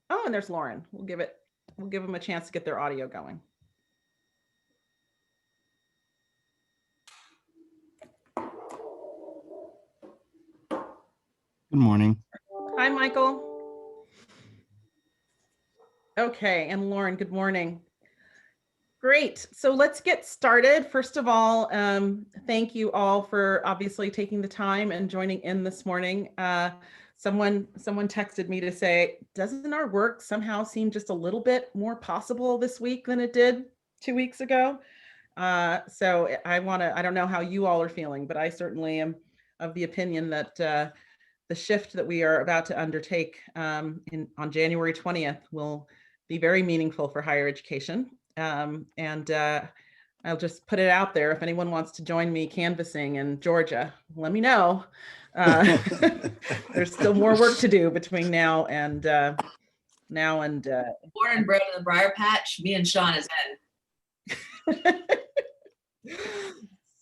Oh, and there's Lauren. We'll give them a chance to get their audio going. Good morning. Hi, Michael. Okay, and Lauren, good morning. Great. So let's get started. First of all, thank you all for obviously taking the time and joining in this morning. Someone texted me to say, doesn't our work somehow seem just a little bit more possible this week than it did 2 weeks ago? So I don't know how you all are feeling, but I certainly am of the opinion that the shift that we are about to undertake on January 20th will be very meaningful for higher education. And I'll just put it out there. If anyone wants to join me canvassing in Georgia, let me know. There's still more work to do between now and born and bred in the Briar Patch. Me and Sean is in.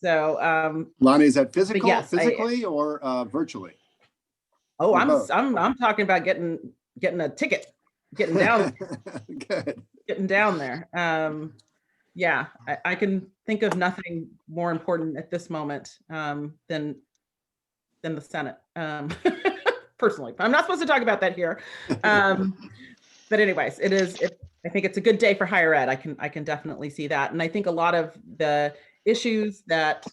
So, Lonnie, is that physically or virtually? Oh, I'm talking about getting a ticket, getting down, Good. getting down there. Yeah, I can think of nothing more important at this moment than the Senate. Personally, I'm not supposed to talk about that here. But anyways, I think it's a good day for higher ed. I can definitely see that. And I think a lot of the issues that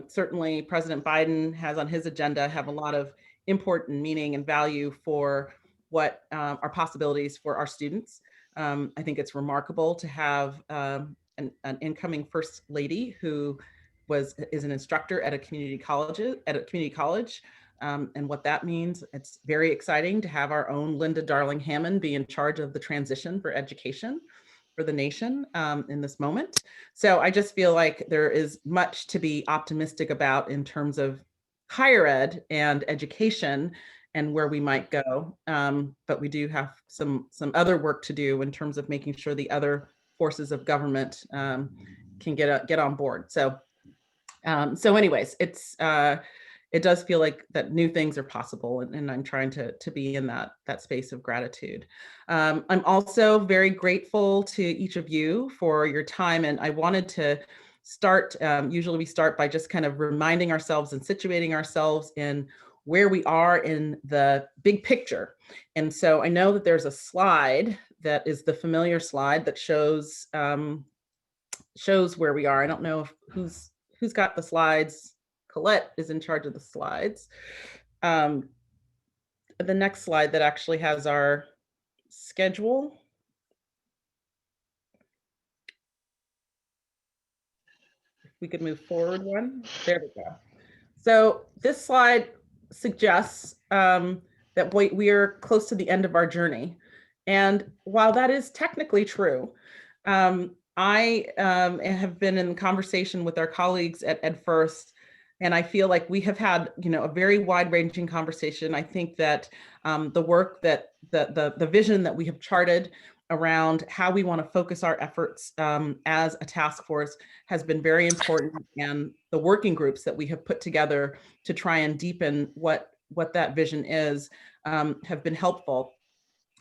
certainly President Biden has on his agenda have a lot of important meaning and value for what are possibilities for our students. I think it's remarkable to have an incoming first lady who is an instructor at a community college. And what that means. It's very exciting to have our own Linda Darling Hammond be in charge of the transition for education for the nation in this moment. So I just feel like there is much to be optimistic about in terms of higher ed and education and where we might go. But we do have some other work to do in terms of making sure the other forces of government can get on board. So anyways, it does feel like that new things are possible, and I'm trying to be in that space of gratitude. I'm also very grateful to each of you for your time, and I wanted to start, usually we start by just kind of reminding ourselves and situating ourselves in where we are in the big picture. And so I know that there's a slide that is the familiar slide that shows where we are. I don't know if who's got the slides. Colette is in charge of the slides. The next slide that actually has our schedule. If we could move forward one. There we go. So this slide suggests that we are close to the end of our journey. And while that is technically true, I have been in conversation with our colleagues at EdFirst, and I feel like we have had, a very wide-ranging conversation. I think that the work that the vision that we have charted around how we want to focus our efforts as a task force has been very important, and the working groups that we have put together to try and deepen what that vision is have been helpful.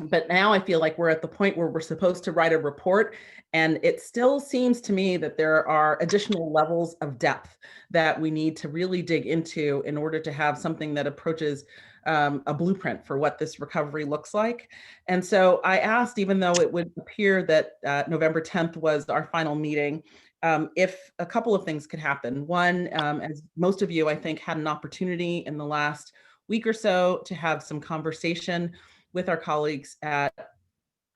But now I feel like we're at the point where we're supposed to write a report, and it still seems to me that there are additional levels of depth that we need to really dig into in order to have something that approaches a blueprint for what this recovery looks like. And so I asked, even though it would appear that November 10th was our final meeting, if a couple of things could happen. One, as most of you, I think, had an opportunity in the last week or so to have some conversation with our colleagues at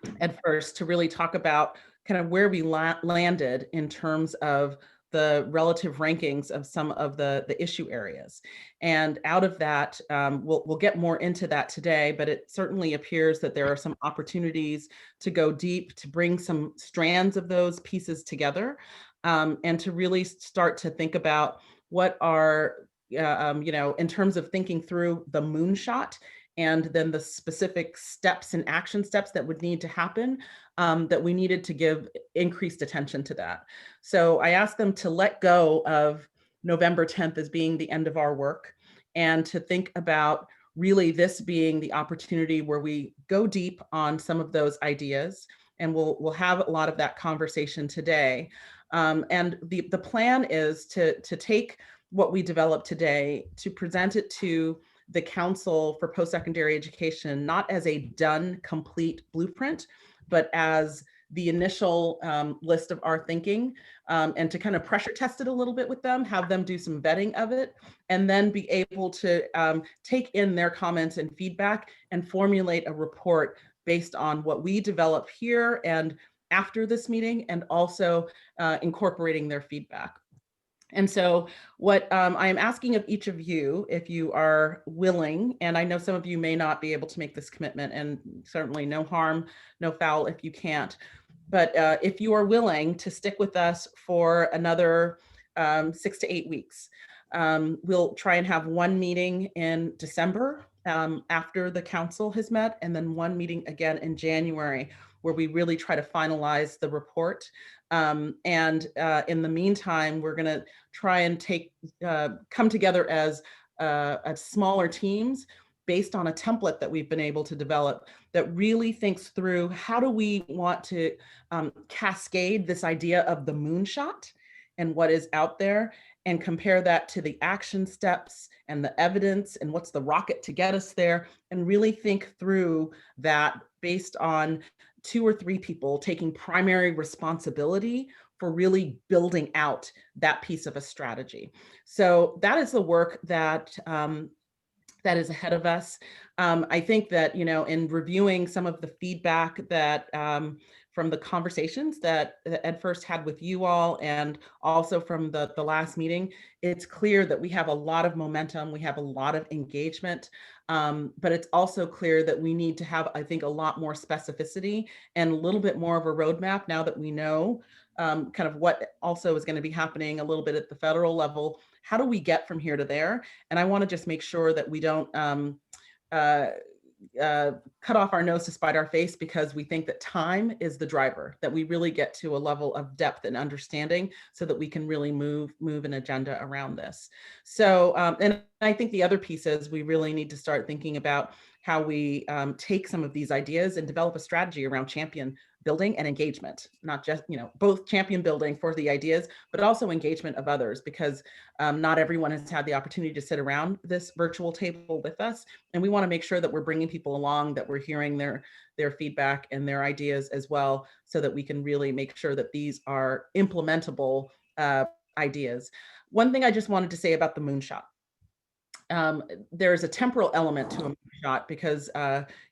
EdFirst to really talk about kind of where we landed in terms of the relative rankings of some of the issue areas. And out of that, we'll get more into that today, but it certainly appears that there are some opportunities to go deep, to bring some strands of those pieces together, and to really start to think about what are, in terms of thinking through the moonshot and then the specific steps and action steps that would need to happen, that we needed to give increased attention to that. So I asked them to let go of November 10th as being the end of our work and to think about really this being the opportunity where we go deep on some of those ideas, and we'll have a lot of that conversation today. And the plan is to take what we developed today, to present it to the Council for Post-Secondary Education, not as a done, complete blueprint, but as the initial list of our thinking, and to kind of pressure test it a little bit with them, have them do some vetting of it, and then be able to take in their comments and feedback and formulate a report based on what we develop here and after this meeting, and also incorporating their feedback. And so what I am asking of each of you, if you are willing, and I know some of you may not be able to make this commitment, and certainly no harm, no foul if you can't, but if you are willing to stick with us for another 6 to 8 weeks, we'll try and have one meeting in December after the council has met, and then one meeting again in January, where we really try to finalize the report. And in the meantime, we're going to try and come together as smaller teams based on a template that we've been able to develop that really thinks through how do we want to cascade this idea of the moonshot and what is out there, and compare that to the action steps and the evidence and what's the rocket to get us there, and really think through that based on 2 or 3 people taking primary responsibility for really building out that piece of a strategy. So that is the work that that is ahead of us. I think that, you know, in reviewing some of the feedback that from the conversations that EdFirst had with you all, and also from the last meeting, it's clear that we have a lot of momentum, we have a lot of engagement, but it's also clear that we need to have, I think, a lot more specificity and a little bit more of a roadmap now that we know kind of what also is going to be happening a little bit at the federal level. How do we get from here to there? And I want to just make sure that we don't cut off our nose to spite our face because we think that time is the driver, that we really get to a level of depth and understanding so that we can really move an agenda around this. So, and I think the other piece is we really need to start thinking about how we take some of these ideas and develop a strategy around champion building and engagement, not just, you know, both champion building for the ideas, but also engagement of others, because not everyone has had the opportunity to sit around this virtual table with us. And we want to make sure that we're bringing people along, that we're hearing their feedback and their ideas as well, so that we can really make sure that these are implementable ideas. One thing I just wanted to say about the moonshot. There's a temporal element to a moonshot because,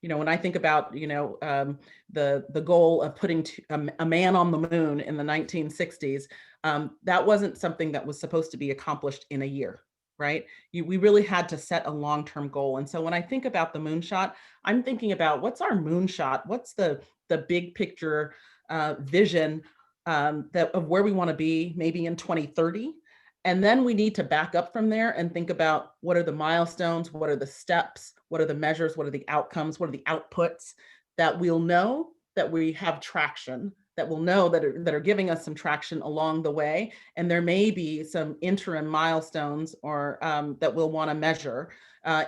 you know, when I think about, you know, the goal of putting a man on the moon in the 1960s, that wasn't something that was supposed to be accomplished in a year, right? We really had to set a long-term goal. And so when I think about the moonshot, I'm thinking about what's our moonshot? What's the big picture vision of where we want to be maybe in 2030? And then we need to back up from there and think about what are the milestones, what are the steps, what are the measures, what are the outcomes, what are the outputs that we'll know that we have traction, that we'll know that are giving us some traction along the way. And there may be some interim milestones or that we'll want to measure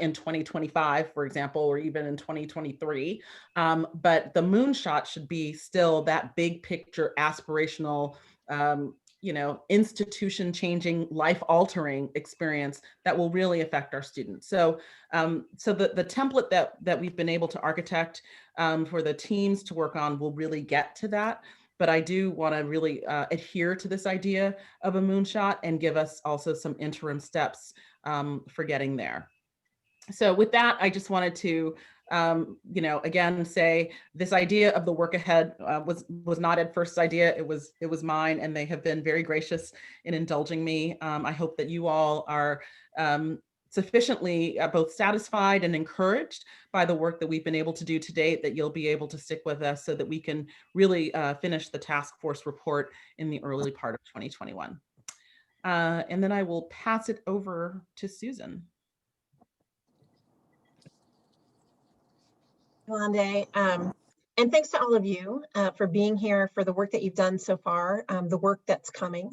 in 2025, for example, or even in 2023. But the moonshot should be still that big picture aspirational you know, institution changing, life altering experience that will really affect our students. So, so the template that we've been able to architect for the teams to work on will really get to that. But I do want to really adhere to this idea of a moonshot and give us also some interim steps for getting there. So with that, I just wanted to, you know, again, say this idea of the work ahead was not EdFirst's idea. It was mine, and they have been very gracious in indulging me. I hope that you all are sufficiently both satisfied and encouraged by the work that we've been able to do to date, that you'll be able to stick with us so that we can really finish the task force report in the early part of 2021. And then I will pass it over to Susan. Yolande, and thanks to all of you for being here, for the work that you've done so far, the work that's coming.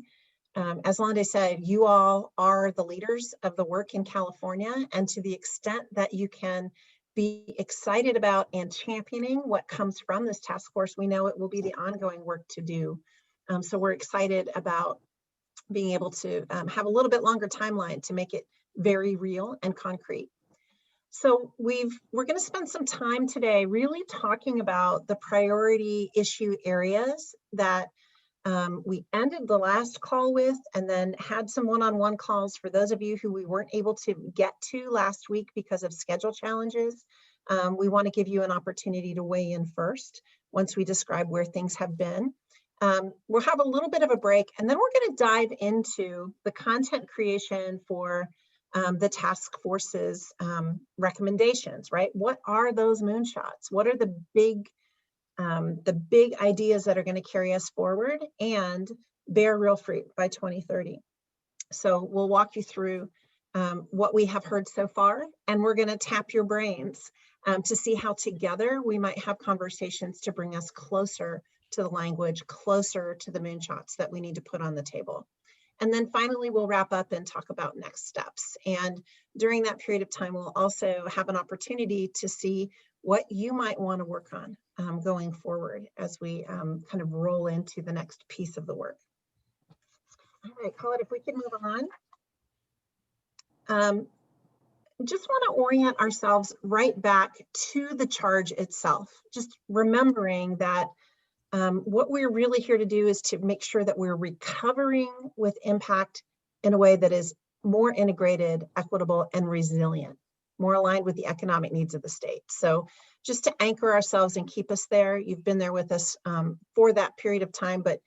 As Londe said, you all are the leaders of the work in California, and to the extent that you can be excited about and championing what comes from this task force, we know it will be the ongoing work to do. So we're excited about being able to have a little bit longer timeline to make it very real and concrete. So we're going to spend some time today really talking about the priority issue areas that we ended the last call with, and then had some one-on-one calls for those of you who we weren't able to get to last week because of schedule challenges. We want to give you an opportunity to weigh in first once we describe where things have been. We'll have a little bit of a break, and then we're going to dive into the content creation for the task force's recommendations, right? What are those moonshots? What are the big ideas that are going to carry us forward and bear real fruit by 2030? So we'll walk you through what we have heard so far, and we're going to tap your brains to see how together we might have conversations to bring us closer to the language, closer to the moonshots that we need to put on the table. And then finally, we'll wrap up and talk about next steps. And during that period of time, we'll also have an opportunity to see what you might want to work on going forward as we kind of roll into the next piece of the work. All right, Colin, if we can move on. Just want to orient ourselves right back to the charge itself, just remembering that what we're really here to do is to make sure that we're recovering with impact in a way that is more integrated, equitable, and resilient, more aligned with the economic needs of the state. So just to anchor ourselves and keep us there, you've been there with us for that period of time, but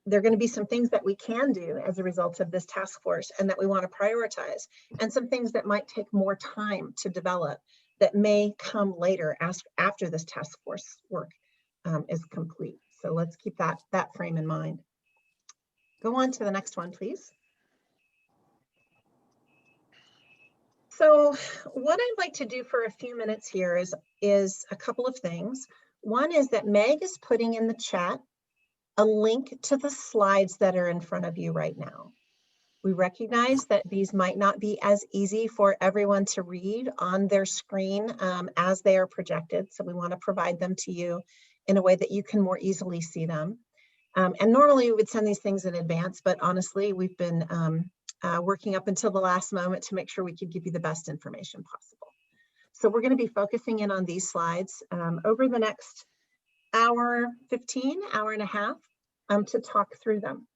there are going to be some things that we can do as a result of this task force and that we want to prioritize, and some things that might take more time to develop that may come later after this task force work is complete. So let's keep that frame in mind. Go on to the next one, please. So what I'd like to do for a few minutes here is a couple of things. One is that Meg is putting in the chat a link to the slides that are in front of you right now. We recognize that these might not be as easy for everyone to read on their screen as they are projected. So we want to provide them to you in a way that you can more easily see them. And normally we would send these things in advance, but honestly, we've been working up until the last moment to make sure we could give you the best information possible. So we're going to be focusing in on these slides over the next hour 15, hour and a half to talk through them.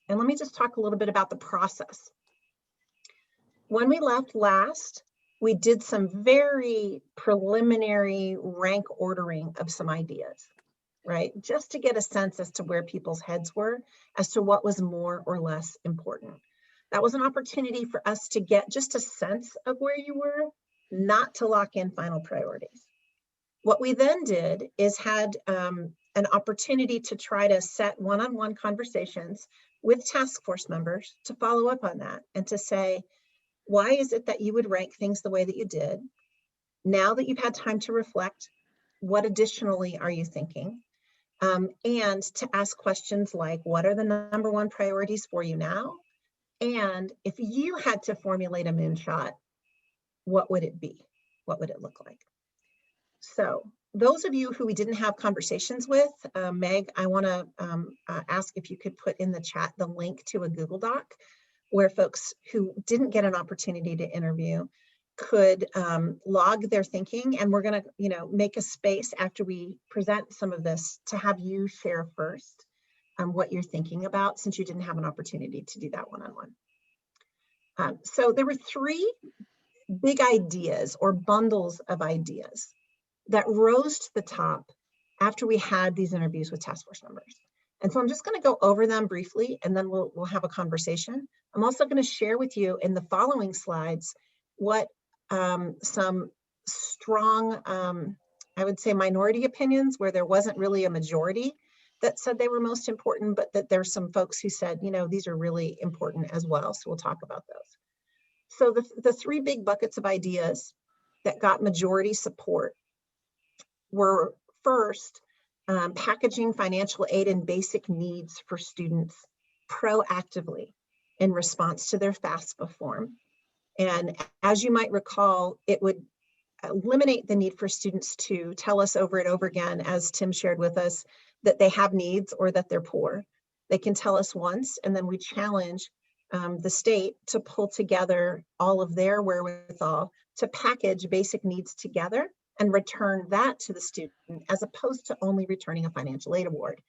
And let me just talk a little bit about the process. When we left last, we did some very preliminary rank ordering of some ideas, right? Just to get a sense as to where people's heads were, as to what was more or less important. That was an opportunity for us to get just a sense of where you were, not to lock in final priorities. What we then did is had an opportunity to try to set one-on-one conversations with task force members to follow up on that and to say, why is it that you would rank things the way that you did? Now that you've had time to reflect, what additionally are you thinking? And to ask questions like, what are the number one priorities for you now? And if you had to formulate a moonshot, what would it be? What would it look like? So those of you who we didn't have conversations with, Meg, I want to ask if you could put in the chat the link to a Google Doc where folks who didn't get an opportunity to interview could log their thinking, and we're going to, make a space after we present some of this to have you share first what you're thinking about, since you didn't have an opportunity to do that one-on-one. So there were three big ideas or bundles of ideas that rose to the top after we had these interviews with task force members. And so I'm just going to go over them briefly, and then we'll have a conversation. I'm also going to share with you in the following slides what some strong, I would say, minority opinions, where there wasn't really a majority that said they were most important, but that there's some folks who said, these are really important as well. So we'll talk about those. So the three big buckets of ideas that got majority support were first, packaging financial aid and basic needs for students proactively in response to their FAFSA form. And as you might recall, it would eliminate the need for students to tell us over and over again, as Tim shared with us, that they have needs or that they're poor. They can tell us once, and then we challenge the state to pull together all of their wherewithal to package basic needs together and return that to the student, as opposed to only returning a financial aid award.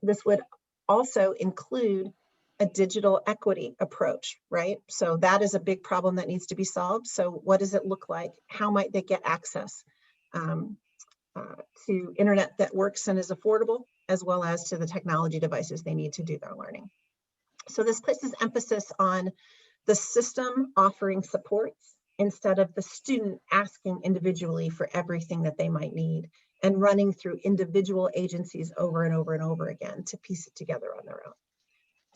This would also include a digital equity approach, right? So that is a big problem that needs to be solved. So what does it look like? How might they get access to internet that works and is affordable, as well as to the technology devices they need to do their learning? So this places emphasis on the system offering supports instead of the student asking individually for everything that they might need and running through individual agencies over and over and over again to piece it together on their own.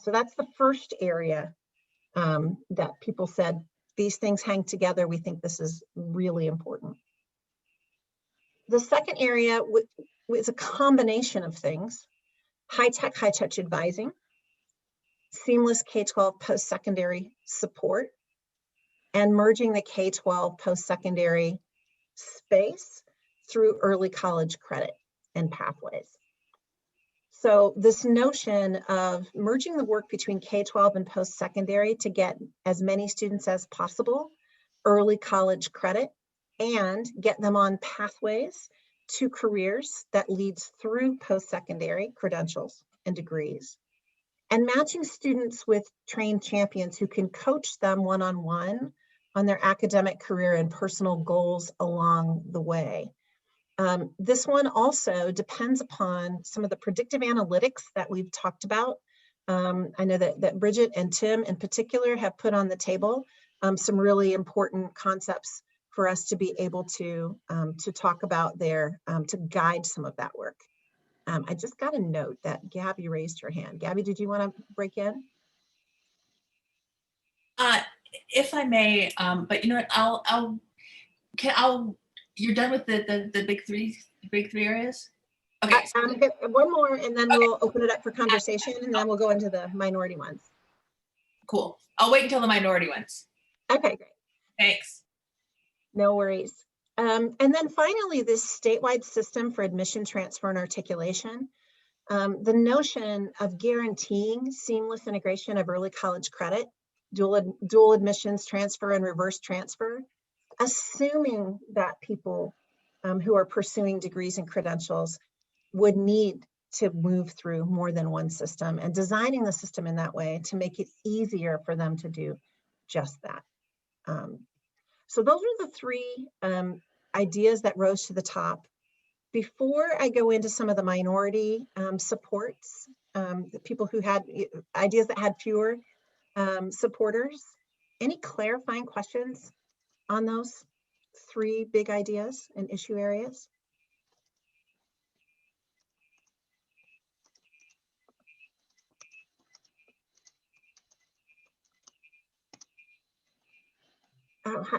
So that's the first area that people said, these things hang together. We think this is really important. The second area is a combination of things: high-tech, high-touch advising, seamless K-12 post-secondary support, and merging the K-12 post-secondary space through early college credit and pathways. So this notion of merging the work between K-12 and post-secondary to get as many students as possible early college credit and get them on pathways to careers that leads through post-secondary credentials and degrees, and matching students with trained champions who can coach them one-on-one on their academic career and personal goals along the way. This one also depends upon some of the predictive analytics that we've talked about. I know that Bridget and Tim in particular have put on the table some really important concepts for us to be able to talk about there, to guide some of that work. I just got a note that Gabby raised her hand. Gabby, did you want to break in? If I may, but you know what, you're done with the big three areas? Okay. One more, and then Okay. we'll open it up for conversation, and then we'll go into the minority ones. Cool. I'll wait until the minority ones. Okay, great. Thanks. No worries. And then finally, this statewide system for admission, transfer, and articulation. The notion of guaranteeing seamless integration of early college credit, dual admissions, transfer, and reverse transfer, assuming that people who are pursuing degrees and credentials would need to move through more than one system, and designing the system in that way to make it easier for them to do just that. So those are the three ideas that rose to the top. Before I go into some of the minority supports, the people who had ideas that had fewer supporters, any clarifying questions on those three big ideas and issue areas?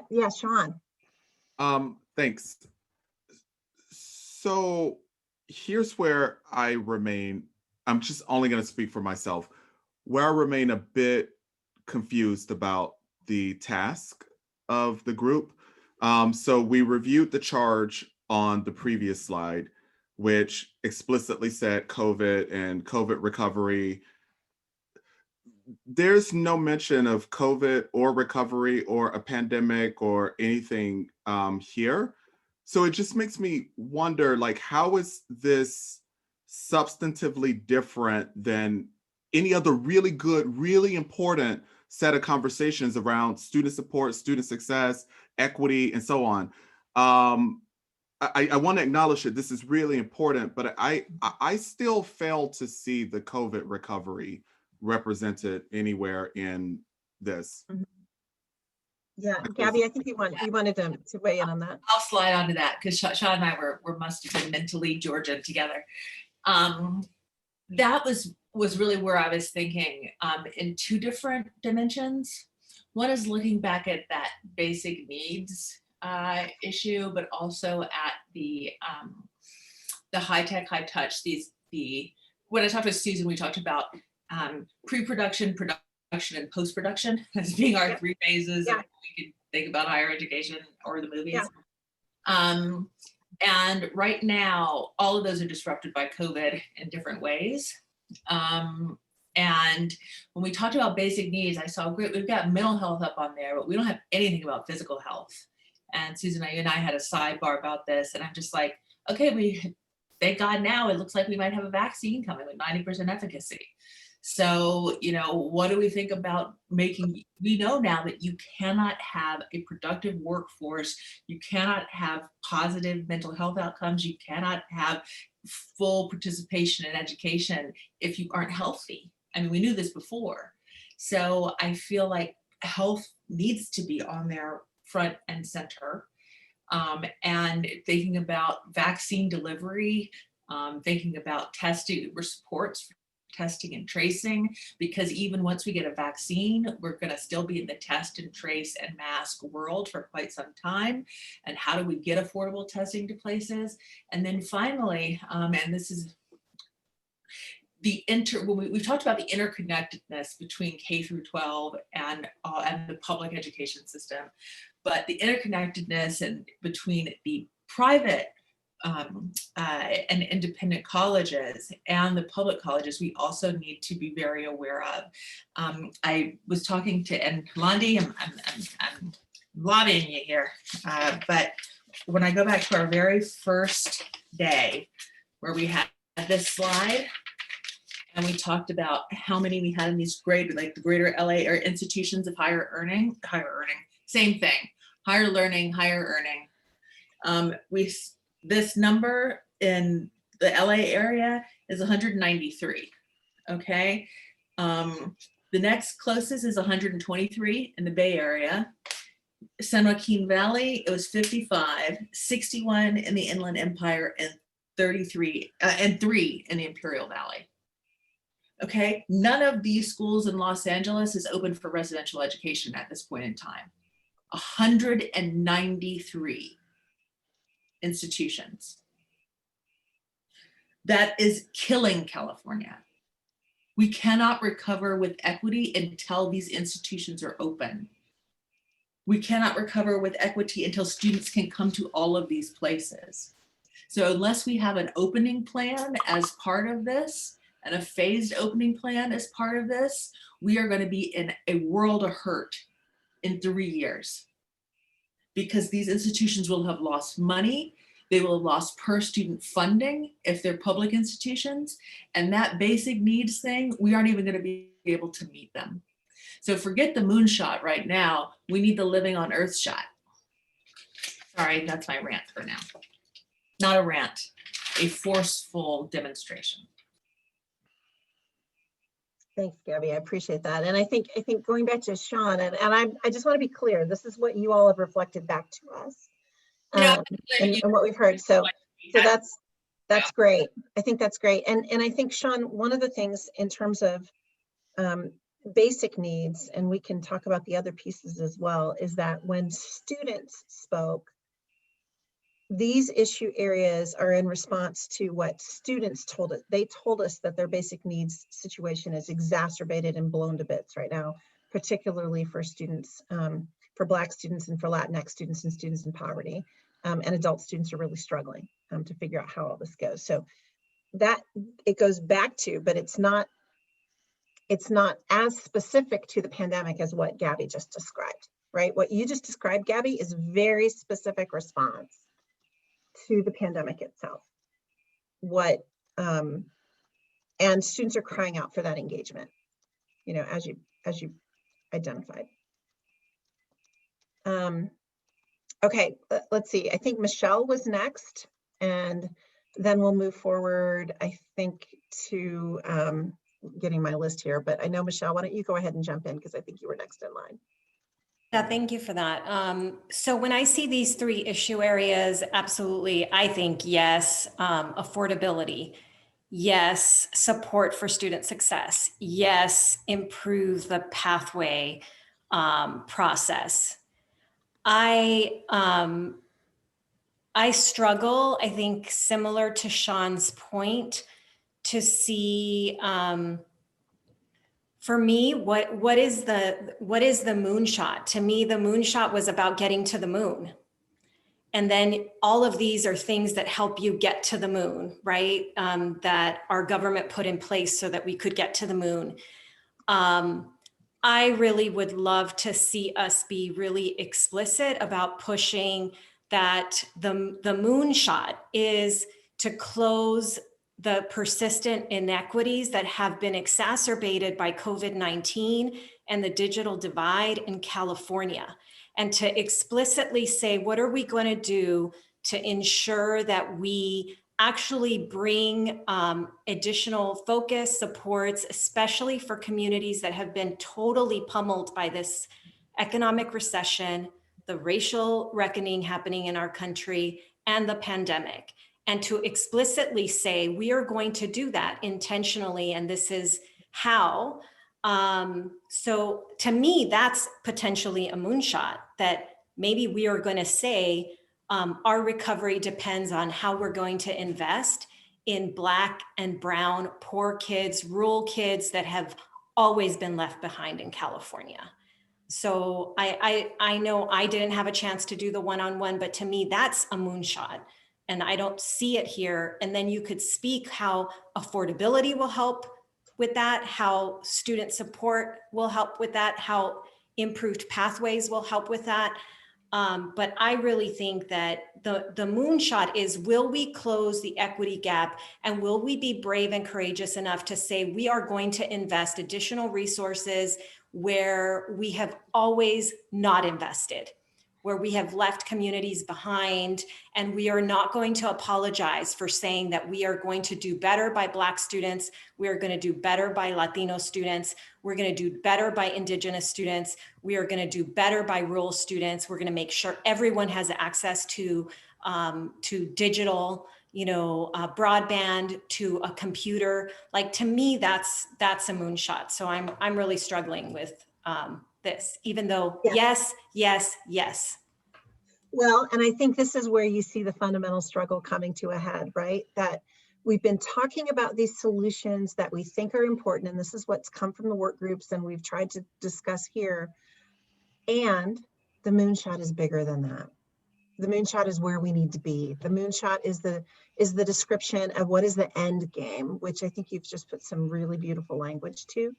Yeah, Sean. Thanks. So here's where I remain, I'm just only going to speak for myself, where I remain a bit confused about the task of the group. So we reviewed the charge on the previous slide, which explicitly said COVID and COVID recovery. There's no mention of COVID or recovery or a pandemic or anything here. So it just makes me wonder, like, how is this substantively different than any other really good, really important set of conversations around student support, student success, equity, and so on? I want to acknowledge that this is really important, but I still fail to see the COVID recovery represented anywhere in this. Mm-hmm. Yeah, Gabby, I think you wanted to weigh in on that. I'll slide onto that because Sean and I were must have been mentally Georgia together. That was really where I was thinking in two different dimensions. One is looking back at that basic needs issue, but also at the high tech, high touch. When I talked with Susan, we talked about pre-production, production, and post-production as being our Yep. three phases. Yeah. Of we could think about higher education or the movies. Yeah. And right now, all of those are disrupted by COVID in different ways. And when we talked about basic needs, I saw great, we've got mental health up on there, but we don't have anything about physical health. And Susan, you and I had a sidebar about this, and I'm just like, okay, thank God now it looks like we might have a vaccine coming with 90% efficacy. So, what do we think about we know now that you cannot have a productive workforce, you cannot have positive mental health outcomes, you cannot have full participation in education if you aren't healthy. I mean, we knew this before. So I feel like health needs to be on their front and center. And thinking about vaccine delivery, thinking about testing supports for testing and tracing, because even once we get a vaccine, we're going to still be in the test and trace and mask world for quite some time. And how do we get affordable testing to places? And then finally, and this is we've talked about the interconnectedness between K through 12 and the public education system, but the interconnectedness and between the private and independent colleges and the public colleges, we also need to be very aware of. I was talking to, and Londi, I'm lobbying you here, but when I go back to our very first day where we had this slide, and we talked about how many we had in these the greater LA or institutions of higher earning, same thing, higher learning, higher earning. This number in the LA area is 193, okay? The next closest is 123 in the Bay Area. San Joaquin Valley, it was 55, 61 in the Inland Empire, and 33, and 3 in the Imperial Valley. Okay, none of these schools in Los Angeles is open for residential education at this point in time. 193 institutions. That is killing California. We cannot recover with equity until these institutions are open. We cannot recover with equity until students can come to all of these places. So unless we have an opening plan as part of this, and a phased opening plan as part of this, we are going to be in a world of hurt in 3 years, because these institutions will have lost money, they will have lost per student funding if they're public institutions, and that basic needs thing, we aren't even going to be able to meet them. So forget the moonshot right now, we need the living on earth shot. Sorry, that's my rant for now. Not a rant, a forceful demonstration. Thanks, Gabby. I appreciate that. And I think going back to Sean, and I just want to be clear, this is what you all have reflected back to us, and what we've heard. So that's great. I think that's great. And I think, Sean, one of the things in terms of basic needs, and we can talk about the other pieces as well, is that when students spoke, these issue areas are in response to what students told us. They told us that their basic needs situation is exacerbated and blown to bits right now, particularly for students, for Black students and for Latinx students and students in poverty. And adult students are really struggling to figure out how all this goes. So that it goes back to, but it's not as specific to the pandemic as what Gabby just described, right? What you just described, Gabby, is very specific response to the pandemic itself. And students are crying out for that engagement, as you identified. Okay, let's see. I think Michelle was next, and then we'll move forward, I think, to getting my list here. But I know, Michelle, why don't you go ahead and jump in, because I think you were next in line. Yeah, thank you for that. So when I see these 3 issue areas, absolutely, I think yes, affordability, yes, support for student success, yes, improve the pathway process. I struggle, I think, similar to Sean's point, to see for me, what is the moonshot? To me, the moonshot was about getting to the moon. And then all of these are things that help you get to the moon, right? That our government put in place so that we could get to the moon. I really would love to see us be really explicit about pushing that the moonshot is to close the persistent inequities that have been exacerbated by COVID-19 and the digital divide in California, and to explicitly say, what are we going to do to ensure that we actually bring additional focus, supports, especially for communities that have been totally pummeled by this economic recession, the racial reckoning happening in our country, and the pandemic. And to explicitly say, we are going to do that intentionally, and this is how. So to me, that's potentially a moonshot, that maybe we are going to say, our recovery depends on how we're going to invest in Black and brown, poor kids, rural kids that have always been left behind in California. So I know I didn't have a chance to do the one-on-one, but to me, that's a moonshot. And I don't see it here. And then you could speak how affordability will help with that, how student support will help with that, how improved pathways will help with that. But I really think that the moonshot is, will we close the equity gap, and will we be brave and courageous enough to say we are going to invest additional resources where we have always not invested, where we have left communities behind, and we are not going to apologize for saying that we are going to do better by Black students, we are going to do better by Latino students, we're going to do better by Indigenous students, we are going to do better by rural students, we're going to make sure everyone has access to digital, broadband, to a computer. Like, to me, that's a moonshot. So I'm really struggling with this, even though yes, yes, yes. Well, and I think this is where you see the fundamental struggle coming to a head, right? That we've been talking about these solutions that we think are important, and this is what's come from the work groups and we've tried to discuss here. And the moonshot is bigger than that. The moonshot is where we need to be. The moonshot is the description of what is the end game, which I think you've just put some really beautiful language to,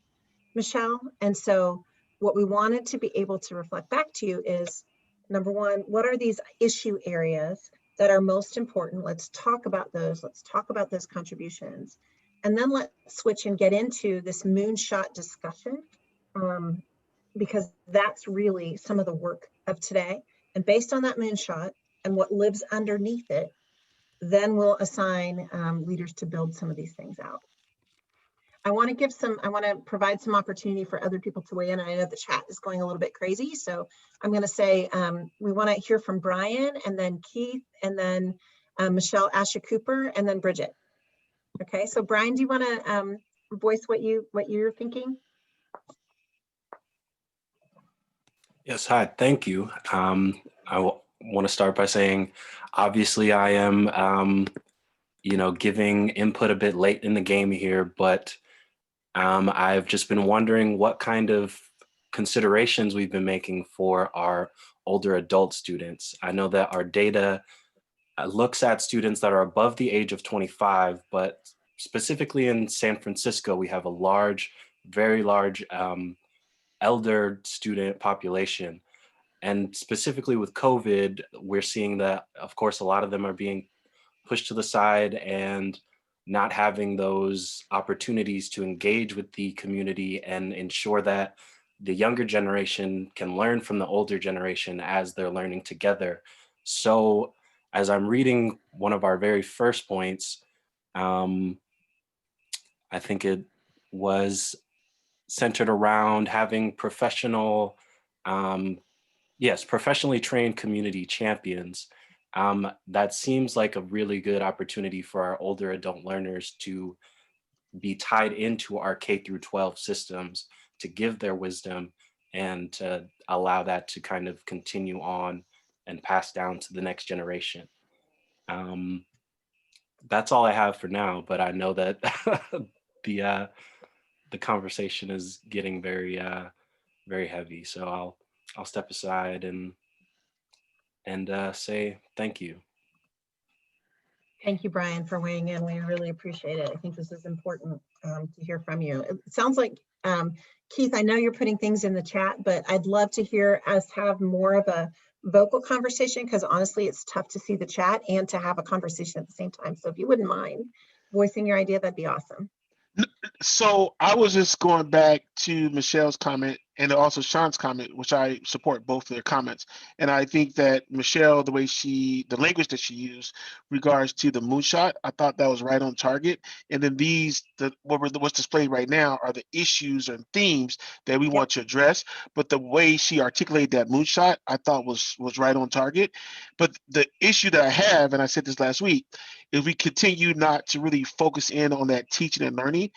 Michelle. And so what we wanted to be able to reflect back to you is, number one, what are these issue areas that are most important? Let's talk about those. Let's talk about those contributions. And then let's switch and get into this moonshot discussion, because that's really some of the work of today. And based on that moonshot and what lives underneath it, then we'll assign leaders to build some of these things out. I want to provide some opportunity for other people to weigh in. I know the chat is going a little bit crazy, so I'm going to say we want to hear from Brian, and then Keith, and then Michelle Asha Cooper, and then Bridget. Okay, so Brian, do you want to voice what you're thinking? Yes, hi, thank you. I want to start by saying, obviously I am, giving input a bit late in the game here, but I've just been wondering what kind of considerations we've been making for our older adult students. I know that our data looks at students that are above the age of 25, but specifically in San Francisco, we have a very large elder student population. And specifically with COVID, we're seeing that, of course, a lot of them are being pushed to the side and not having those opportunities to engage with the community and ensure that the younger generation can learn from the older generation as they're learning together. So as I'm reading one of our very first points, I think it was centered around having professionally trained community champions. That seems like a really good opportunity for our older adult learners to be tied into our K through 12 systems, to give their wisdom and to allow that to kind of continue on and pass down to the next generation. That's all I have for now, but I know that the conversation is getting very, very heavy. So I'll step aside and say thank you. Thank you, Brian, for weighing in. We really appreciate it. I think this is important to hear from you. It sounds like, Keith, I know you're putting things in the chat, but I'd love to hear us have more of a vocal conversation, because honestly, it's tough to see the chat and to have a conversation at the same time. So if you wouldn't mind voicing your idea, that'd be awesome. So I was just going back to Michelle's comment and also Sean's comment, which I support both of their comments. And I think that Michelle, the language that she used regards to the moonshot, I thought that was right on target. And then what's displayed right now are the issues and themes that we want to address. But the way she articulated that moonshot, I thought was right on target. But the issue that I have, and I said this last week, is we continue not to really focus in on that teaching and learning,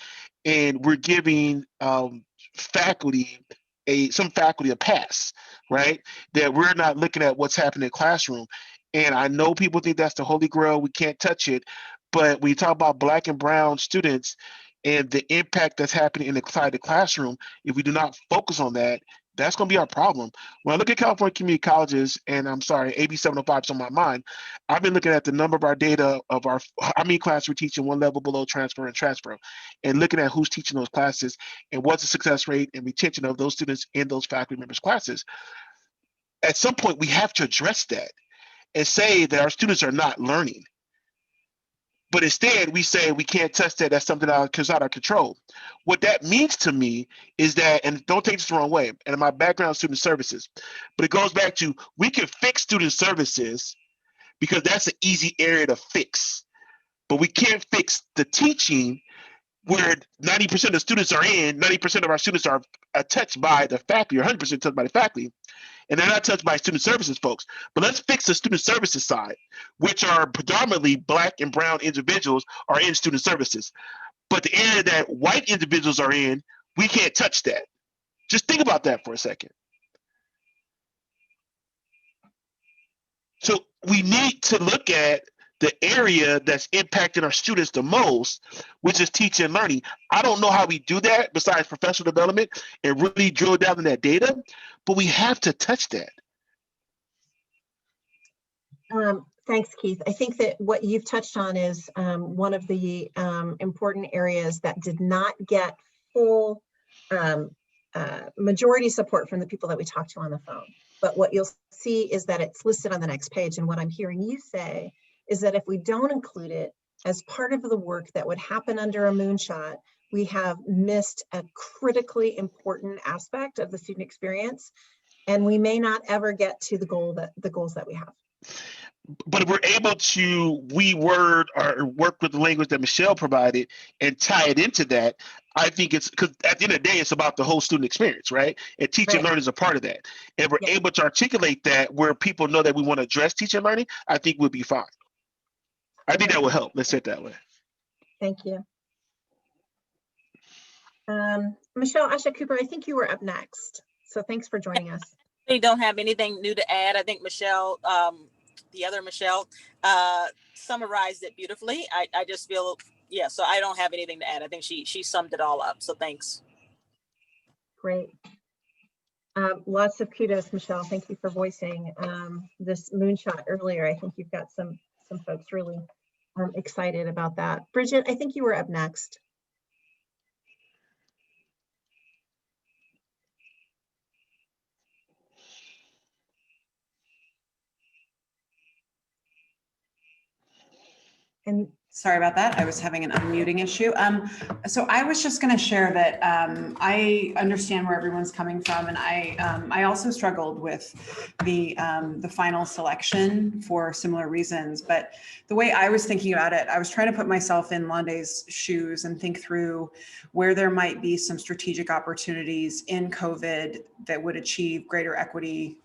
and we're giving some faculty a pass, right? That we're not looking at what's happening in the classroom. And I know people think that's the holy grail, we can't touch it, but when you talk about Black and brown students and the impact that's happening inside the classroom, if we do not focus on that, that's going to be our problem. When I look at California community colleges, and I'm sorry, AB 705 is on my mind, I've been looking at the number of our data of how many classes we're teaching one level below transfer and transfer, and looking at who's teaching those classes and what's the success rate and retention of those students in those faculty members' classes. At some point, we have to address that and say that our students are not learning. But instead, we say we can't touch that. That's something that's out of control. What that means to me is that, and don't take this the wrong way, and my background is student services, but it goes back to, we can fix student services because that's an easy area to fix. But we can't fix the teaching, where 90% of students are 90% of our students are touched by the faculty, or 100% touched by the faculty, and they're not touched by student services folks. But let's fix the student services side, which are predominantly Black and brown individuals are in student services. But the area that white individuals are in, we can't touch that. Just think about that for a second. So we need to look at the area that's impacting our students the most, which is teaching and learning. I don't know how we do that besides professional development and really drill down in that data, but we have to touch that. Thanks, Keith. I think that what you've touched on is one of the important areas that did not get full majority support from the people that we talked to on the phone. But what you'll see is that it's listed on the next page. And what I'm hearing you say is that if we don't include it as part of the work that would happen under a moonshot, we have missed a critically important aspect of the student experience, and we may not ever get to the goals that we have. But if we're able to reword or work with the language that Michelle provided and tie it into that, I think it's, because at the end of the day, it's about the whole student experience, right? And teaching and learning is a part of that. If we're able to articulate that where people know that we want to address teaching and learning, I think we'll be fine. I think that will help. Let's say it that way. Thank you. Michelle Asha Cooper, I think you were up next. So thanks for joining us. We don't have anything new to add. I think Michelle, the other Michelle, summarized it beautifully. I just feel, so I don't have anything to add. I think she summed it all up. So thanks. Great. Lots of kudos, Michelle. Thank you for voicing this moonshot earlier. I think you've got some folks really excited about that. Bridget, I think you were up next. And sorry about that. I was having an unmuting issue. So I was just going to share that I understand where everyone's coming from, and I also struggled with the final selection for similar reasons. But the way I was thinking about it, I was trying to put myself in Lande's shoes and think through where there might be some strategic opportunities in COVID that would achieve greater equity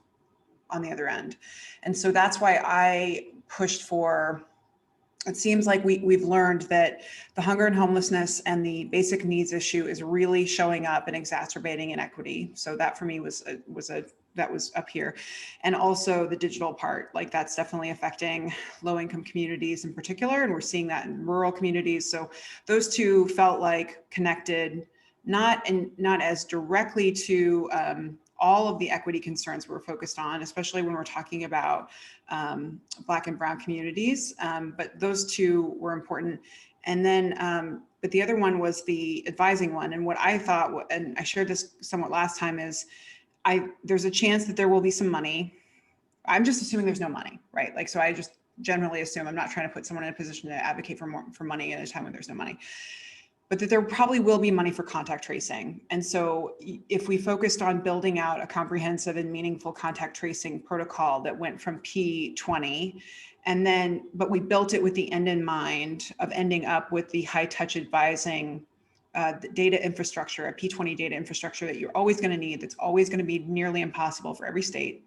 on the other end. And so that's why I pushed for. It seems like we've learned that the hunger and homelessness and the basic needs issue is really showing up and exacerbating inequity. So that for me was up here. And also the digital part, like that's definitely affecting low-income communities in particular. And we're seeing that in rural communities. So those two felt like connected not as directly to all of the equity concerns we're focused on, especially when we're talking about Black and Brown communities. But those two were important. And then, but the other one was the advising one. And what I thought, and I shared this somewhat last time, is there's a chance that there will be some money. I'm just assuming there's no money, right? Like, so I just generally assume, I'm not trying to put someone in a position to advocate for money at a time when there's no money, but that there probably will be money for contact tracing. And so if we focused on building out a comprehensive and meaningful contact tracing protocol that went from P20, but we built it with the end in mind of ending up with the high touch advising the data infrastructure, a P20 data infrastructure that you're always going to need, that's always going to be nearly impossible for every state,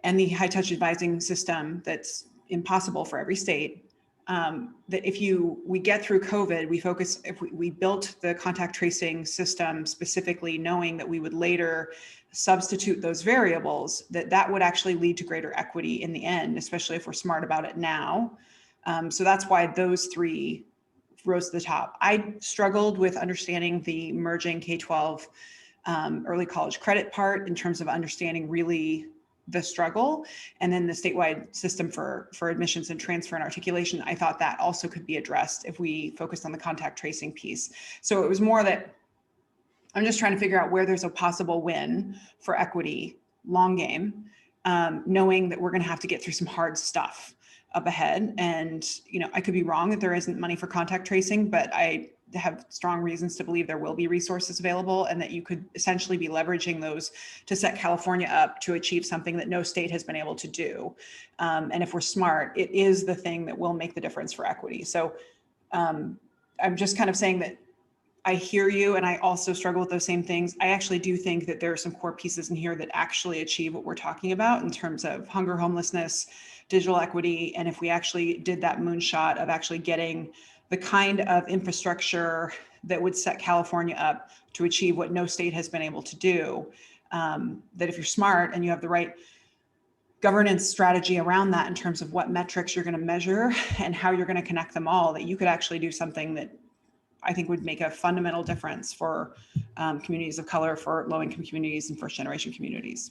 and the high touch advising system that's impossible for every state. That we get through COVID, if we built the contact tracing system specifically knowing that we would later substitute those variables, that would actually lead to greater equity in the end, especially if we're smart about it now. So that's why those three rose to the top. I struggled with understanding the merging K-12 early college credit part in terms of understanding really the struggle, and then the statewide system for admissions and transfer and articulation. I thought that also could be addressed if we focused on the contact tracing piece. So it was more that I'm just trying to figure out where there's a possible win for equity, long game, knowing that we're going to have to get through some hard stuff up ahead. And, I could be wrong that there isn't money for contact tracing, but I have strong reasons to believe there will be resources available, and that you could essentially be leveraging those to set California up to achieve something that no state has been able to do. And if we're smart, it is the thing that will make the difference for equity. So I'm just kind of saying that I hear you, and I also struggle with those same things. I actually do think that there are some core pieces in here that actually achieve what we're talking about in terms of hunger, homelessness, digital equity. And if we actually did that moonshot of actually getting the kind of infrastructure that would set California up to achieve what no state has been able to do, that if you're smart and you have the right governance strategy around that in terms of what metrics you're going to measure and how you're going to connect them all, that you could actually do something that I think would make a fundamental difference for communities of color, for low-income communities, and first-generation communities.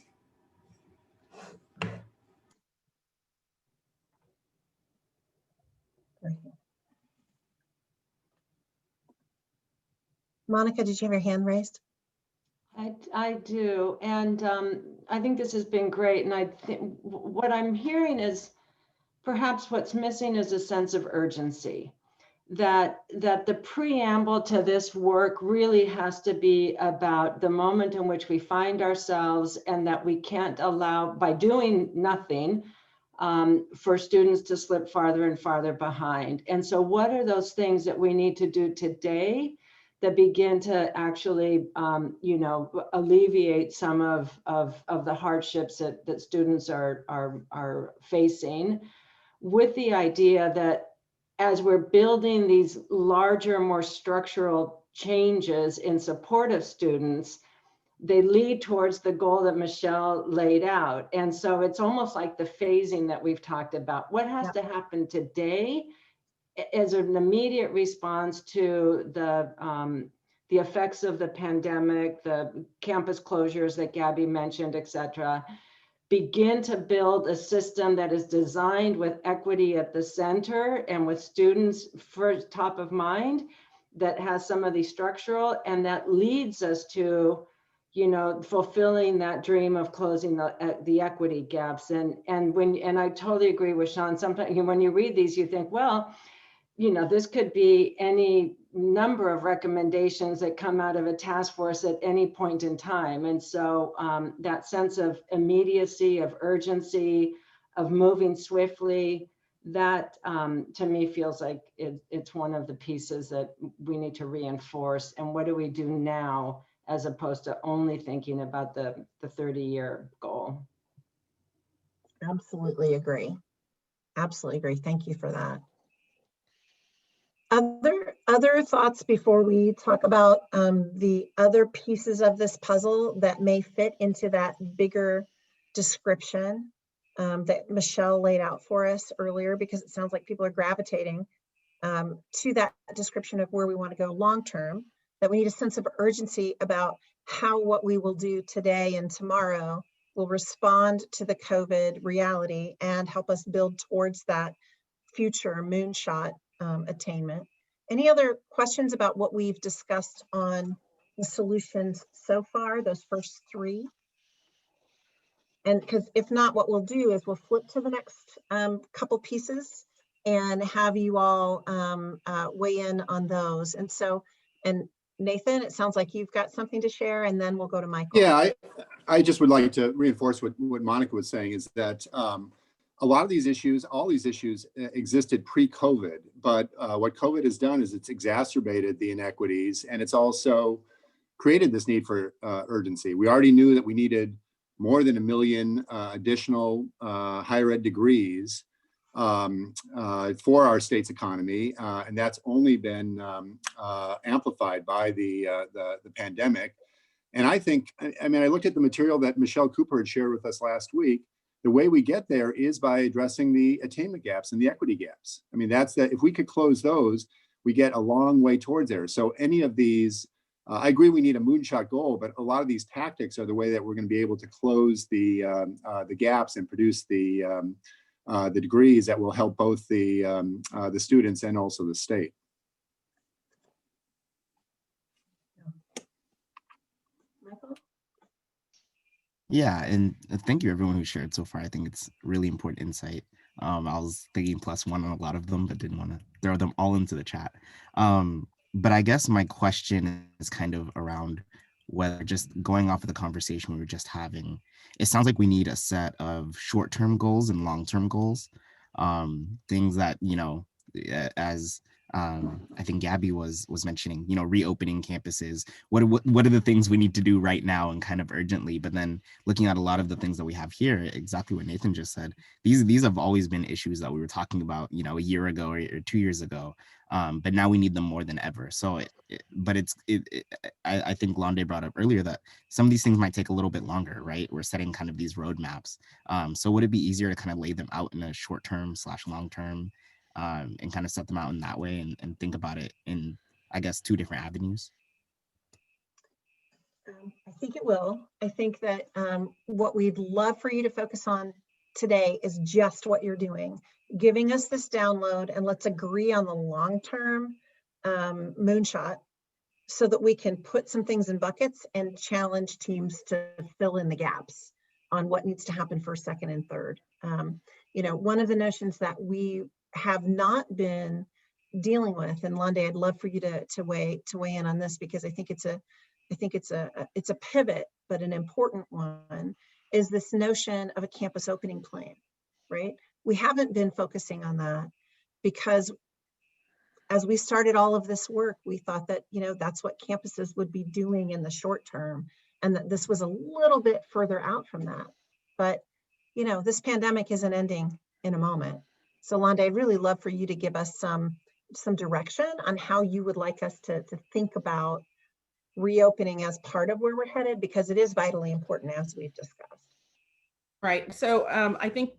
Great. Monica, did you have your hand raised? I do, and I think this has been great. And I think what I'm hearing is perhaps what's missing is a sense of urgency. That the preamble to this work really has to be about the moment in which we find ourselves, and that we can't allow, by doing nothing, for students to slip farther and farther behind. And so what are those things that we need to do today that begin to actually, alleviate some of the hardships that students are facing, with the idea that as we're building these larger, more structural changes in support of students, they lead towards the goal that Michelle laid out. And so it's almost like the phasing that we've talked about. What has to happen today as an immediate response to the effects of the pandemic, the campus closures that Gabby mentioned, et cetera, begin to build a system that is designed with equity at the center and with students first top of mind, that has some of the structural, and that leads us to, fulfilling that dream of closing the equity gaps. And I totally agree with Sean. Sometimes when you read these, you think, well, this could be any number of recommendations that come out of a task force at any point in time. And so that sense of immediacy, of urgency, of moving swiftly, that to me feels like it's one of the pieces that we need to reinforce. And what do we do now, as opposed to only thinking about the 30-year goal? Absolutely agree. Absolutely agree. Thank you for that. Other thoughts before we talk about the other pieces of this puzzle that may fit into that bigger description that Michelle laid out for us earlier, because it sounds like people are gravitating to that description of where we want to go long term. that we need a sense of urgency about how what we will do today and tomorrow will respond to the COVID reality and help us build towards that future moonshot attainment. Any other questions about what we've discussed on the solutions so far, those first three? And because if not, what we'll do is we'll flip to the next couple pieces and have you all weigh in on those. And so, and Nathan, it sounds like you've got something to share, and then we'll go to Michael. Yeah, I just would like to reinforce what Monica was saying, is that a lot of these issues, all these issues existed pre-COVID, but what COVID has done is it's exacerbated the inequities, and it's also created this need for urgency. We already knew that we needed more than 1 million additional higher ed degrees for our state's economy, and that's only been amplified by the pandemic. And I think, I mean, I looked at the material that Michelle Cooper had shared with us last week. The way we get there is by addressing the attainment gaps and the equity gaps. I mean, that's that. If we could close those, we get a long way towards there. So any of these, I agree we need a moonshot goal, but a lot of these tactics are the way that we're going to be able to close the gaps and produce the degrees that will help both the students and also the state. Yeah, and thank you everyone who shared so far. I think it's really important insight. I was thinking +1 on a lot of them, but didn't want to throw them all into the chat. But I guess my question is kind of around whether, just going off of the conversation we were just having, it sounds like we need a set of short-term goals and long-term goals. Things that, you know, as I think Gabby was mentioning, you know, reopening campuses. What are the things we need to do right now and kind of urgently? But then looking at a lot of the things that we have here, exactly what Nathan just said, these have always been issues that we were talking about, you know, a year ago or 2 years ago. But now we need them more than ever. So, I think Londe brought up earlier that some of these things might take a little bit longer, right? We're setting kind of these roadmaps. So would it be easier to kind of lay them out in a short term / long term, and kind of set them out in that way and think about it in, I guess, 2 different avenues? I think it will. I think that what we'd love for you to focus on today is just what you're doing, giving us this download, and let's agree on the long-term moonshot so that we can put some things in buckets and challenge teams to fill in the gaps on what needs to happen first, second, and third. You know, one of the notions that we have not been dealing with, and Londe, I'd love for you to weigh in on this, because I think it's a pivot, but an important one, is this notion of a campus opening plan, right? We haven't been focusing on that because as we started all of this work, we thought that, you know, that's what campuses would be doing in the short term, and that this was a little bit further out from that. But, you know, this pandemic isn't ending in a moment. So Londe, I'd really love for you to give us some direction on how you would like us to think about reopening as part of where we're headed, because it is vitally important, as we've discussed. Right. So I think,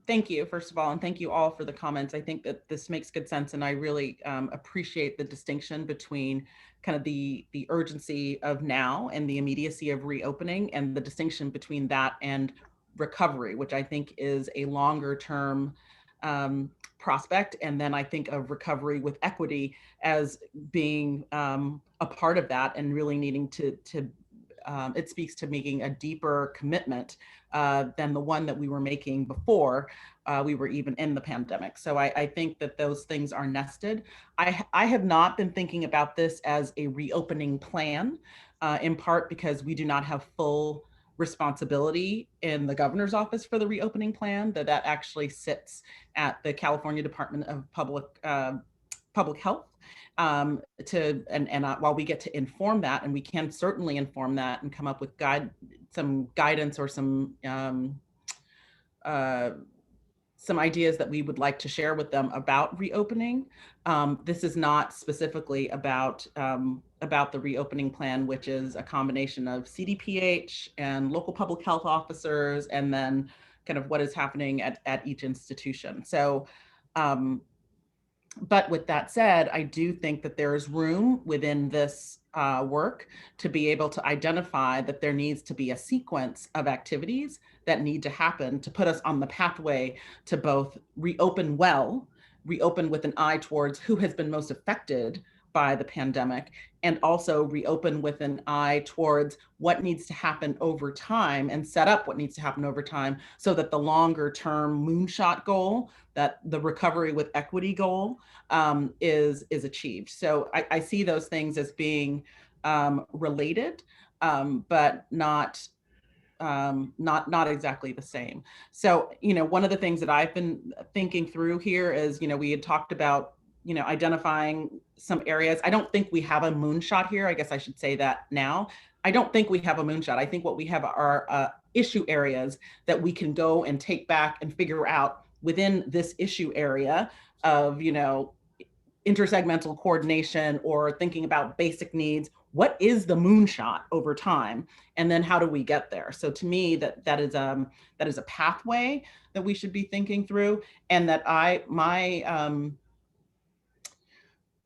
thank you, first of all, and thank you all for the comments. I think that this makes good sense, and I really appreciate the distinction between kind of the urgency of now and the immediacy of reopening, and the distinction between that and recovery, which I think is a longer term prospect. And then I think of recovery with equity as being a part of that, and really needing to it speaks to making a deeper commitment than the one that we were making before we were even in the pandemic. So I think that those things are nested. I have not been thinking about this as a reopening plan, in part because we do not have full responsibility in the governor's office for the reopening plan, that actually sits at the California Department of Public Health. While we get to inform that, and we can certainly inform that and come up with some guidance or some ideas that we would like to share with them about reopening. This is not specifically about the reopening plan, which is a combination of CDPH and local public health officers, and then kind of what is happening at each institution. So, but with that said, I do think that there is room within this work to be able to identify that there needs to be a sequence of activities that need to happen to put us on the pathway to both reopen well, reopen with an eye towards who has been most affected by the pandemic, and also reopen with an eye towards what needs to happen over time and set up what needs to happen over time so that the longer term moonshot goal, that the recovery with equity goal, is achieved. So I see those things as being related, but not exactly the same. So, one of the things that I've been thinking through here is, we had talked about, identifying some areas. I don't think we have a moonshot here. I guess I should say that now. I don't think we have a moonshot. I think what we have are issue areas that we can go and take back and figure out within this issue area of, intersegmental coordination or thinking about basic needs. What is the moonshot over time, and then how do we get there? So to me, that is a pathway that we should be thinking through, and that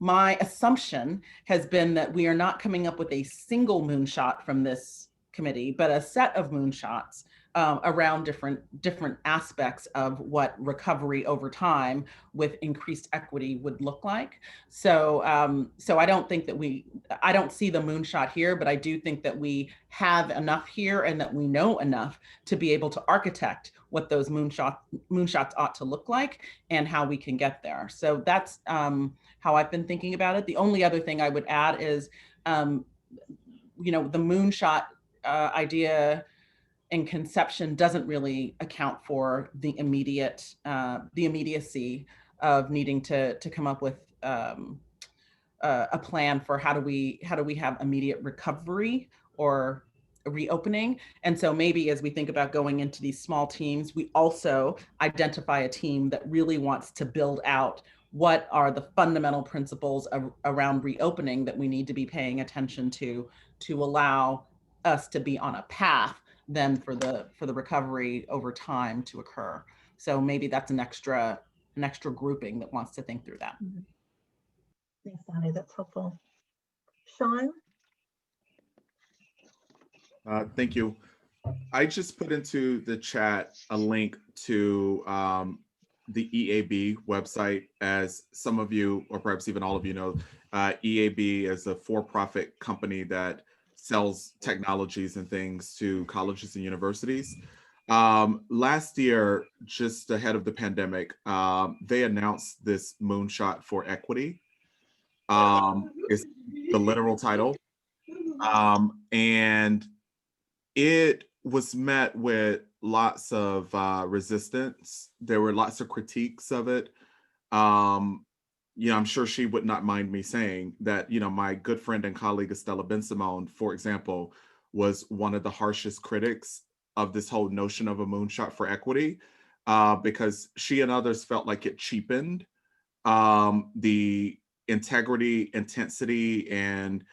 my assumption has been that we are not coming up with a single moonshot from this committee, but a set of moonshots around different aspects of what recovery over time with increased equity would look like. So I don't think that I don't see the moonshot here, but I do think that we have enough here and that we know enough to be able to architect what those moonshots ought to look like and how we can get there. So that's how I've been thinking about it. The only other thing I would add is, the moonshot idea and conception doesn't really account for the immediacy of needing to come up with a plan for how do we have immediate recovery or reopening. And so maybe as we think about going into these small teams, we also identify a team that really wants to build out what are the fundamental principles around reopening that we need to be paying attention to allow us to be on a path then for the recovery over time to occur. So maybe that's an extra grouping that wants to think through that. Thanks, Bonnie. That's helpful. Sean? Thank you. I just put into the chat a link to the EAB website. As some of you, or perhaps even all of you know, EAB is a for-profit company that sells technologies and things to colleges and universities. Last year, just ahead of the pandemic, they announced this moonshot for equity. Is the literal title. And it was met with lots of resistance. There were lots of critiques of it. I'm sure she would not mind me saying that, my good friend and colleague Estella Ben-Simone, for example, was one of the harshest critics of this whole notion of a moonshot for equity, because she and others felt like it cheapened the integrity, intensity, and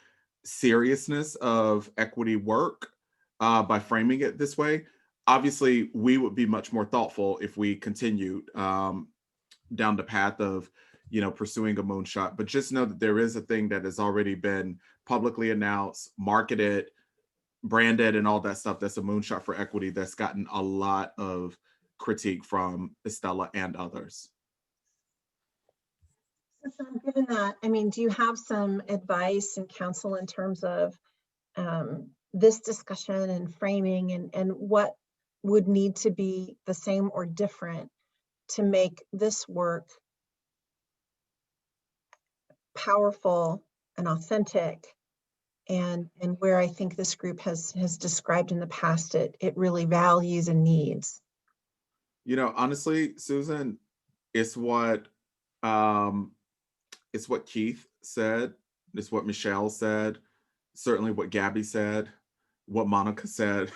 seriousness of equity work by framing it this way. Obviously, we would be much more thoughtful if we continued down the path of, pursuing a moonshot. But just know that there is a thing that has already been publicly announced, marketed, branded, and all that stuff. That's a moonshot for equity that's gotten a lot of critique from Estella and others. So given that, do you have some advice and counsel in terms of this discussion and framing and what would need to be the same or different to make this work powerful and authentic, and where I think this group has described in the past it really values and needs? Honestly, Susan, it's what Keith said, it's what Michelle said, certainly what Gabby said, what Monica said.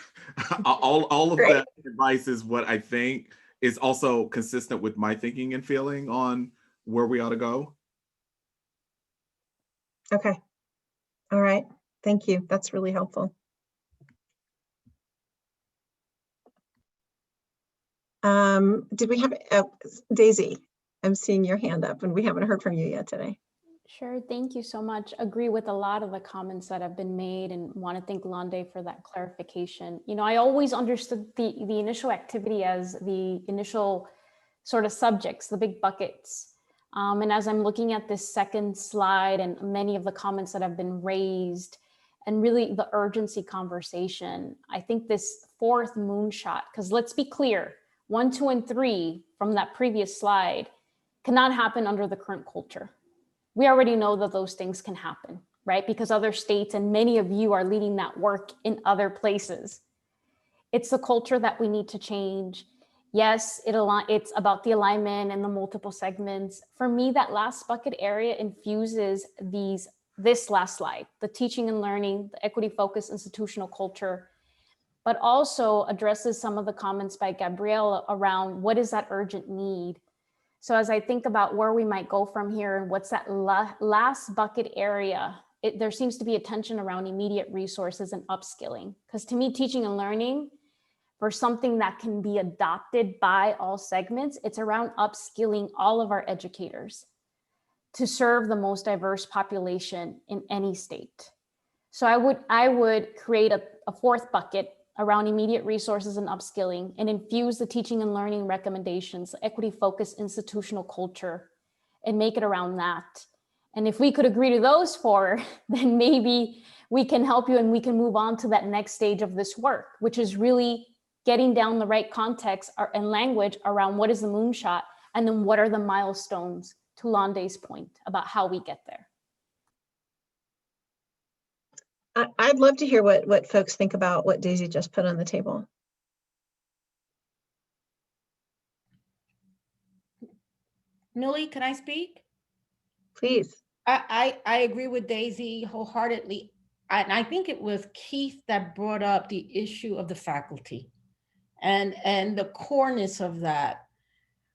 all of Great. that advice is what I think is also consistent with my thinking and feeling on where we ought to go. Okay. All right. Thank you. That's really helpful. Did we have Daisy? I'm seeing your hand up and we haven't heard from you yet today. Sure, thank you so much. Agree with a lot of the comments that have been made and want to thank Londe for that clarification. You know, I always understood the initial activity as the initial sort of subjects, the big buckets. And as I'm looking at this second slide and many of the comments that have been raised and really the urgency conversation, I think this fourth moonshot, because let's be clear, 1, 2, and 3 from that previous slide cannot happen under the current culture. We already know that those things can happen, right? Because other states and many of you are leading that work in other places. It's the culture that we need to change. Yes, it's about the alignment and the multiple segments. For me, that last bucket area infuses this last slide, the teaching and learning, the equity-focused institutional culture, but also addresses some of the comments by Gabrielle around what is that urgent need. So as I think about where we might go from here and what's that last bucket area, there seems to be a tension around immediate resources and upskilling. Because to me, teaching and learning for something that can be adopted by all segments, it's around upskilling all of our educators to serve the most diverse population in any state. So I would create a fourth bucket around immediate resources and upskilling and infuse the teaching and learning recommendations, equity-focused institutional culture, and make it around that. And if we could agree to those 4, then maybe we can help you and we can move on to that next stage of this work, which is really getting down the right context and language around what is the moonshot and then what are the milestones, to Londe's point about how we get there. I'd love to hear what folks think about what Daisy just put on the table. Millie, can I speak? Please. I agree with Daisy wholeheartedly. And I think it was Keith that brought up the issue of the faculty and the coreness of that.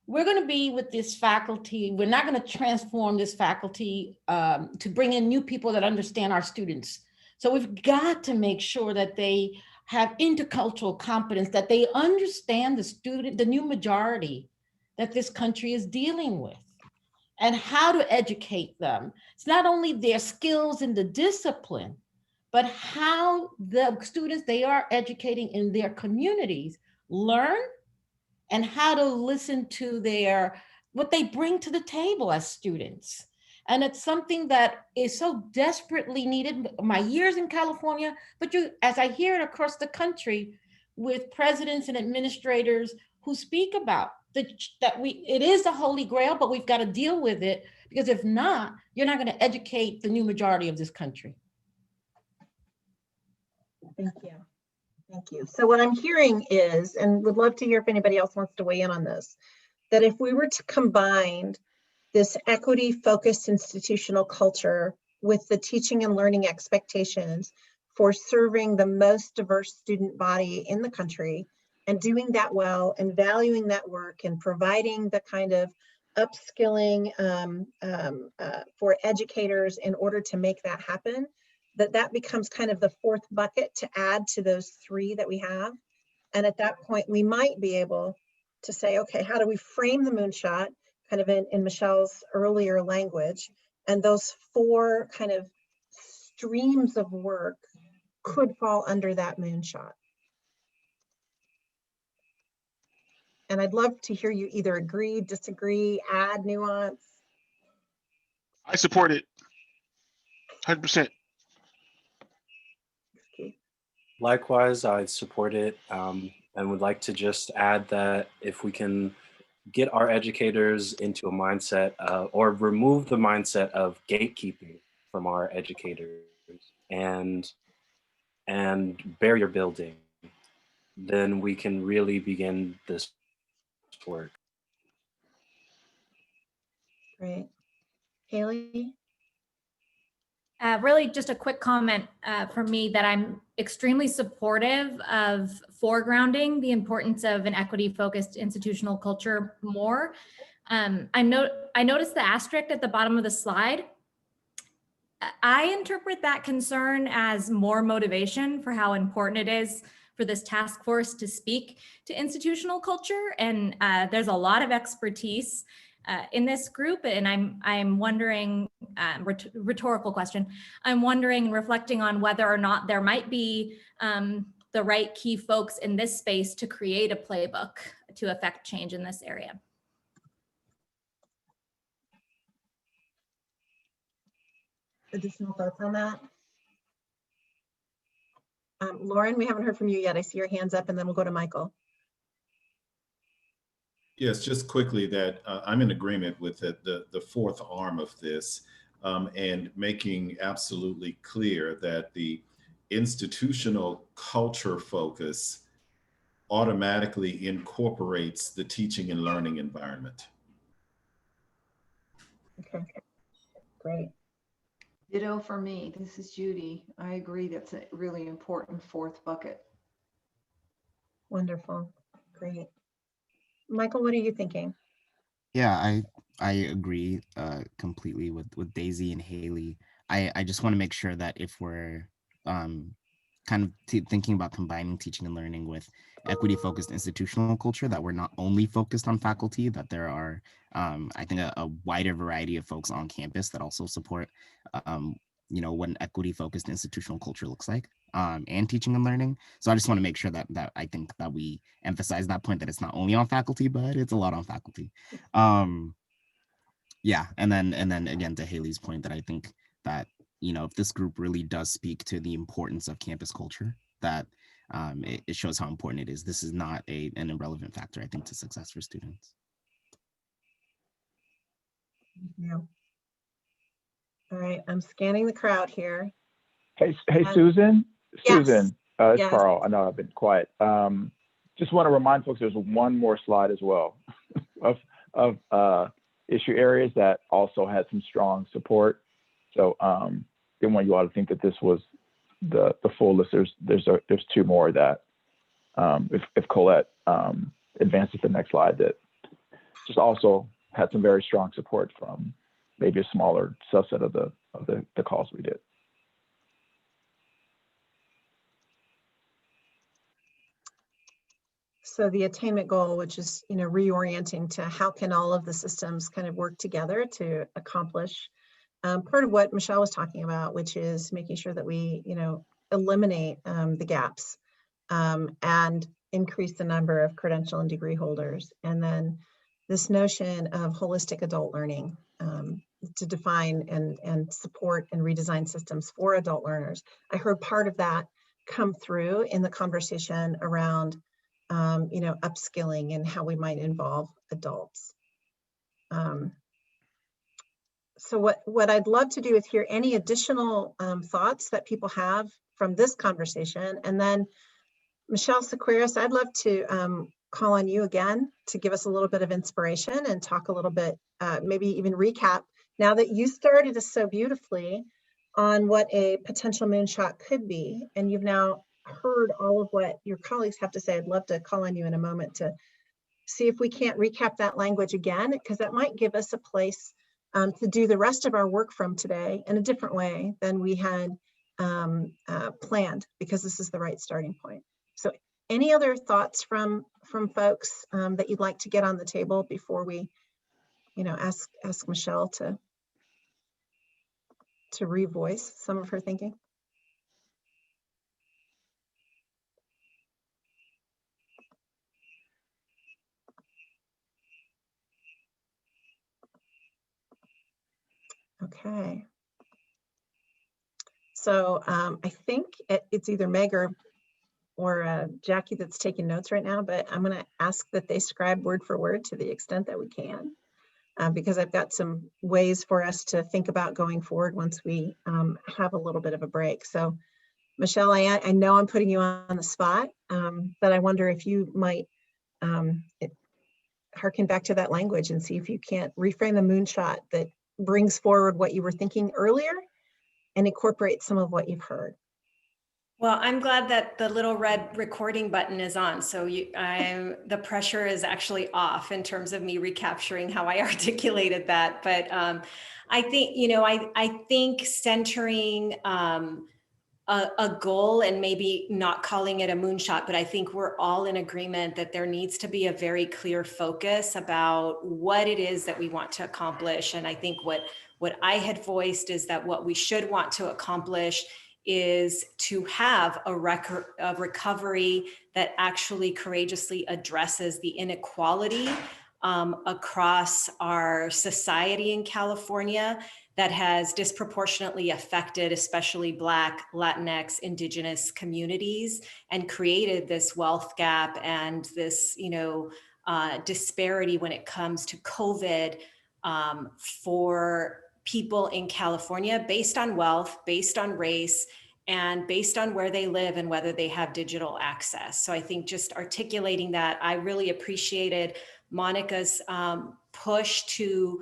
We're going to be with this faculty. We're not going to transform this faculty to bring in new people that understand our students. So we've got to make sure that they have intercultural competence, that they understand the new majority that this country is dealing with and how to educate them. It's not only their skills in the discipline, but how the students they are educating in their communities learn and how to listen to what they bring to the table as students. And it's something that is so desperately needed. My years in California, but as I hear it across the country with presidents and administrators who speak about it is the holy grail, but we've got to deal with it, because if not, you're not going to educate the new majority of this country. Thank you. Thank you. So what I'm hearing is, and would love to hear if anybody else wants to weigh in on this, that if we were to combine this equity-focused institutional culture with the teaching and learning expectations for serving the most diverse student body in the country and doing that well and valuing that work and providing the kind of upskilling for educators in order to make that happen, that becomes kind of the fourth bucket to add to those 3 that we have. And at that point, we might be able to say, okay, how do we frame the moonshot kind of in Michelle's earlier language? And those 4 kind of streams of work could fall under that moonshot. And I'd love to hear you either agree, disagree, add nuance. I support it 100%. Likewise, I support it and would like to just add that if we can get our educators into a mindset or remove the mindset of gatekeeping from our educators and barrier building, then we can really begin this work. Great. Haley? Really just a quick comment from me that I'm extremely supportive of foregrounding the importance of an equity-focused institutional culture more. I noticed the asterisk at the bottom of the slide. I interpret that concern as more motivation for how important it is for this task force to speak to institutional culture. And there's a lot of expertise in this group, and I'm wondering, rhetorical question, I'm wondering, reflecting on whether or not there might be the right key folks in this space to create a playbook to affect change in this area. Additional thoughts on that? Lauren, we haven't heard from you yet. I see your hands up, and then we'll go to Michael. Yes, just quickly that I'm in agreement with the fourth arm of this, and making absolutely clear that the institutional culture focus automatically incorporates the teaching and learning environment. Okay, great. Ditto for me. This is Judy. I agree. That's a really important fourth bucket. Wonderful. Great. Michael, what are you thinking? Yeah, I agree completely with Daisy and Haley. I just want to make sure that if we're kind of thinking about combining teaching and learning with equity-focused institutional culture, that we're not only focused on faculty, that there are, I think, a wider variety of folks on campus that also support, what an equity-focused institutional culture looks like, and teaching and learning. So I just want to make sure that I think that we emphasize that point, that it's not only on faculty, but it's a lot on faculty. Yeah, and then again, to Haley's point, that I think that, if this group really does speak to the importance of campus culture, that it shows how important it is. This is not an irrelevant factor, I think, to success for students. Yeah. All right, I'm scanning the crowd here. Hey, Susan. Yes. Susan, it's Yes. Carl. I know I've been quiet. Just want to remind folks there's one more slide as well of issue areas that also had some strong support. So didn't want you all to think that this was the full list. There's two more that if Colette advances the next slide, that just also had some very strong support from maybe a smaller subset of the calls we did. So the attainment goal, which is, reorienting to how can all of the systems kind of work together to accomplish part of what Michelle was talking about, which is making sure that we, eliminate the gaps and increase the number of credential and degree holders. And then this notion of holistic adult learning to define and support and redesign systems for adult learners. I heard part of that come through in the conversation around upskilling and how we might involve adults. So what I'd love to do is hear any additional thoughts that people have from this conversation. And then Michelle Sequeiros, I'd love to call on you again to give us a little bit of inspiration and talk a little bit, maybe even recap, now that you started us so beautifully on what a potential moonshot could be. And you've now heard all of what your colleagues have to say. I'd love to call on you in a moment to see if we can't recap that language again, because that might give us a place to do the rest of our work from today in a different way than we had planned, because this is the right starting point. So any other thoughts from folks that you'd like to get on the table before we, ask Michelle to revoice some of her thinking? Okay. So I think it's either Meg or Jackie that's taking notes right now, but I'm going to ask that they scribe word for word to the extent that we can, because I've got some ways for us to think about going forward once we have a little bit of a break. So Michelle, I know I'm putting you on the spot, but I wonder if you might harken back to that language and see if you can't reframe the moonshot that brings forward what you were thinking earlier and incorporate some of what you've heard. Well, I'm glad that the little red recording button is on. So the pressure is actually off in terms of me recapturing how I articulated that. But I think, I think centering a goal and maybe not calling it a moonshot, but I think we're all in agreement that there needs to be a very clear focus about what it is that we want to accomplish. And I think what I had voiced is that what we should want to accomplish is to have a recovery that actually courageously addresses the inequality across our society in California that has disproportionately affected especially Black, Latinx, Indigenous communities and created this wealth gap and this, disparity when it comes to COVID for people in California based on wealth, based on race, and based on where they live and whether they have digital access. So I think just articulating that, I really appreciated Monica's push to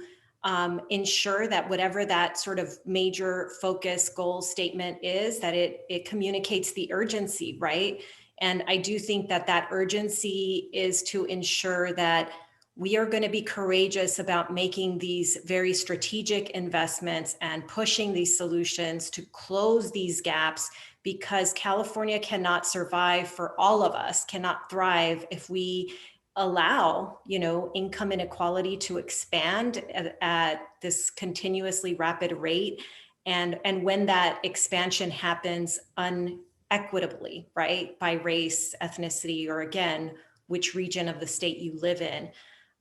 ensure that whatever that sort of major focus goal statement is, that it communicates the urgency, right? And I do think that that urgency is to ensure that we are going to be courageous about making these very strategic investments and pushing these solutions to close these gaps, because California cannot survive for all of us, cannot thrive if we allow, income inequality to expand at this continuously rapid rate. And when that expansion happens unequitably, right, by race, ethnicity, or again, which region of the state you live in.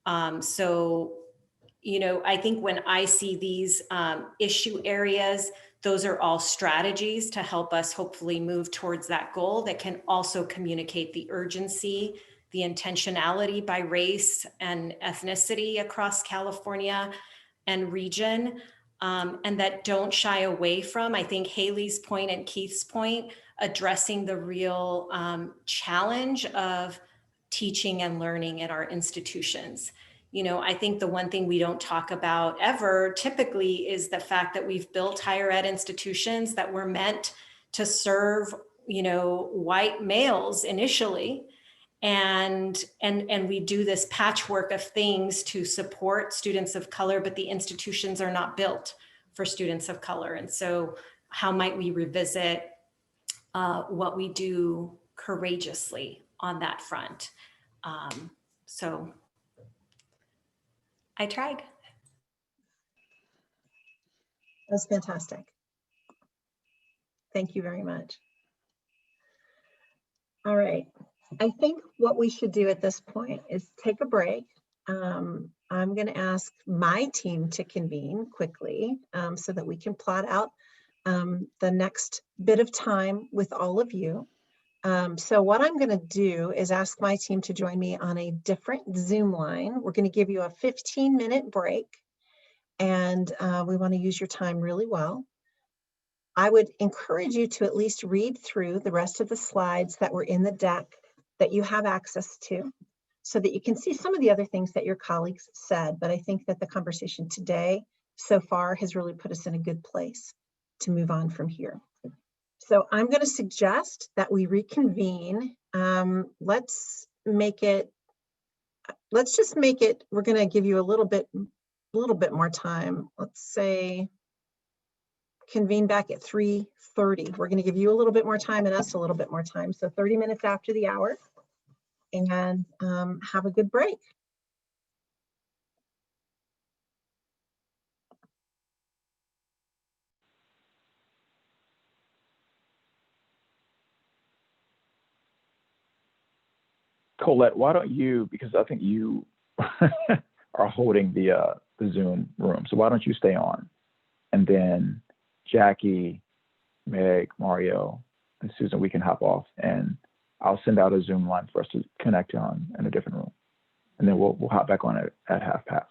I think when I see these issue areas, those are all strategies to help us hopefully move towards that goal that can also communicate the urgency, the intentionality by race and ethnicity across California and region, and that don't shy away from, I think, Haley's point and Keith's point, addressing the real challenge of teaching and learning at our institutions. I think the one thing we don't talk about ever typically is the fact that we've built higher ed institutions that were meant to serve, white males initially. And we do this patchwork of things to support students of color, but the institutions are not built for students of color. And so how might we revisit what we do courageously on that front? So I tried. That was fantastic. Thank you very much. All right. I think what we should do at this point is take a break. I'm going to ask my team to convene quickly so that we can plot out the next bit of time with all of you. So what I'm going to do is ask my team to join me on a different Zoom line. We're going to give you a 15-minute break, and we want to use your time really well. I would encourage you to at least read through the rest of the slides that were in the deck that you have access to, so that you can see some of the other things that your colleagues said. But I think that the conversation today so far has really put us in a good place to move on from here. So I'm going to suggest that we reconvene. Let's just make it, we're going to give you a little bit more time. Let's say convene back at 3:30. We're going to give you a little bit more time and us a little bit more time. So 30 minutes after the hour, and have a good break. Colette, why don't you, because I think you are holding the Zoom room, so why don't you stay on? And then Jackie, Meg, Mario, and Susan, we can hop off, and I'll send out a Zoom line for us to connect on in a different room. And then we'll hop back on it at 12:30.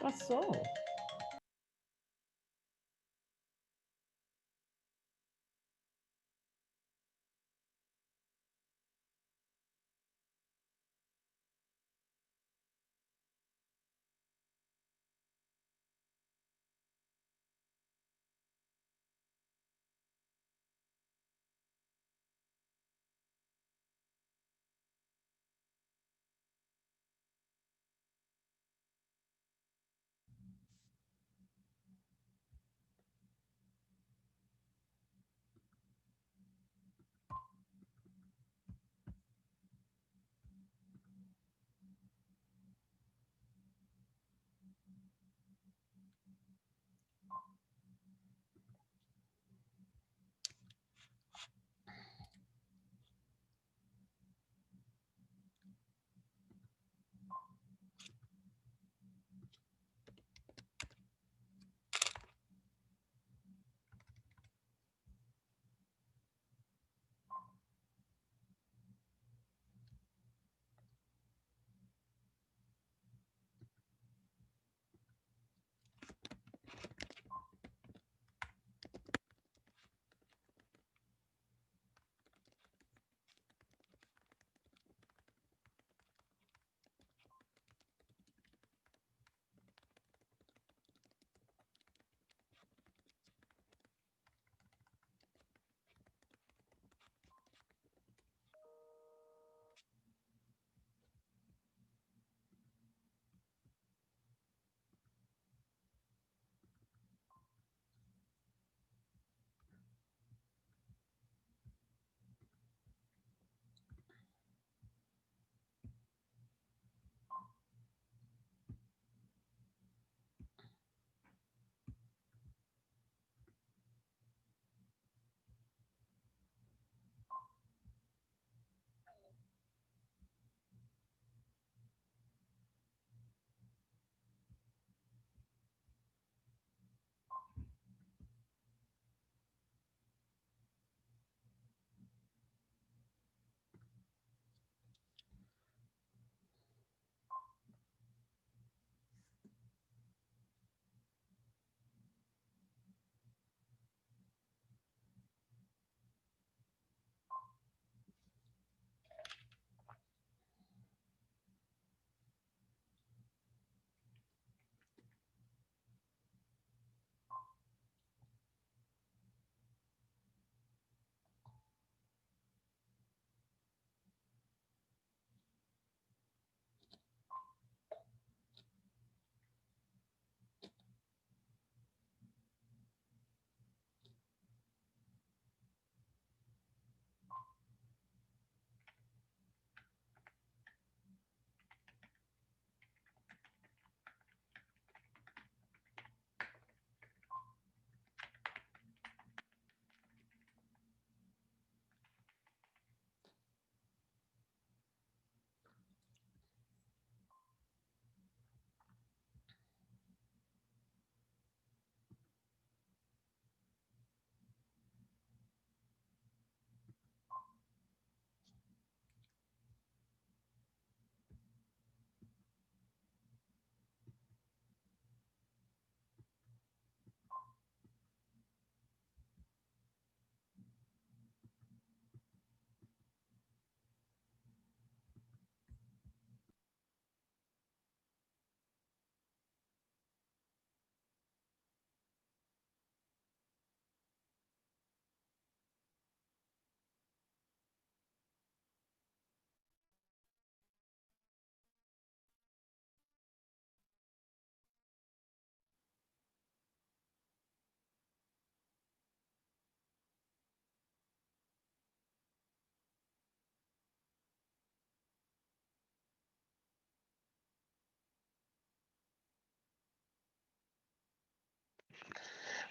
That's so.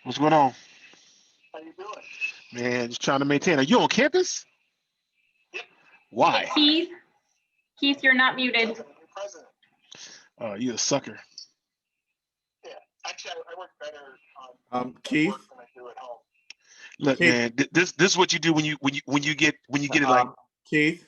What's going on? How you doing? Man, just trying to maintain. Are you on campus? Why? Keith, Keith, you're not muted. Oh, you a sucker. Keith. Look, Keith. man, this is what you do when you get it like Keith.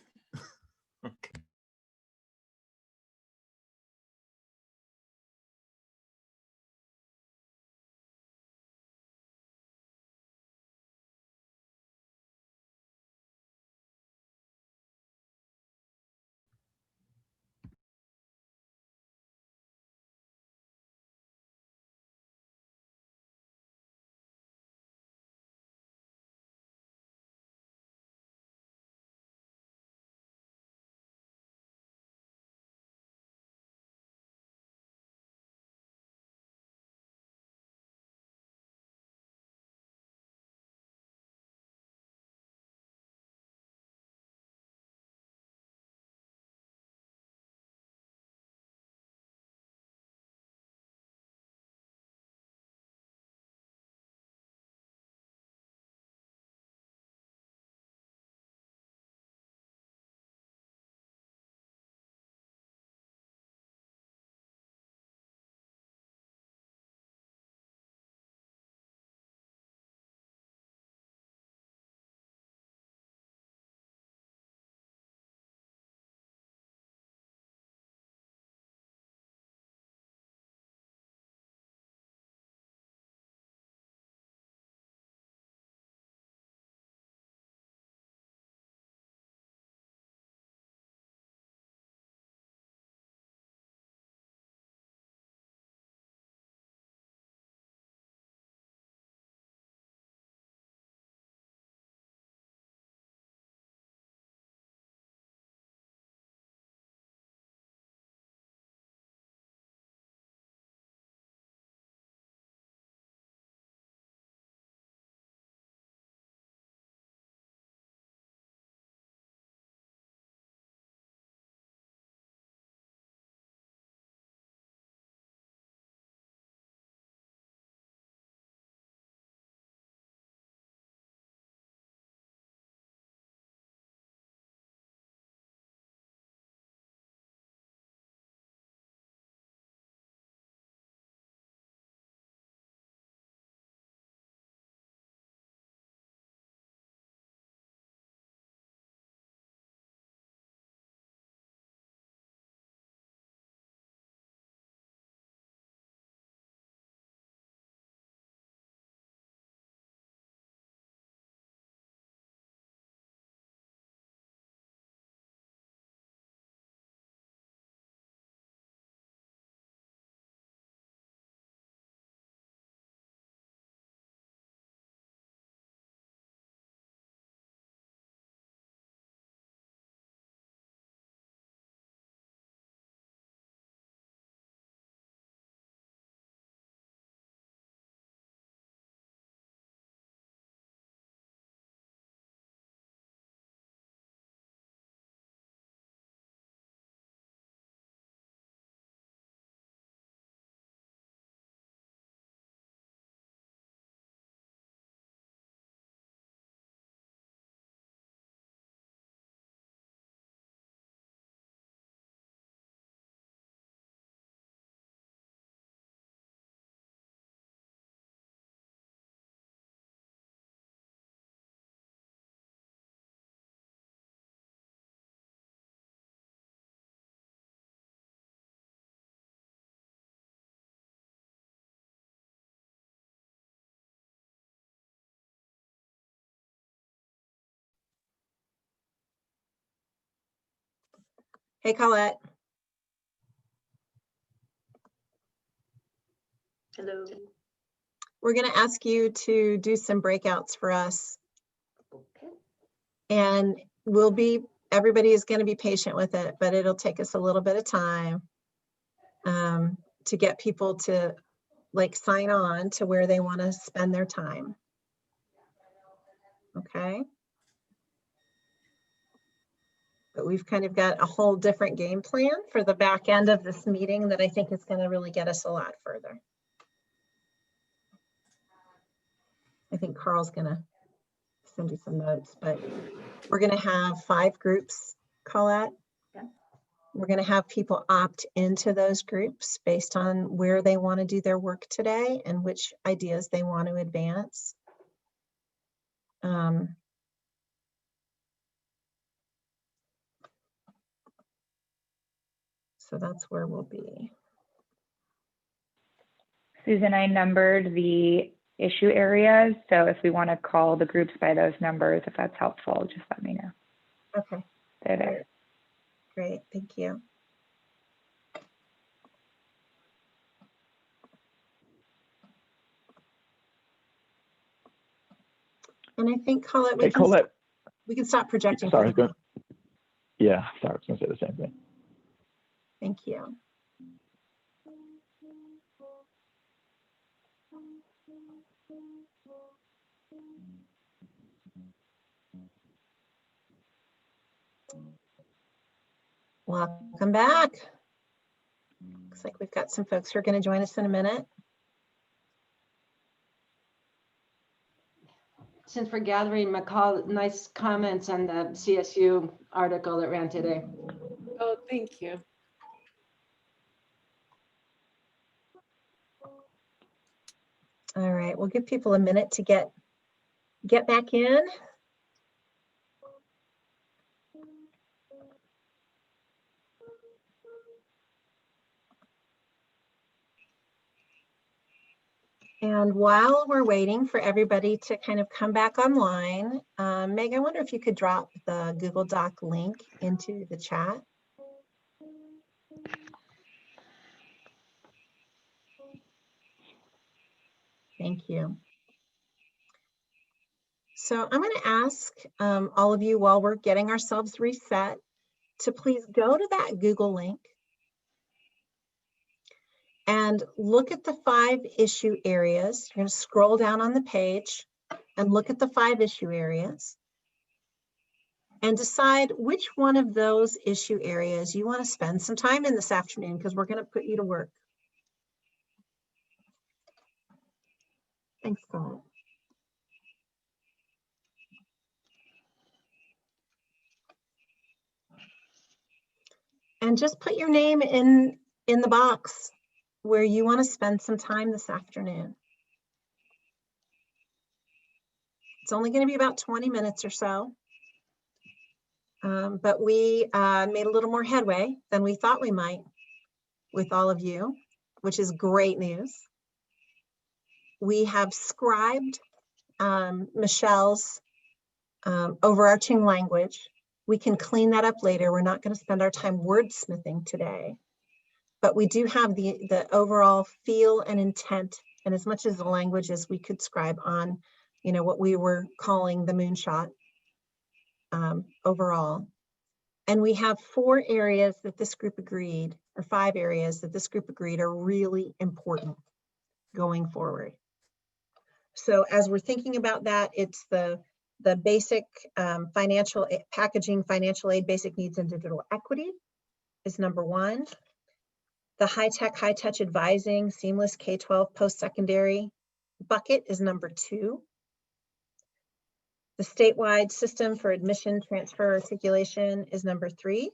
Hey, Colette. Hello. We're going to ask you to do some breakouts for us. Okay. And everybody is going to be patient with it, but it'll take us a little bit of time to get people to like sign on to where they want to spend their time. Okay. But we've kind of got a whole different game plan for the back end of this meeting that I think is going to really get us a lot further. I think Carl's going to send you some notes, but we're going to have 5 groups, Colette. Yeah. We're going to have people opt into those groups based on where they want to do their work today and which ideas they want to advance. So that's where we'll be. Susan, I numbered the issue areas. So if we want to call the groups by those numbers, if that's helpful, just let me know. Okay. They're there. Great, thank you. And I think, Colette, Hey, Colette. We can stop projecting. Sorry, yeah, sorry, I was going to say the same thing. Thank you. Welcome back. Looks like we've got some folks who are going to join us in a minute. Since we're gathering, McCall, nice comments on the CSU article that ran today. Oh, thank you. All right, we'll give people a minute to get back in. And while we're waiting for everybody to kind of come back online, Meg, I wonder if you could drop the Google Doc link into the chat. Thank you. So I'm going to ask all of you, while we're getting ourselves reset, to please go to that Google link and look at the 5 issue areas. You're going to scroll down on the page and look at the 5 issue areas and decide which one of those issue areas you want to spend some time in this afternoon, because we're going to put you to work. Thanks, Colin. And just put your name in the box where you want to spend some time this afternoon. It's only going to be about 20 minutes or so. But we made a little more headway than we thought we might with all of you, which is great news. We have scribed Michelle's overarching language. We can clean that up later. We're not going to spend our time wordsmithing today, but we do have the overall feel and intent, and as much as the language as we could scribe on, what we were calling the moonshot overall. And we have 4 areas that this group agreed, or 5 areas that this group agreed are really important going forward. So as we're thinking about that, it's the basic financial packaging, financial aid, basic needs, and digital equity is number 1. The high-tech, high-touch advising, seamless K-12 post-secondary bucket is number 2. The statewide system for admission, transfer, articulation is number 3.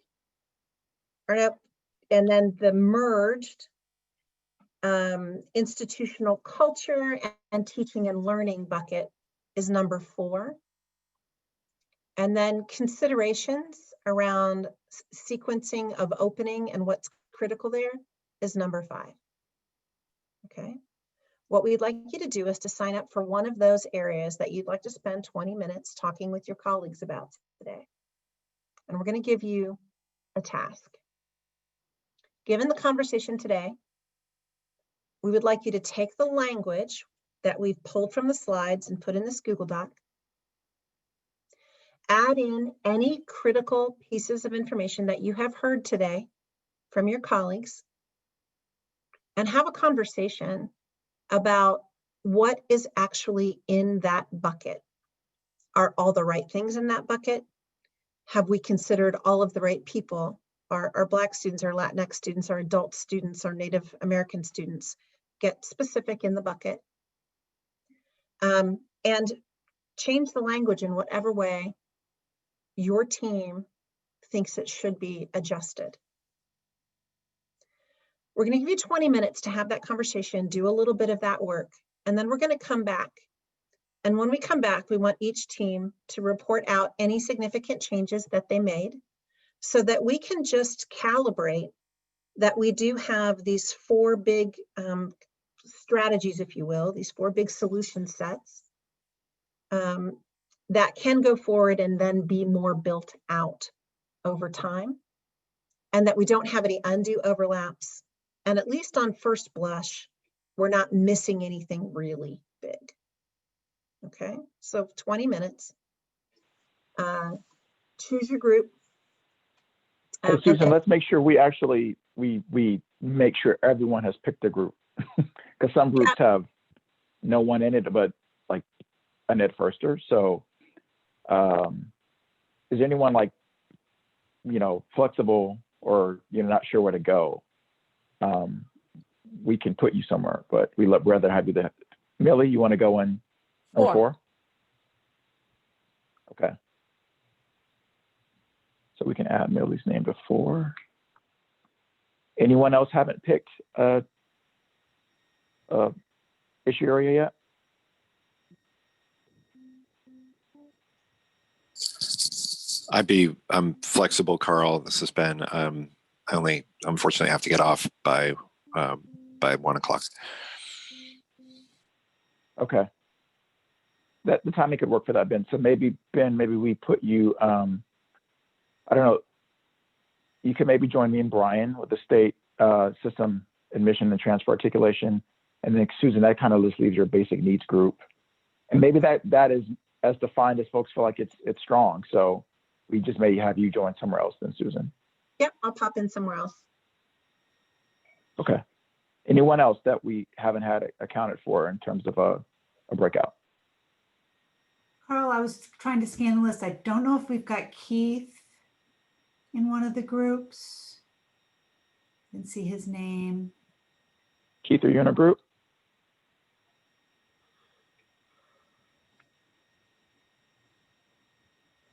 And then the merged institutional culture and teaching and learning bucket is number 4. And then considerations around sequencing of opening and what's critical there is number 5. Okay. What we'd like you to do is to sign up for one of those areas that you'd like to spend 20 minutes talking with your colleagues about today. And we're going to give you a task. Given the conversation today, we would like you to take the language that we've pulled from the slides and put in this Google Doc, add in any critical pieces of information that you have heard today from your colleagues, and have a conversation about what is actually in that bucket. Are all the right things in that bucket? Have we considered all of the right people? Our Black students, our Latinx students, our adult students, our Native American students? Get specific in the bucket. And change the language in whatever way your team thinks it should be adjusted. We're going to give you 20 minutes to have that conversation, do a little bit of that work, and then we're going to come back. And when we come back, we want each team to report out any significant changes that they made so that we can just calibrate that we do have these 4 big strategies, if you will, these 4 big solution sets that can go forward and then be more built out over time, and that we don't have any undue overlaps. And at least on first blush, we're not missing anything really big. Okay, so 20 minutes. Choose your group. Hey, Susan, let's make sure we actually, we make sure everyone has picked a group. Because some groups have no one in it but like an ed firster. So is anyone like, you know, flexible or you're not sure where to go? We can put you somewhere, but we'd rather have you there. Millie, you want to go in number 4? Okay. So we can add Millie's name to 4. Anyone else haven't picked issue area yet? I'm flexible, Carl. This has been, I only unfortunately have to get off by 1 o'clock. Okay. That the timing could work for that, Ben. So maybe, Ben, maybe we put you, I don't know, you could maybe join me and Brian with the state system admission and transfer articulation. And then Susan, that kind of just leaves your basic needs group. And maybe that is as defined as folks feel like it's strong. So we just may have you join somewhere else than Susan. Yep, I'll pop in somewhere else. Okay. Anyone else that we haven't had accounted for in terms of a breakout? Carl, I was trying to scan the list. I don't know if we've got Keith in one of the groups. I didn't see his name. Keith, are you in a group?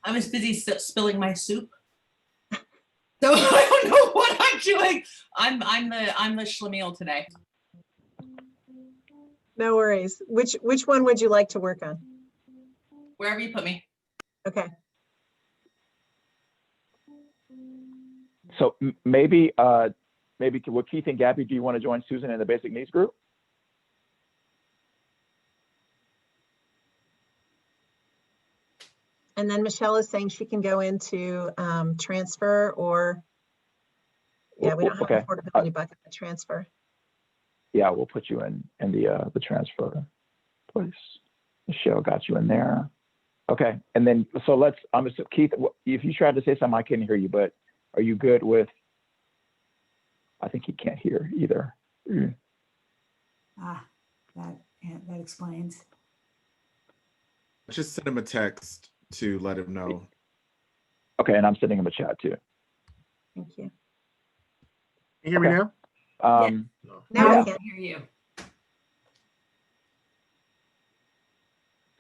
I was busy spilling my soup. So I don't know what I'm doing. I'm the schlemiel today. No worries. Which one would you like to work on? Wherever you put me. Okay. So maybe with Keith and Gabby, do you want to join Susan in the basic needs group? And then Michelle is saying she can go into transfer or, yeah, we don't have an affordability bucket for transfer. Yeah, we'll put you in the transfer place. Michelle got you in there. Okay, and then so Keith, if you tried to say something, I couldn't hear you, but are you good with? I think he can't hear either. Ah, that explains. Just send him a text to let him know. Okay, and I'm sending him a chat too. Thank you. Can you hear me now? Now we can hear you.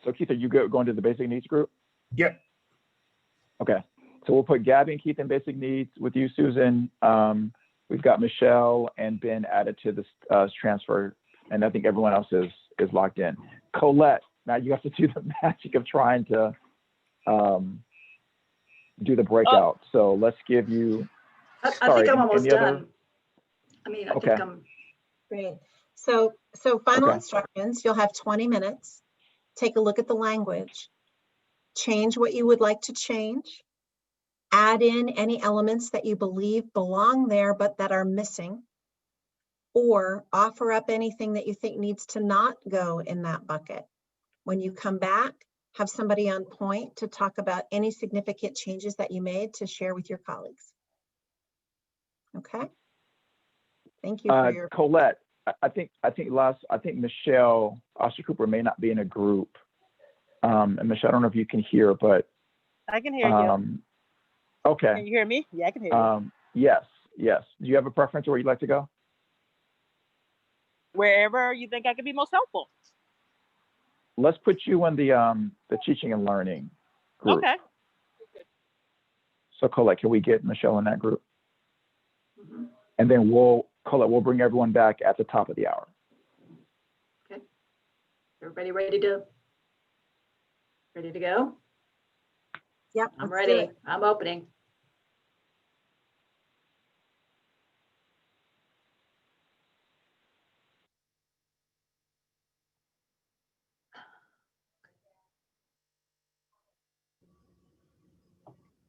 So Keith, are you going to the basic needs group? Yep. Okay, so we'll put Gabby and Keith in basic needs with you, Susan. We've got Michelle and Ben added to this transfer, and I think everyone else is locked in. Colette, now you have to do the magic of trying to do the breakout. So let's give you. I think I'm almost done. I mean, I think I'm. Great. So final instructions, you'll have 20 minutes. Take a look at the language. Change what you would like to change. add in any elements that you believe belong there but that are missing, or offer up anything that you think needs to not go in that bucket. When you come back, have somebody on point to talk about any significant changes that you made to share with your colleagues. Okay. Thank you for your Colette. I think Michelle Oster Cooper may not be in a group. And Michelle, I don't know if you can hear, but I can hear you. Okay. Can you hear me? Yeah, I can hear you. Yes. Do you have a preference where you'd like to go? Wherever you think I could be most helpful. Let's put you in the teaching and learning group. Okay. So Colette, can we get Michelle in that group? And then Colette, we'll bring everyone back at the top of the hour. Okay. Everybody ready to go? Yep. I'm ready. I'm opening.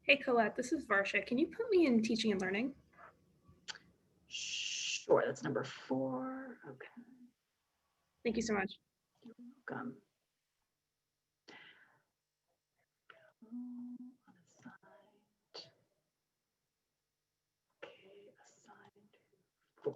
Hey Colette, this is Varsha. Can you put me in teaching and learning? Sure, that's number 4. Okay. Thank you so much. You're welcome. Okay, assigned 4.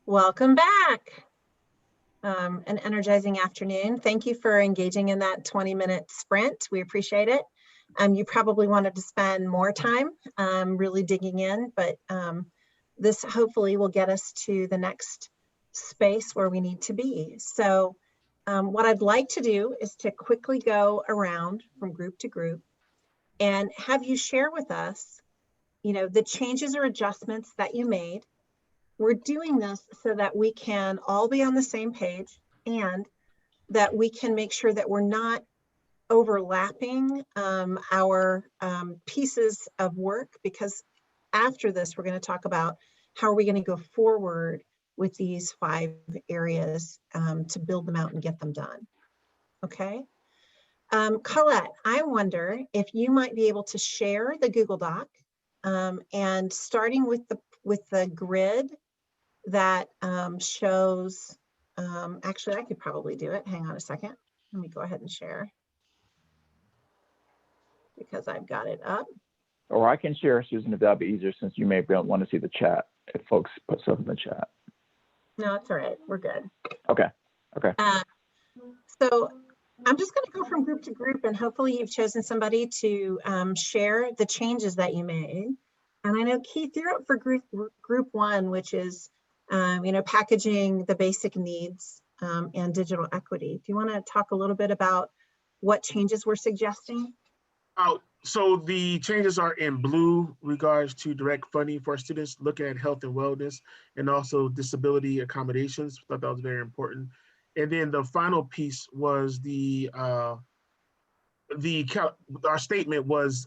Welcome back. An energizing afternoon. Thank you for engaging in that 20-minute sprint. We appreciate it. You probably wanted to spend more time really digging in, but this hopefully will get us to the next space where we need to be. So what I'd like to do is to quickly go around from group to group and have you share with us, the changes or adjustments that you made. We're doing this so that we can all be on the same page and that we can make sure that we're not overlapping our pieces of work, because after this, we're going to talk about how are we going to go forward with these 5 areas to build them out and get them done. Okay. Colette, I wonder if you might be able to share the Google Doc and starting with the grid that shows, actually I could probably do it. Hang on a second. Let me go ahead and share because I've got it up. Or I can share, Susan, if that'd be easier, since you may want to see the chat if folks put stuff in the chat. No, it's all right. We're good. Okay. So I'm just going to go from group to group, and hopefully you've chosen somebody to share the changes that you made. And I know, Keith, you're up for group 1, which is packaging the basic needs and digital equity. Do you want to talk a little bit about what changes we're suggesting? So the changes are in blue regards to direct funding for students, looking at health and wellness and also disability accommodations. I thought that was very important. And then the final piece was our statement was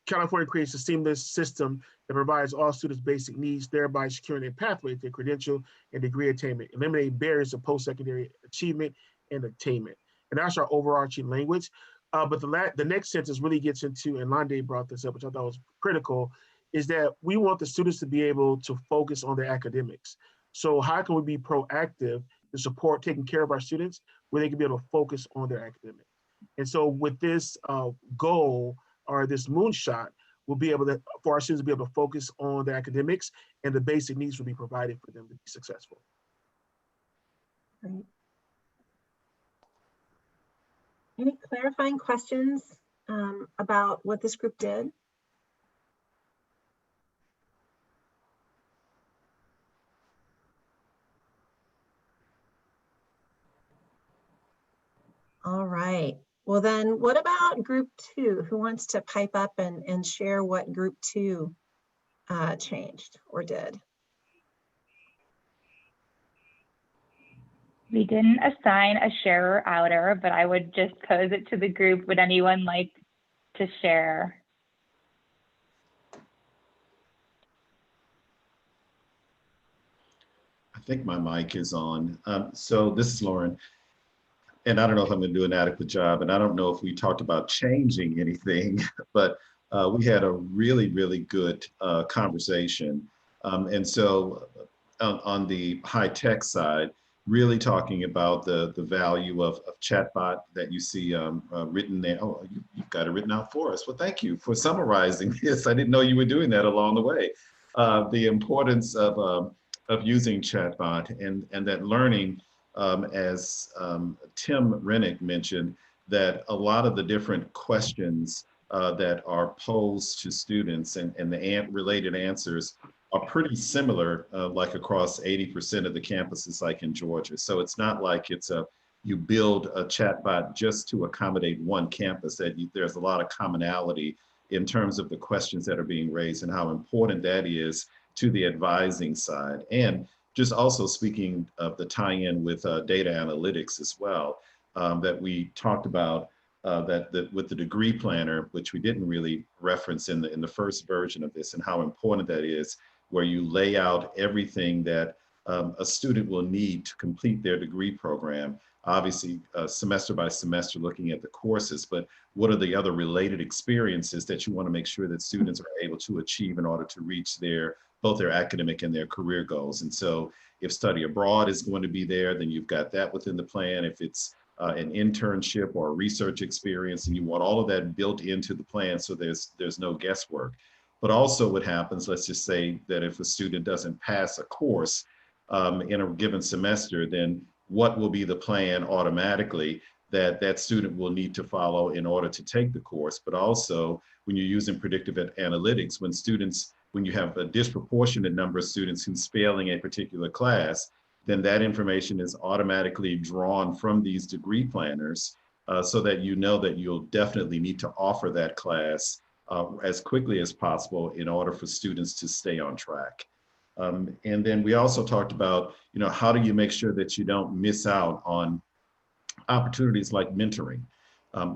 California creates a seamless system that provides all students basic needs, thereby securing a pathway to credential and degree attainment, eliminating barriers to post-secondary achievement and attainment. And that's our overarching language. But the next sentence really gets into, and Londe brought this up, which I thought was critical, is that we want the students to be able to focus on their academics. So how can we be proactive to support taking care of our students where they can be able to focus on their academics. And so with this goal or this moonshot, we'll be able to, for our students to be able to focus on their academics, and the basic needs will be provided for them to be successful. Great. Any clarifying questions about what this group did? All right. Well, then what about group 2? Who wants to pipe up and share what group 2 changed or did? We didn't assign a sharer outer, but I would just pose it to the group. Would anyone like to share? I think my mic is on. So this is Lauren, and I don't know if I'm going to do an adequate job, and I don't know if we talked about changing anything, but we had a really, really good conversation. And so on the high tech side, really talking about the value of chatbot that you see written there. Oh, you've got it written out for us. Well, thank you for summarizing this. I didn't know you were doing that along the way. The importance of using chatbot and that learning, as Tim Rennick mentioned, that a lot of the different questions that are posed to students and the related answers are pretty similar, like across 80% of the campuses like in Georgia. So it's not like you build a chatbot just to accommodate one campus, there's a lot of commonality in terms of the questions that are being raised and how important that is to the advising side. And just also speaking of the tie-in with data analytics as well, that we talked about that with the degree planner, which we didn't really reference in the first version of this, and how important that is, where you lay out everything that a student will need to complete their degree program. Obviously, semester by semester, looking at the courses, but what are the other related experiences that you want to make sure that students are able to achieve in order to reach both their academic and their career goals. And so if study abroad is going to be there, then you've got that within the plan. If it's an internship or a research experience, and you want all of that built into the plan so there's no guesswork. But also what happens, let's just say that if a student doesn't pass a course in a given semester, then what will be the plan automatically that student will need to follow in order to take the course? But also when you're using predictive analytics, when you have a disproportionate number of students who's failing a particular class, then that information is automatically drawn from these degree planners so that you know that you'll definitely need to offer that class as quickly as possible in order for students to stay on track. And then we also talked about, how do you make sure that you don't miss out on opportunities like mentoring?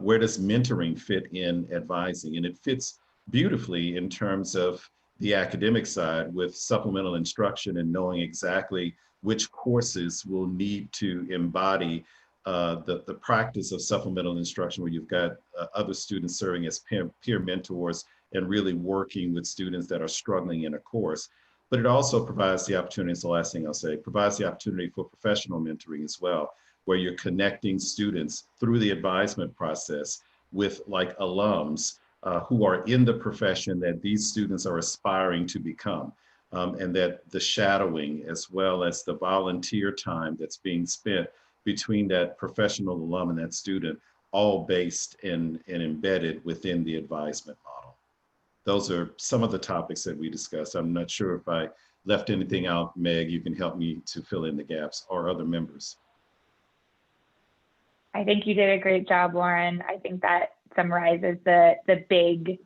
Where does mentoring fit in advising? And it fits beautifully in terms of the academic side with supplemental instruction and knowing exactly which courses will need to embody the practice of supplemental instruction, where you've got other students serving as peer mentors and really working with students that are struggling in a course. But it also provides the opportunity, it's the last thing I'll say, provides the opportunity for professional mentoring as well, where you're connecting students through the advisement process with like alums who are in the profession that these students are aspiring to become. And that the shadowing as well as the volunteer time that's being spent between that professional alum and that student, all based and embedded within the advisement model. Those are some of the topics that we discussed. I'm not sure if I left anything out. Meg, you can help me to fill in the gaps, or other members. I think you did a great job, Lauren. I think that summarizes the big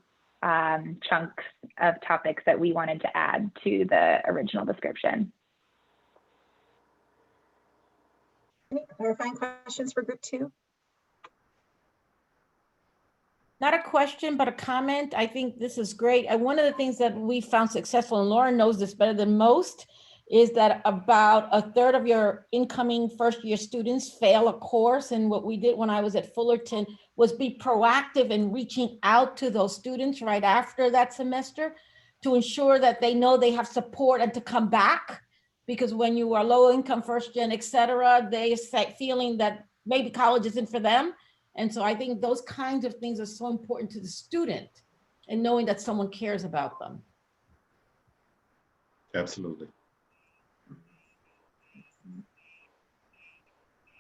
chunks of topics that we wanted to add to the original description. Any clarifying questions for group 2? Not a question, but a comment. I think this is great. And one of the things that we found successful, and Lauren knows this better than most, is that about a third of your incoming first-year students fail a course. And what we did when I was at Fullerton was be proactive in reaching out to those students right after that semester to ensure that they know they have support and to come back Because when you are low income, first gen, et cetera, they start feeling that maybe college isn't for them. And so I think those kinds of things are so important to the student and knowing that someone cares about them. Absolutely.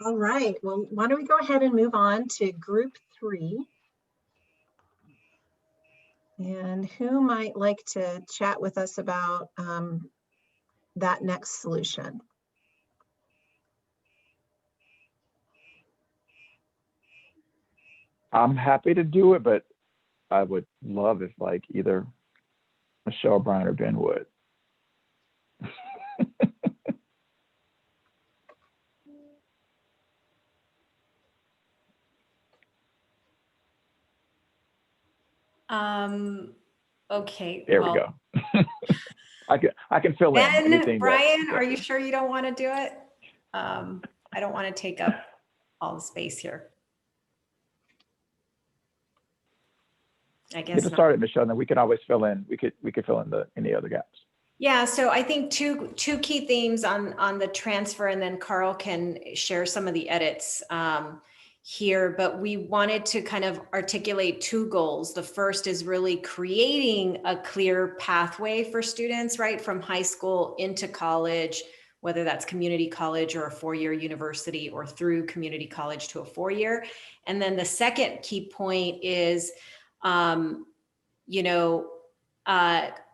All right, well, why don't we go ahead and move on to group 3. And who might like to chat with us about that next solution? I'm happy to do it, but I would love if like either Michelle, Brian, or Ben would. Okay. There well, we go. I can fill in Ben, anything. Brian, are you sure you don't want to do it? I don't want to take up all the space here. I Get guess it not. started, Michelle, and then we can always fill in. We could fill in any other gaps. Yeah, so I think two key themes on the transfer, and then Carl can share some of the edits here, but we wanted to kind of articulate 2 goals. The first is really creating a clear pathway for students, right, from high school into college, whether that's community college or a 4-year university, or through community college to a 4-year. And then the second key point is,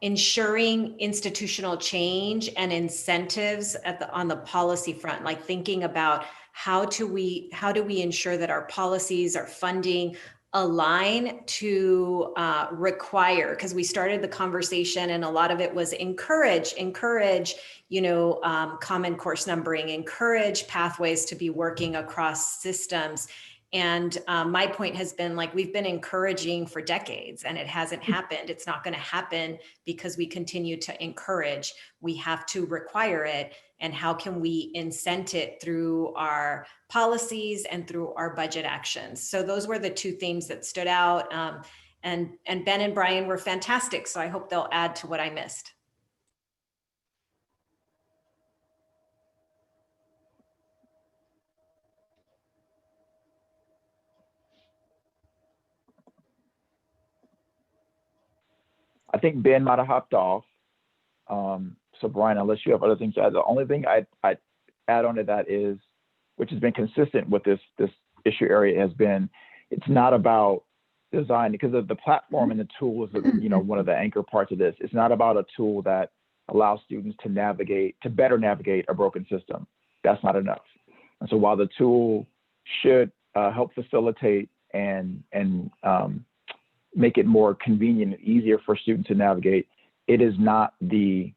ensuring institutional change and incentives on the policy front, like thinking about how do we ensure that our policies, our funding align to require, because we started the conversation and a lot of it was encourage, common course numbering, encourage pathways to be working across systems. And my point has been, like, we've been encouraging for decades and it hasn't happened. It's not going to happen because we continue to encourage. We have to require it. And how can we incent it through our policies and through our budget actions? So those were the 2 themes that stood out. And Ben and Brian were fantastic. So I hope they'll add to what I missed. I think Ben might have hopped off. So Brian, unless you have other things to add, the only thing I'd add on to that is, which has been consistent with this issue area, has been, it's not about design, because of the platform and the tool is, one of the anchor parts of this. It's not about a tool that allows students to better navigate a broken system. That's not enough. And so while the tool should help facilitate and make it more convenient and easier for students to navigate, it is not the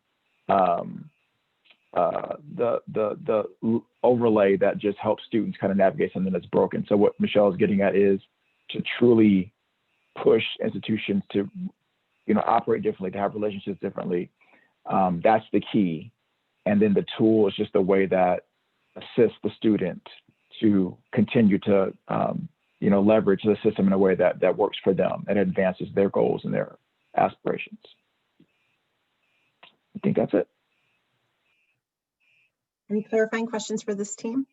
overlay that just helps students kind of navigate something that's broken. So what Michelle is getting at is to truly push institutions to, operate differently, to have relationships differently. That's the key. And then the tool is just a way that assists the student to continue to, leverage the system in a way that works for them and advances their goals and their aspirations. I think that's it. Any clarifying questions for this team?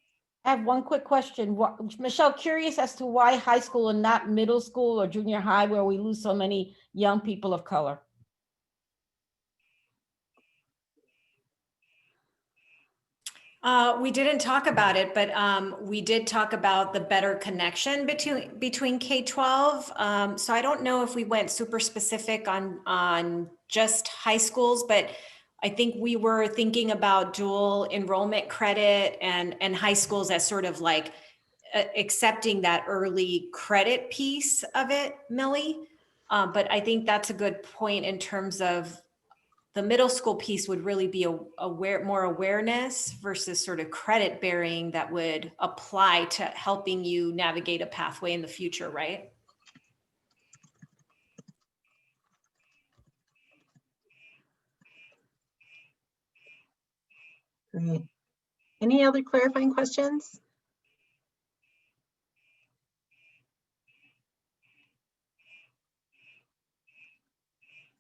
I have one quick question. Michelle, curious as to why high school and not middle school or junior high, where we lose so many young people of color? We didn't talk about it, but we did talk about the better connection between K-12. So I don't know if we went super specific on just high schools, but I think we were thinking about dual enrollment credit and high schools as sort of like accepting that early credit piece of it, Millie. But I think that's a good point in terms of the middle school piece would really be more awareness versus sort of credit bearing that would apply to helping you navigate a pathway in the future, right? Great. Any other clarifying questions?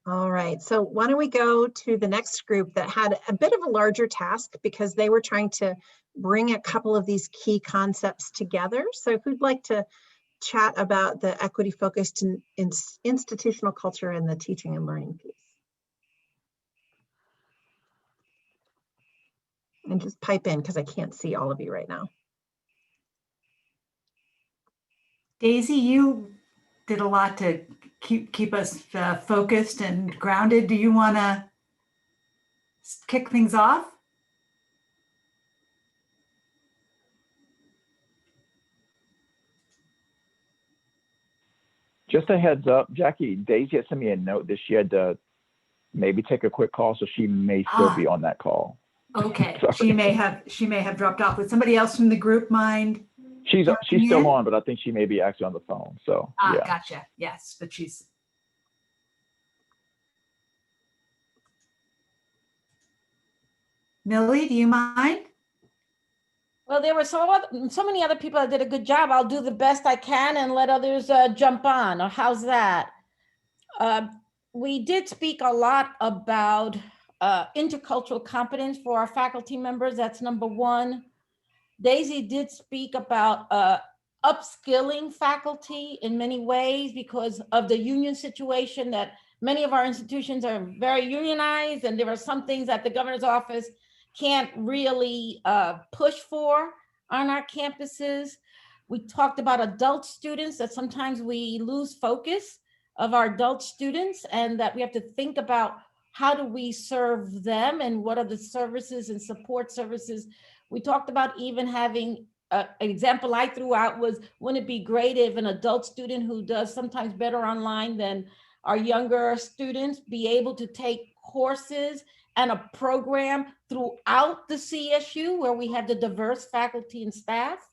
All right, so why don't we go to the next group that had a bit of a larger task because they were trying to bring a couple of these key concepts together. So who'd like to chat about the equity focused in institutional culture and the teaching and learning piece? And just pipe in because I can't see all of you right now. Daisy, you did a lot to keep us focused and grounded. Do you want to kick things off? Just a heads up, Jackie, Daisy had sent me a note that she had to maybe take a quick call, so she may still be on that call. Okay, she may have dropped off. Would somebody else from the group mind? She's still on, but I think she may be actually on the phone. So yeah. Gotcha. Yes, but she's. Millie, do you mind? Well, there were so many other people that did a good job. I'll do the best I can and let others jump on. Or how's that? We did speak a lot about intercultural competence for our faculty members. That's number one. Daisy did speak about upskilling faculty in many ways because of the union situation, that many of our institutions are very unionized, and there are some things that the governor's office can't really push for on our campuses. We talked about adult students, that sometimes we lose focus of our adult students, and that we have to think about how do we serve them and what are the services and support services. We talked about even having an example I threw out was, wouldn't it be great if an adult student who does sometimes better online than our younger students be able to take courses and a program throughout the CSU where we have the diverse faculty and staff.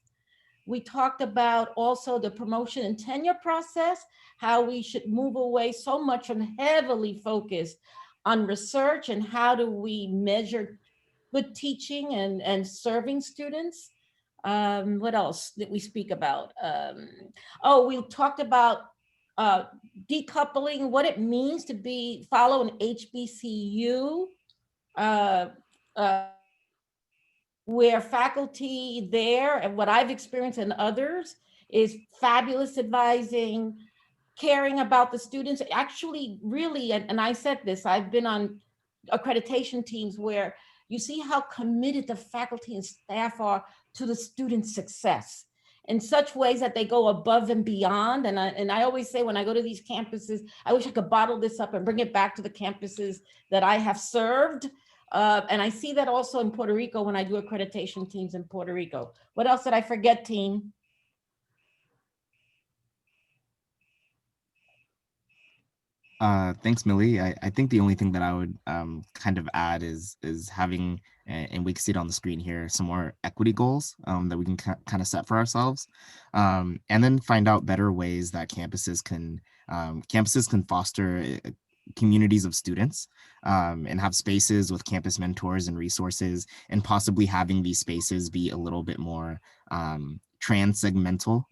We talked about also the promotion and tenure process, how we should move away so much from heavily focused on research and how do we measure good teaching and serving students. What else did we speak about? We talked about decoupling, what it means to follow an HBCU, where faculty there, and what I've experienced and others, is fabulous advising, caring about the students. Actually, really, and I said this, I've been on accreditation teams where you see how committed the faculty and staff are to the student's success in such ways that they go above and beyond. And I always say when I go to these campuses, I wish I could bottle this up and bring it back to the campuses that I have served. And I see that also in Puerto Rico when I do accreditation teams in Puerto Rico. What else did I forget, team? Thanks, Millie. I think the only thing that I would kind of add is having, and we can see it on the screen here, some more equity goals that we can kind of set for ourselves, and then find out better ways that campuses can foster communities of students and have spaces with campus mentors and resources, and possibly having these spaces be a little bit more trans-segmental.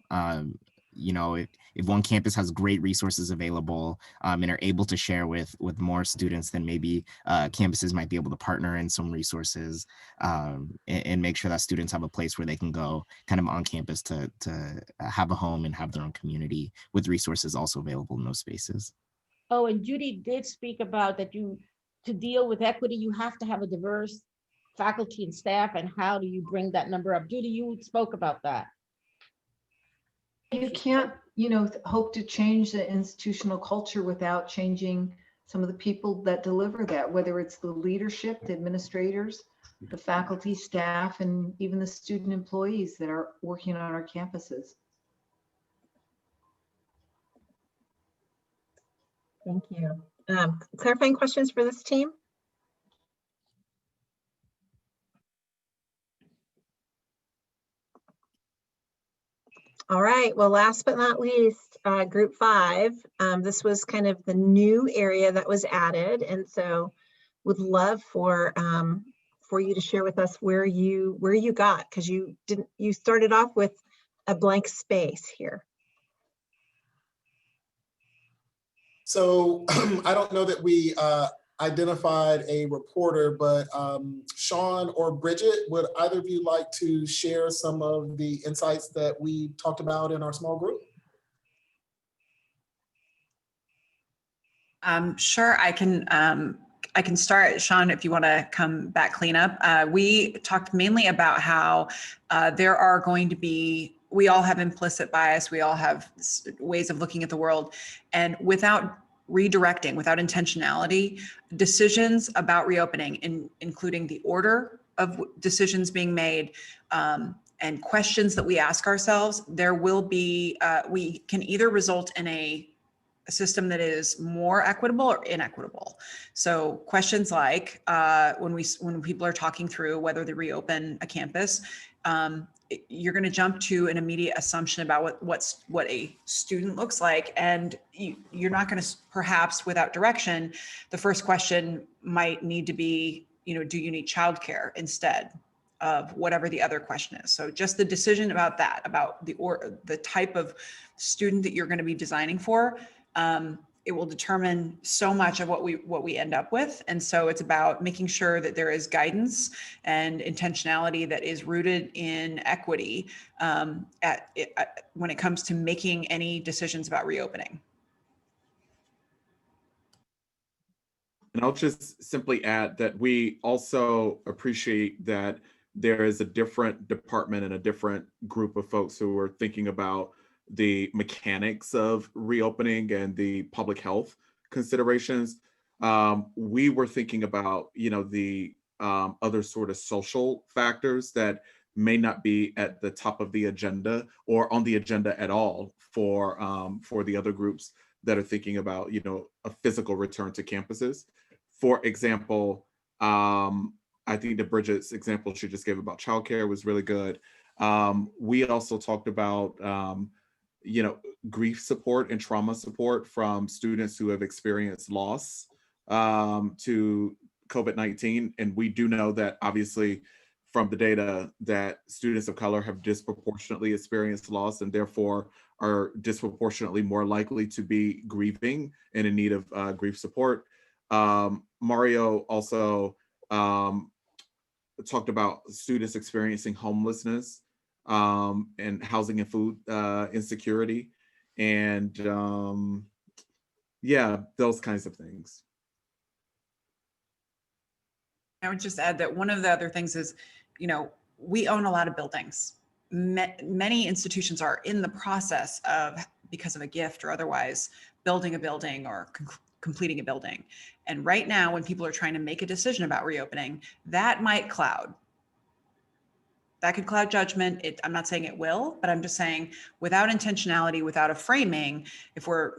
You know, if one campus has great resources available and are able to share with more students, then maybe campuses might be able to partner in some resources and make sure that students have a place where they can go kind of on campus to have a home and have their own community with resources also available in those spaces. Oh, and Judy did speak about that to deal with equity, you have to have a diverse faculty and staff, and how do you bring that number up? Judy, you spoke about that. You can't, hope to change the institutional culture without changing some of the people that deliver that, whether it's the leadership, the administrators, the faculty, staff, and even the student employees that are working on our campuses. Thank you. Clarifying questions for this team? All right, well, last but not least, group 5, this was kind of the new area that was added. And so would love for you to share with us where you got, because you started off with a blank space here. So I don't know that we identified a reporter, but Sean or Bridget, would either of you like to share some of the insights that we talked about in our small group? Sure, I can start, Sean, if you want to come back clean up. We talked mainly about how there are going to be, we all have implicit bias, we all have ways of looking at the world, and without redirecting, without intentionality, decisions about reopening, including the order of decisions being made, and questions that we ask ourselves, there will be, we can either result in a system that is more equitable or inequitable. So questions like when people are talking through whether they reopen a campus, you're going to jump to an immediate assumption about what a student looks like, and you're not going to, perhaps without direction, the first question might need to be, do you need childcare instead of whatever the other question is. So just the decision about that, about the type of student that you're going to be designing for, it will determine so much of what we end up with. And so it's about making sure that there is guidance and intentionality that is rooted in equity when it comes to making any decisions about reopening. And I'll just simply add that we also appreciate that there is a different department and a different group of folks who are thinking about the mechanics of reopening and the public health considerations. We were thinking about, the other sort of social factors that may not be at the top of the agenda or on the agenda at all for the other groups that are thinking about, a physical return to campuses. For example, I think that Bridget's example she just gave about childcare was really good. We also talked about, grief support and trauma support from students who have experienced loss to COVID-19. And we do know that obviously from the data that students of color have disproportionately experienced loss and therefore are disproportionately more likely to be grieving and in need of grief support. Mario also talked about students experiencing homelessness and housing and food insecurity, and yeah, those kinds of things. I would just add that one of the other things is, we own a lot of buildings. Many institutions are in the process of, because of a gift or otherwise, building a building or completing a building. And right now, when people are trying to make a decision about reopening, that might cloud. That could cloud judgment. I'm not saying it will, but I'm just saying without intentionality, without a framing, if we're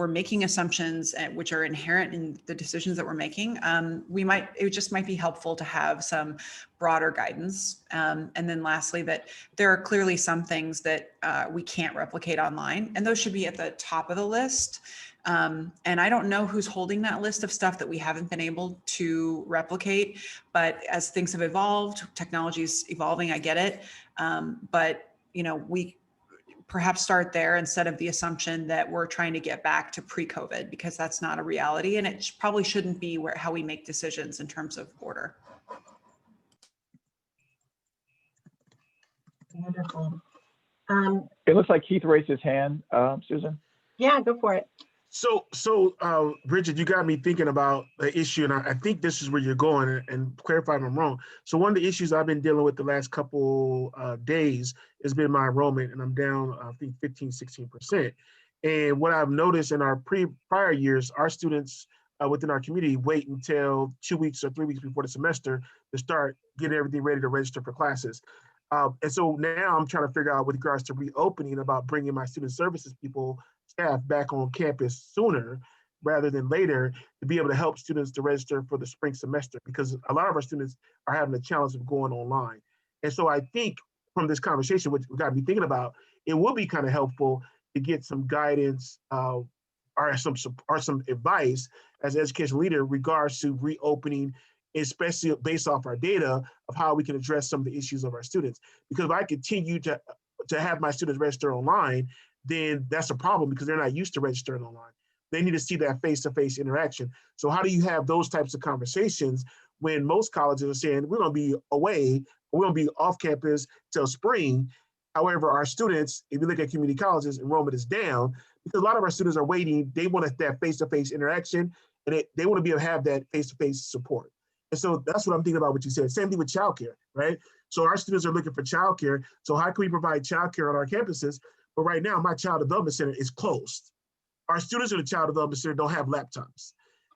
making assumptions which are inherent in the decisions that we're making, it just might be helpful to have some broader guidance. And then lastly, that there are clearly some things that we can't replicate online, and those should be at the top of the list. And I don't know who's holding that list of stuff that we haven't been able to replicate, but as things have evolved, technology is evolving, I get it. But we perhaps start there instead of the assumption that we're trying to get back to pre-COVID, because that's not a reality. And it probably shouldn't be how we make decisions in terms of order. Wonderful. It looks like Keith raised his hand, Susan. Yeah, go for it. So Bridget, you got me thinking about the issue, and I think this is where you're going, and clarify if I'm wrong. So one of the issues I've been dealing with the last couple days has been my enrollment, and I'm down, I think, 15-16%. And what I've noticed in our prior years, our students within our community wait until 2 weeks or 3 weeks before the semester to start getting everything ready to register for classes. And so now I'm trying to figure out with regards to reopening about bringing my student services staff back on campus sooner rather than later to be able to help students to register for the spring semester, because a lot of our students are having the challenge of going online. And so I think from this conversation, which we got to be thinking about, it will be kind of helpful to get some guidance or some advice as an education leader in regards to reopening, especially based off our data of how we can address some of the issues of our students. Because if I continue to have my students register online, then that's a problem because they're not used to registering online. They need to see that face-to-face interaction. So how do you have those types of conversations when most colleges are saying, we're gonna be away, we're gonna be off campus till spring. However, our students, if you look at community colleges, enrollment is down because a lot of our students are waiting. They want that face-to-face interaction, and they want to be able to have that face-to-face support. And so that's what I'm thinking about what you said. Same thing with childcare, right? So our students are looking for childcare. So how can we provide childcare on our campuses? But right now, my child development center is closed. Our students in the child development center don't have laptops.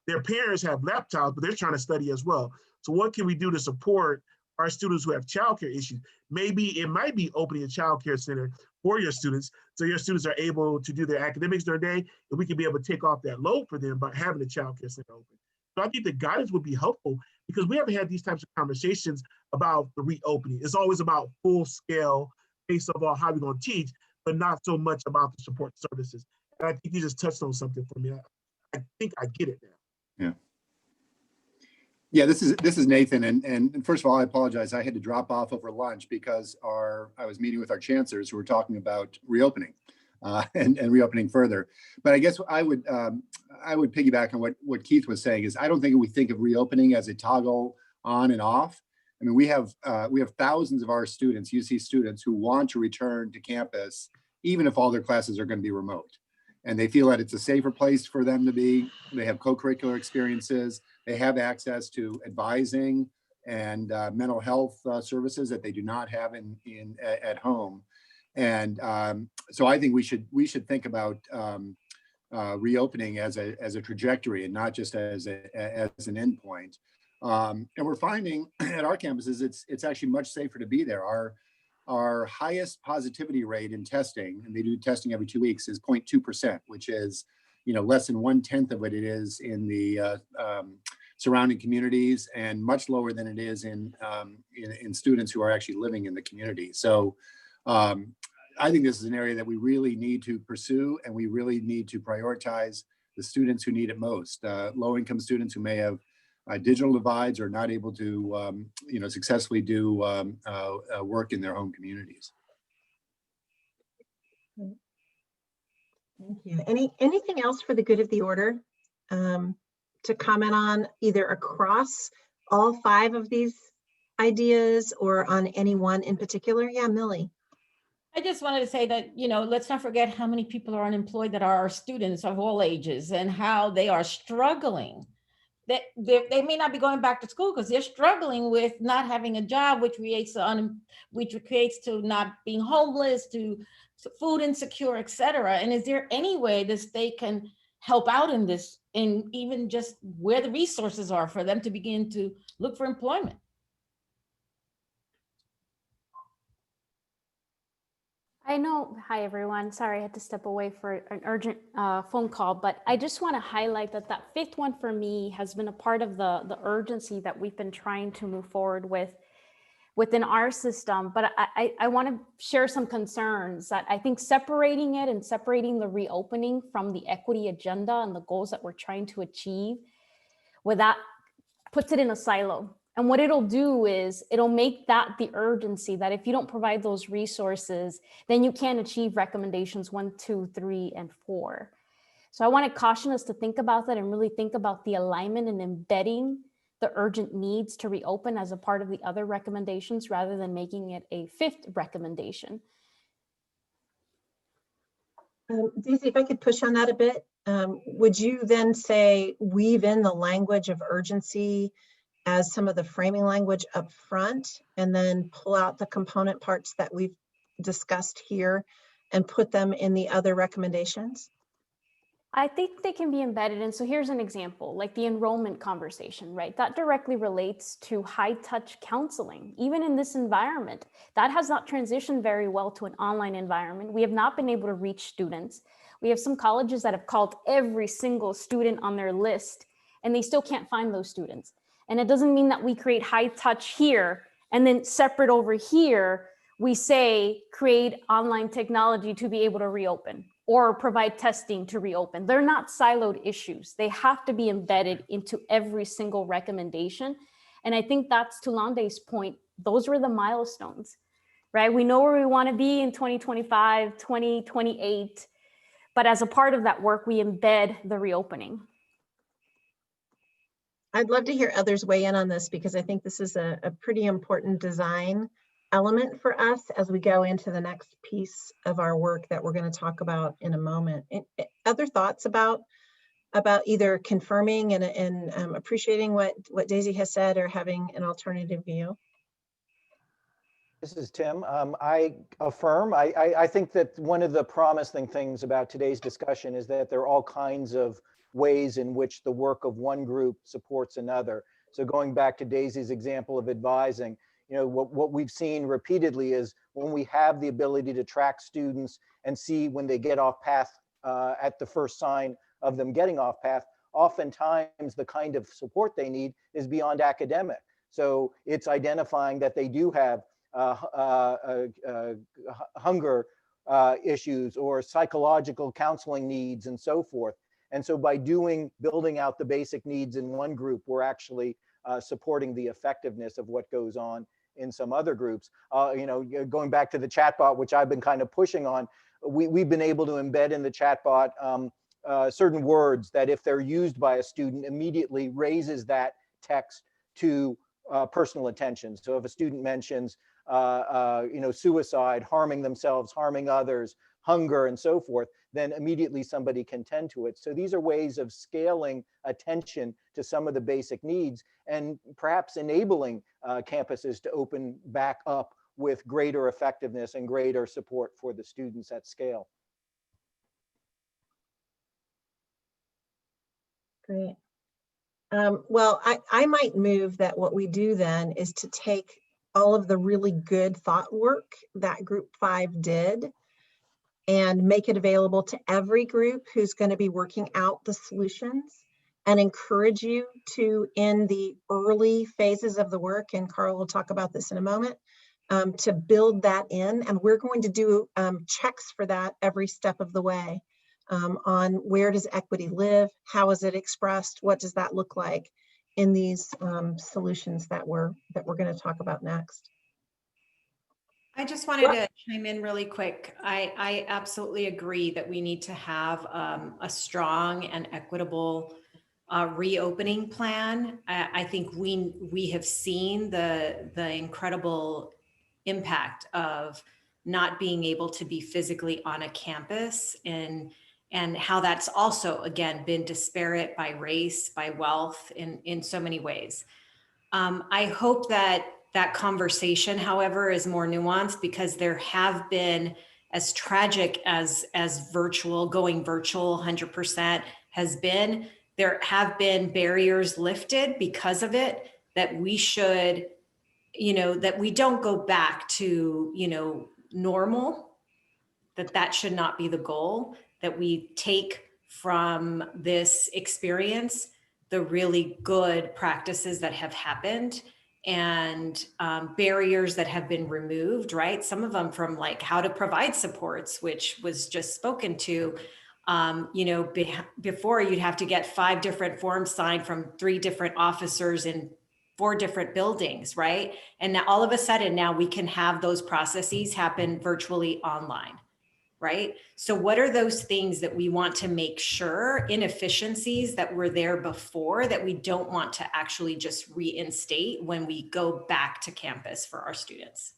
Their parents have laptops, but they're trying to study as well. So what can we do to support our students who have childcare issues? Maybe it might be opening a childcare center for your students, so your students are able to do their academics during the day, and we can be able to take off that load for them by having the childcare center open. So I think the guidance would be helpful because we haven't had these types of conversations about the reopening. It's always about full scale, based on how we're going to teach, but not so much about the support services. And I think you just touched on something for me. I think I get it now. Yeah. Yeah, this is Nathan, and first of all, I apologize. I had to drop off over lunch because I was meeting with our chancellors who were talking about reopening and reopening further. But I guess I would piggyback on what Keith was saying is I don't think we think of reopening as a toggle on and off. I mean, we have thousands of our students, UC students, who want to return to campus, even if all their classes are going to be remote. And they feel that it's a safer place for them to be. They have co-curricular experiences. They have access to advising and mental health services that they do not have at home. And so I think we should think about reopening as a trajectory and not just as an endpoint. And we're finding at our campuses it's actually much safer to be there. Our highest positivity rate in testing, and they do testing every 2 weeks, is 0.2%, which is less than 1/10 of what it is in the surrounding communities, and much lower than it is in students who are actually living in the community. So I think this is an area that we really need to pursue, and we really need to prioritize the students who need it most. Low-income students who may have digital divides or not able to successfully do work in their home communities. Thank you. Anything else for the good of the order to comment on either across all 5 of these ideas or on any one in particular? Yeah, Millie. I just wanted to say that, let's not forget how many people are unemployed that are our students of all ages and how they are struggling. They may not be going back to school because they're struggling with not having a job, which creates to not being homeless, to food insecure, et cetera. And is there any way the state can help out in this, and even just where the resources are for them to begin to look for employment? I know, hi everyone, sorry I had to step away for an urgent phone call, but I just want to highlight that 5th one for me has been a part of the urgency that we've been trying to move forward within our system. But I want to share some concerns that I think separating the reopening from the equity agenda and the goals that we're trying to achieve, puts it in a silo. And what it'll do is it'll make that the urgency that if you don't provide those resources, then you can't achieve recommendations 1, 2, 3, and 4. So I want to caution us to think about that and really think about the alignment and embedding the urgent needs to reopen as a part of the other recommendations rather than making it a 5th recommendation. Daisy, if I could push on that a bit, would you then say weave in the language of urgency as some of the framing language up front, and then pull out the component parts that we've discussed here and put them in the other recommendations? I think they can be embedded. And so here's an example, like the enrollment conversation, right? That directly relates to high touch counseling. Even in this environment, that has not transitioned very well to an online environment. We have not been able to reach students. We have some colleges that have called every single student on their list, and they still can't find those students. And it doesn't mean that we create high touch here and then separate over here, we say create online technology to be able to reopen or provide testing to reopen. They're not siloed issues. They have to be embedded into every single recommendation. And I think that's to Lande's point, those were the milestones, right? We know where we want to be in 2025, 2028, But as a part of that work, we embed the reopening. I'd love to hear others weigh in on this because I think this is a pretty important design element for us as we go into the next piece of our work that we're going to talk about in a moment. Other thoughts about either confirming and appreciating what Daisy has said or having an alternative view? This is Tim. I affirm. I think that one of the promising things about today's discussion is that there are all kinds of ways in which the work of one group supports another. So going back to Daisy's example of advising, you know, what we've seen repeatedly is when we have the ability to track students and see when they get off path at the first sign of them getting off path, oftentimes the kind of support they need is beyond academic. So it's identifying that they do have hunger issues or psychological counseling needs and so forth. And so by building out the basic needs in one group, we're actually supporting the effectiveness of what goes on in some other groups. You know, going back to the chatbot, which I've been kind of pushing on, we've been able to embed in the chatbot certain words that if they're used by a student immediately raises that text to personal attention. So if a student mentions, you know, suicide, harming themselves, harming others, hunger, and so forth, then immediately somebody can tend to it. So these are ways of scaling attention to some of the basic needs and perhaps enabling campuses to open back up with greater effectiveness and greater support for the students at scale. Great. Well, I might move that what we do then is to take all of the really good thought work that Group 5 did and make it available to every group who's going to be working out the solutions, and encourage you to, in the early phases of the work, and Carl will talk about this in a moment, to build that in. And we're going to do checks for that every step of the way. On where does equity live? How is it expressed? What does that look like in these solutions that we're going to talk about next? I just wanted to chime in really quick. I absolutely agree that we need to have a strong and equitable reopening plan. I think we have seen the incredible impact of not being able to be physically on a campus and how that's also, again, been disparate by race, by wealth, in so many ways. I hope that conversation, however, is more nuanced, because there have been, as tragic as going virtual 100% has been, there have been barriers lifted because of it that we should, you know, that we don't go back to, you know, normal, that should not be the goal, that we take from this experience the really good practices that have happened and barriers that have been removed, right? Some of them from like how to provide supports, which was just spoken to. You know, before you'd have to get 5 different forms signed from 3 different officers in 4 different buildings, right? And now all of a sudden now we can have those processes happen virtually online. Right? So what are those things that we want to make sure, inefficiencies that were there before, that we don't want to actually just reinstate when we go back to campus for our students?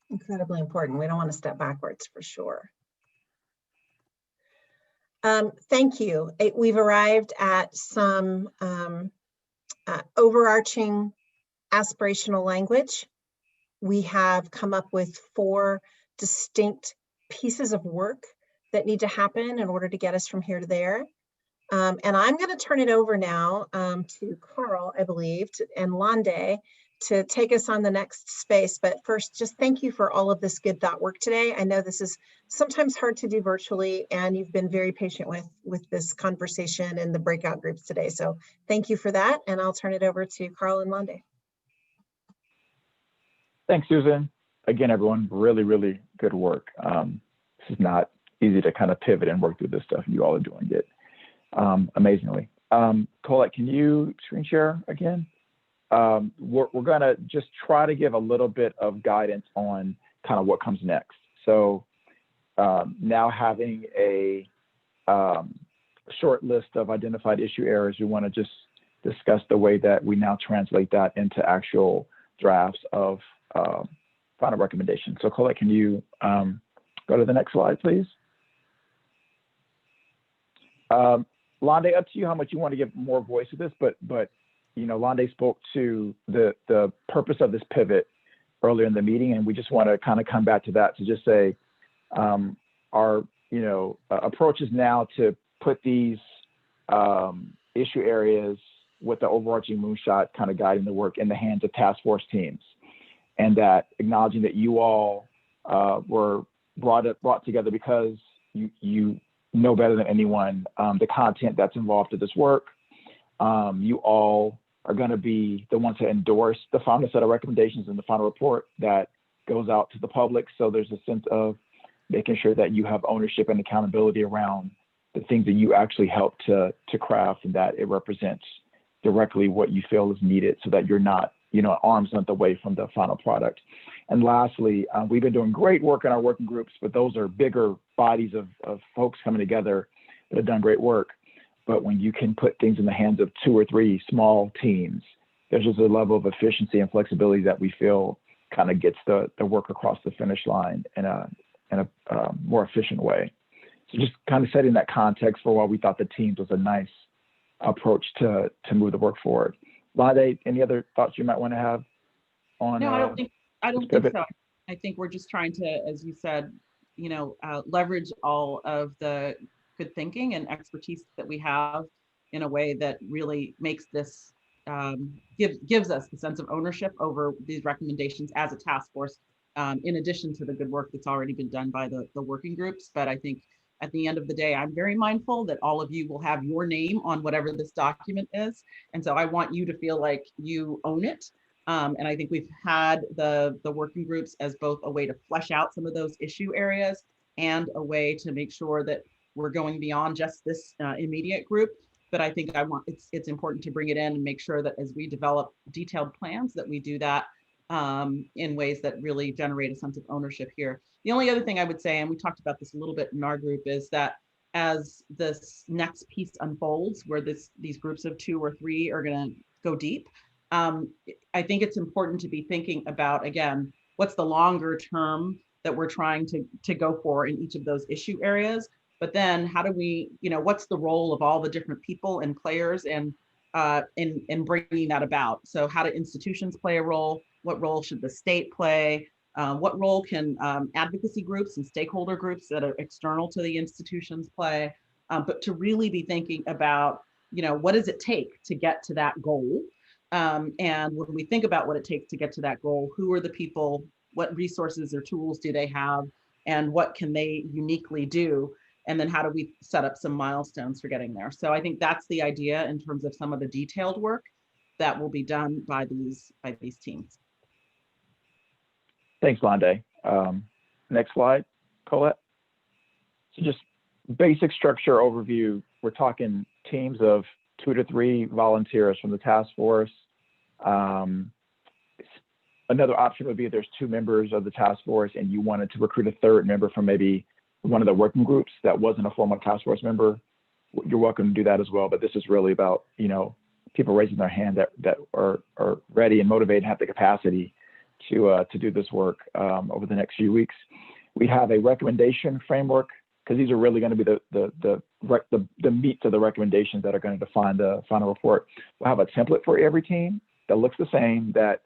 Incredibly important. We don't want to step backwards, for sure. Thank you. We've arrived at some overarching aspirational language. We have come up with 4 distinct pieces of work that need to happen in order to get us from here to there. And I'm going to turn it over now to Carl, I believe, and Lande to take us on the next space. But first, just thank you for all of this good thought work today. I know this is sometimes hard to do virtually, and you've been very patient with this conversation and the breakout groups today. So thank you for that. And I'll turn it over to Carl and Lande. Thanks, Susan. Again, everyone, really, really good work. This is not easy to kind of pivot and work through this stuff. You all are doing it amazingly. Colette, can you screen share again? We're going to just try to give a little bit of guidance on kind of what comes next. So now having a short list of identified issue areas, we want to just discuss the way that we now translate that into actual drafts of final recommendations. So Colette, can you go to the next slide, please? Londe, up to you how much you want to give more voice to this, but you know, Londe spoke to the purpose of this pivot earlier in the meeting, and we just want to kind of come back to that to just say our approach is now to put these issue areas with the overarching moonshot kind of guiding the work in the hands of task force teams, and that acknowledging that you all were brought together because you know better than anyone the content that's involved in this work. You all are going to be the ones to endorse the final set of recommendations in the final report that goes out to the public. So there's a sense of making sure that you have ownership and accountability around the things that you actually help to craft, and that it represents directly what you feel is needed, so that you're not, arm's length away from the final product. And lastly, we've been doing great work in our working groups, but those are bigger bodies of folks coming together that have done great work. But when you can put things in the hands of 2 or 3 small teams, there's just a level of efficiency and flexibility that we feel kind of gets the work across the finish line in a more efficient way. So just kind of setting that context for why we thought the teams was a nice approach to move the work forward. Lade, any other thoughts you might want to have on? No, I don't think so. I think we're just trying to, as you said, leverage all of the good thinking and expertise that we have in a way that really makes this gives us the sense of ownership over these recommendations as a task force, in addition to the good work that's already been done by the working groups. But I think at the end of the day, I'm very mindful that all of you will have your name on whatever this document is. And so I want you to feel like you own it. And I think we've had the working groups as both a way to flesh out some of those issue areas and a way to make sure that we're going beyond just this immediate group. But I think it's important to bring it in and make sure that as we develop detailed plans, that we do that in ways that really generate a sense of ownership here. The only other thing I would say, and we talked about this a little bit in our group, is that as this next piece unfolds, where these groups of 2 or 3 are going to go deep, I think it's important to be thinking about, again, what's the longer term that we're trying to go for in each of those issue areas. But then how do we, what's the role of all the different people and players and in bringing that about? So how do institutions play a role? What role should the state play? What role can advocacy groups and stakeholder groups that are external to the institutions play? But to really be thinking about, what does it take to get to that goal? And when we think about what it takes to get to that goal, who are the people, what resources or tools do they have, and what can they uniquely do? And then how do we set up some milestones for getting there? So I think that's the idea in terms of some of the detailed work that will be done by these teams. Thanks, Londe. Next slide, Colette. So just basic structure overview. We're talking teams of 2 to 3 volunteers from the task force. Another option would be if there's 2 members of the task force and you wanted to recruit a 3rd member from maybe one of the working groups that wasn't a former task force member, you're welcome to do that as well. But this is really about, people raising their hand that are ready and motivated and have the capacity to do this work over the next few weeks. We have a recommendation framework, because these are really going to be the meat of the recommendations that are going to define the final report. We'll have a template for every team that looks the same, that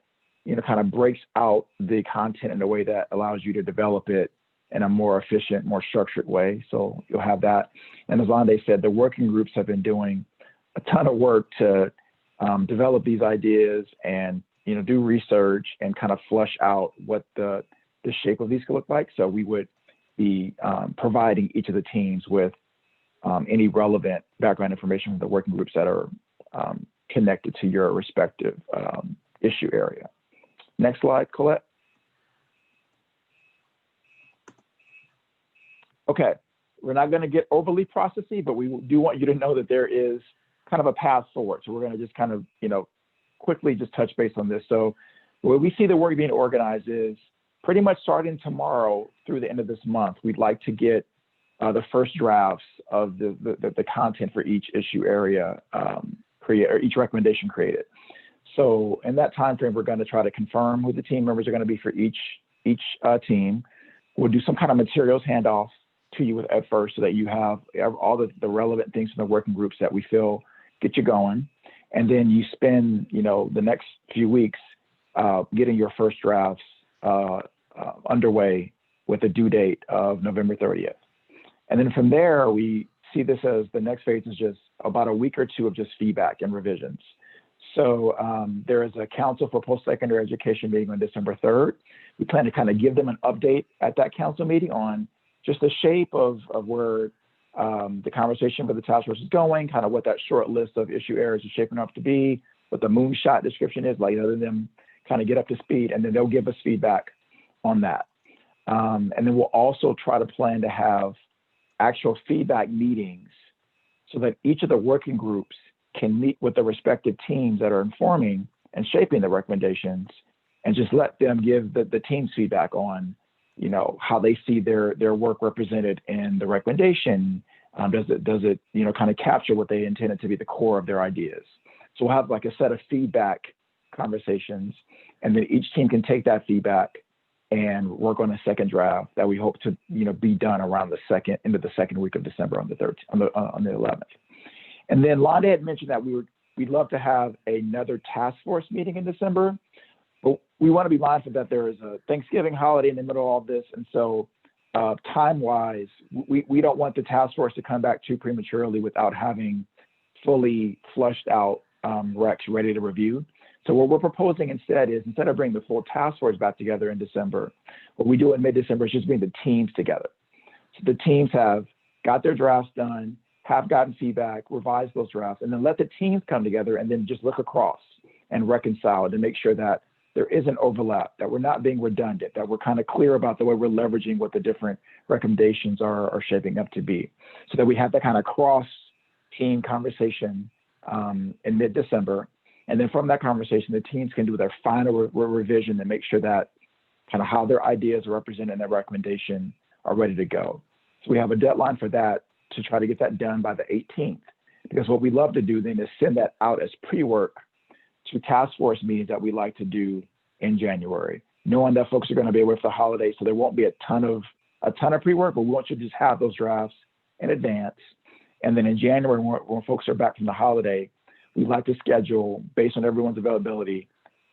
kind of breaks out the content in a way that allows you to develop it in a more efficient, more structured way. So you'll have that. And as Londe said, the working groups have been doing a ton of work to develop these ideas and do research and kind of flesh out what the shape of these could look like. So we would be providing each of the teams with any relevant background information from the working groups that are connected to your respective issue area. Next slide, Colette. Okay, we're not going to get overly processy, but we do want you to know that there is kind of a path forward. So we're going to just kind of, quickly just touch base on this. So the way we see the work being organized is pretty much starting tomorrow through the end of this month, we'd like to get the first drafts of the content for each issue area or each recommendation created. So in that time frame, we're going to try to confirm who the team members are going to be for each team. We'll do some kind of materials handoff to you at first so that you have all the relevant things from the working groups that we feel get you going. And then you spend, the next few weeks getting your first drafts underway with a due date of November 30th. And then from there, we see this as the next phase is just about a week or two of just feedback and revisions. So there is a Council for Post-Secondary Education meeting on December 3rd. We plan to kind of give them an update at that council meeting on just the shape of where the conversation for the task force is going, kind of what that short list of issue areas is shaping up to be, what the moonshot description is, like letting them kind of get up to speed, and then they'll give us feedback on that. And then we'll also try to plan to have actual feedback meetings so that each of the working groups can meet with the respective teams that are informing and shaping the recommendations and just let them give the team's feedback on, how they see their work represented in the recommendation. Does it kind of capture what they intended to be the core of their ideas? So we'll have like a set of feedback conversations, and then each team can take that feedback and work on a second draft that we hope to, be done around the end of the second week of December on the 11th. And then Londa had mentioned that we'd love to have another task force meeting in December, but we want to be mindful that there is a Thanksgiving holiday in the middle of all this. And so time-wise, we don't want the task force to come back too prematurely without having fully flushed out recs ready to review. So what we're proposing instead is, instead of bringing the full task force back together in December, what we do in mid-December is just bring the teams together. So the teams have got their drafts done, have gotten feedback, revised those drafts, and then let the teams come together and then just look across and reconcile to make sure that there isn't overlap, that we're not being redundant, that we're kind of clear about the way we're leveraging what the different recommendations are shaping up to be, so that we have that kind of cross-team conversation in mid-December. And then from that conversation, the teams can do their final revision and make sure that kind of how their ideas are represented in their recommendation are ready to go. So we have a deadline for that to try to get that done by the 18th, because what we love to do then is send that out as pre-work to task force meetings that we like to do in January, knowing that folks are going to be away for the holidays, so there won't be a ton of pre-work, but we want you to just have those drafts in advance. And then in January, when folks are back from the holiday, we'd like to schedule, based on everyone's availability,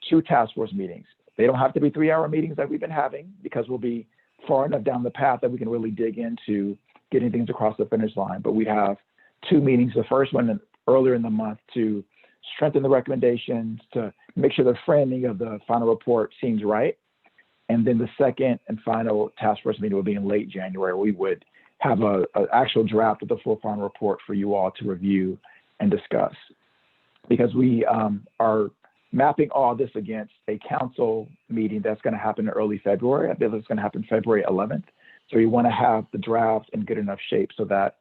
2 task force meetings. They don't have to be 3-hour meetings that we've been having, because we'll be far enough down the path that we can really dig into getting things across the finish line. But we have 2 meetings, the first one earlier in the month to strengthen the recommendations, to make sure the framing of the final report seems right. And then the second and final task force meeting will be in late January. We would have an actual draft of the full final report for you all to review and discuss, because we are mapping all this against a council meeting that's going to happen in early February. I believe it's going to happen February 11th. So we want to have the draft in good enough shape so that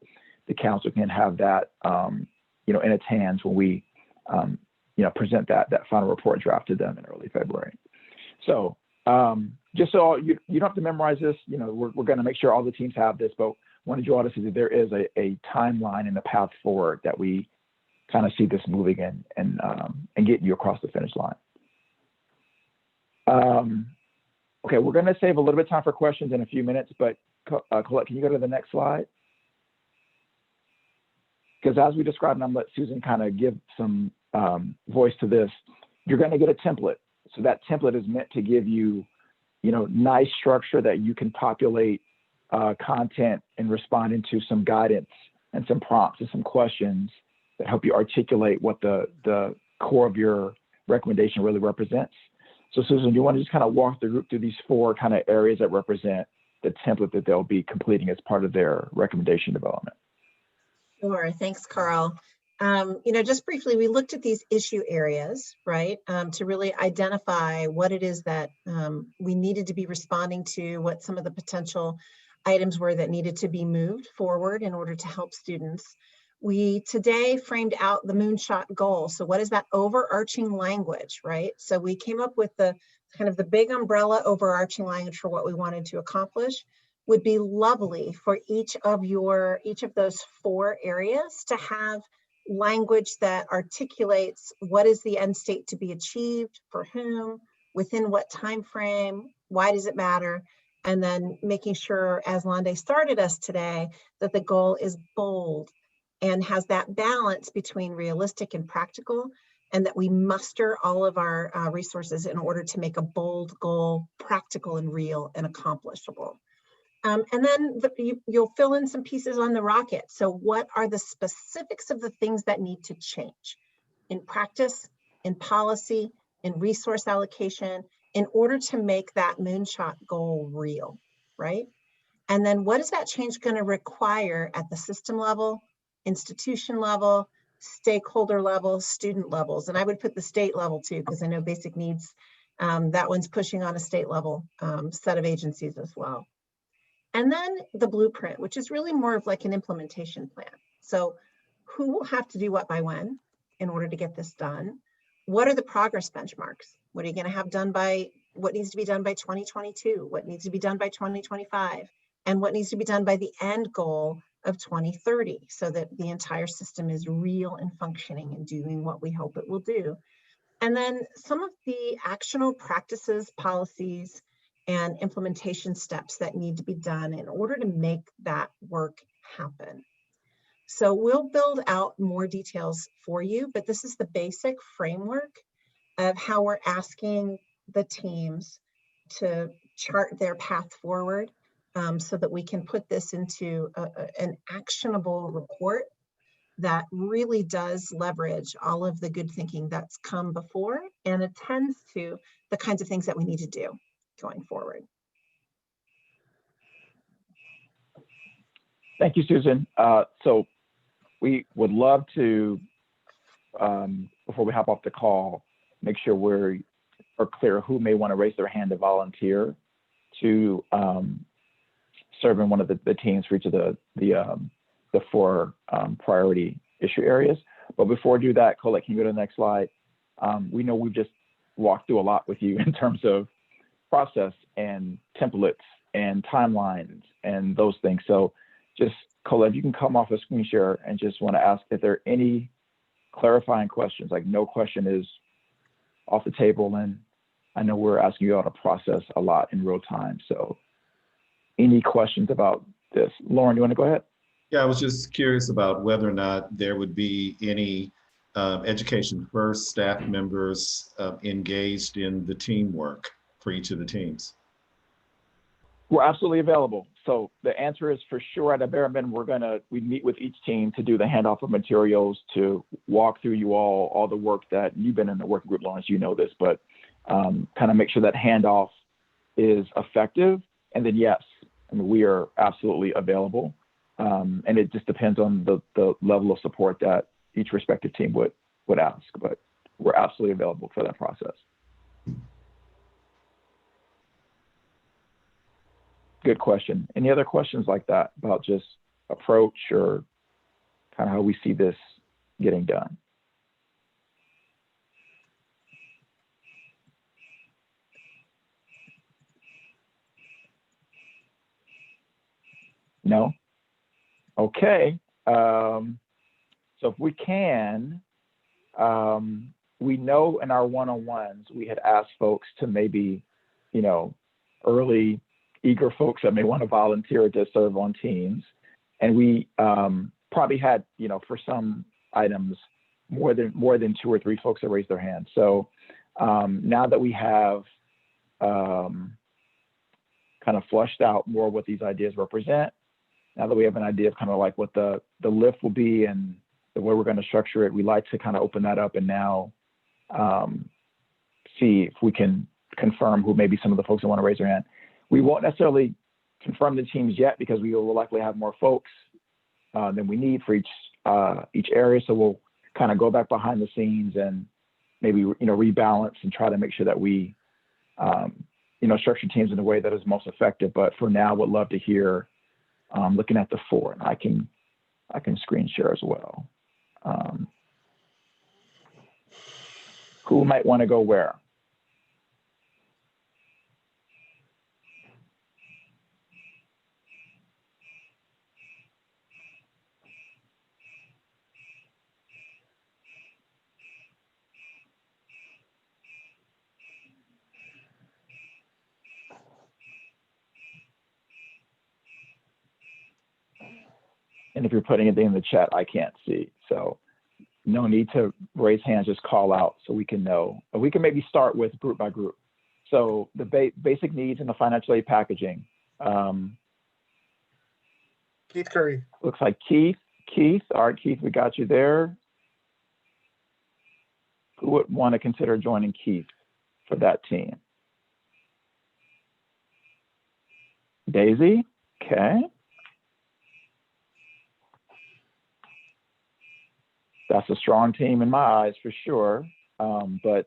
the council can have that, in its hands when we, present that final report draft to them in early February. So just so you don't have to memorize this, we're going to make sure all the teams have this, but wanted you all to see that there is a timeline and a path forward that we kind of see this moving in and getting you across the finish line. Okay, we're going to save a little bit of time for questions in a few minutes, but Colette, can you go to the next slide? Because as we described, and I'm going to let Susan kind of give some voice to this, you're going to get a template. So that template is meant to give you, nice structure that you can populate content and respond into some guidance and some prompts and some questions that help you articulate what the core of your recommendation really represents. So Susan, do you want to just kind of walk the group through these 4 kind of areas that represent the template that they'll be completing as part of their recommendation development? Sure, thanks, Carl. Just briefly, we looked at these issue areas, right, to really identify what it is that we needed to be responding to, what some of the potential items were that needed to be moved forward in order to help students. We today framed out the moonshot goal. So what is that overarching language, right? So we came up with the kind of the big umbrella overarching language for what we wanted to accomplish, would be lovely for each of those 4 areas to have language that articulates what is the end state to be achieved, for whom, within what time frame, why does it matter, and then making sure, as Londe started us today, that the goal is bold and has that balance between realistic and practical, and that we muster all of our resources in order to make a bold goal practical and real and accomplishable. And then you'll fill in some pieces on the rocket. So what are the specifics of the things that need to change in practice, in policy, in resource allocation, in order to make that moonshot goal real, right? And then what is that change going to require at the system level, institution level, stakeholder level, student levels? And I would put the state level too, because I know basic needs, that one's pushing on a state level set of agencies as well. And then the blueprint, which is really more of like an implementation plan. So who will have to do what by when in order to get this done? What are the progress benchmarks? What are you going to have done by, what needs to be done by 2022? What needs to be done by 2025? And what needs to be done by the end goal of 2030, so that the entire system is real and functioning and doing what we hope it will do. And then some of the actionable practices, policies, and implementation steps that need to be done in order to make that work happen. So we'll build out more details for you, but this is the basic framework of how we're asking the teams to chart their path forward, so that we can put this into an actionable report that really does leverage all of the good thinking that's come before and attends to the kinds of things that we need to do going forward. Thank you, Susan. So we would love to, before we hop off the call, make sure we're clear who may want to raise their hand to volunteer to serve in one of the teams for each of the 4 priority issue areas. But before we do that, Colette, can you go to the next slide? We know we've just walked through a lot with you in terms of process and templates and timelines and those things. So just, Colette, you can come off a screen share and just want to ask if there are any clarifying questions. Like, no question is off the table, and I know we're asking you all to process a lot in real time. So any questions about this? Lauren, you want to go ahead? Yeah, I was just curious about whether or not there would be any Education First staff members engaged in the teamwork for each of the teams. We're absolutely available. So the answer is for sure at a bare minimum, we meet with each team to do the handoff of materials, to walk through you all the work that you've been in the working group, Lawrence, you know this, but kind of make sure that handoff is effective. And then yes, I mean, we are absolutely available. And it just depends on the level of support that each respective team would ask, but we're absolutely available for that process. Good question. Any other questions like that about just approach or kind of how we see this getting done? No? Okay. So if we can, we know in our one-on-ones, we had asked folks to maybe, early eager folks that may want to volunteer to serve on teams. And we probably had, for some items, more than 2 or 3 folks that raised their hands. So now that we have kind of flushed out more what these ideas represent, now that we have an idea of kind of like what the lift will be and the way we're going to structure it, we like to kind of open that up and now see if we can confirm who maybe some of the folks that want to raise their hand. We won't necessarily confirm the teams yet because we will likely have more folks than we need for each area. So we'll kind of go back behind the scenes and maybe rebalance and try to make sure that we structure teams in a way that is most effective. But for now, would love to hear looking at the 4, and I can screen share as well. Who might want to go where? And if you're putting anything in the chat, I can't see. So no need to raise hands, just call out so we can know. We can maybe start with group by group. So the basic needs in the financial aid packaging. Keith Curry. Looks like Keith. All right, Keith, we got you there. Who would want to consider joining Keith for that team? Daisy, okay. That's a strong team in my eyes for sure, but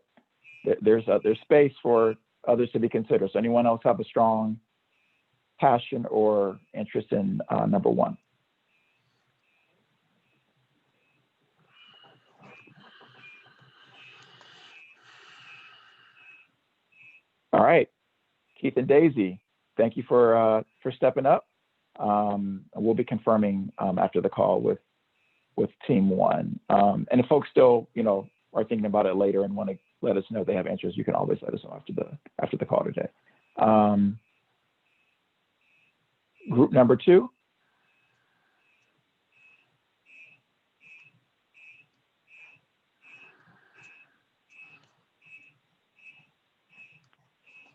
there's space for others to be considered. So anyone else have a strong passion or interest in number one? All right, Keith and Daisy, thank you for stepping up. We'll be confirming after the call with team one. And if folks still, are thinking about it later and want to let us know they have interest, you can always let us know after the call today. Group number two.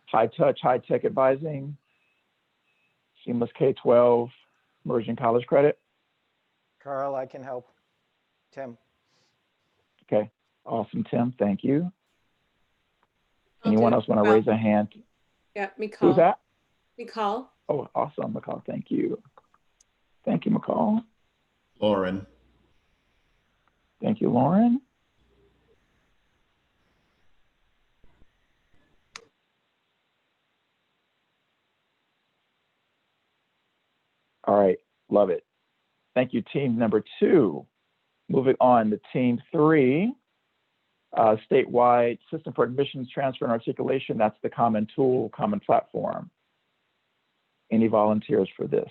High touch, high tech advising, seamless K-12, immersion college credit. Carl, I can help. Tim. Okay, awesome, Tim, thank you. I'll Anyone do else it. want to raise a hand? Yeah, McCall. Who's that? McCall. Oh, awesome, McCall, thank you. Thank you, McCall. Lauren. Thank you, Lauren. All right, love it. Thank you, team number two. Moving on to team three, statewide system for admissions, transfer, and articulation. That's the common tool, common platform. Any volunteers for this?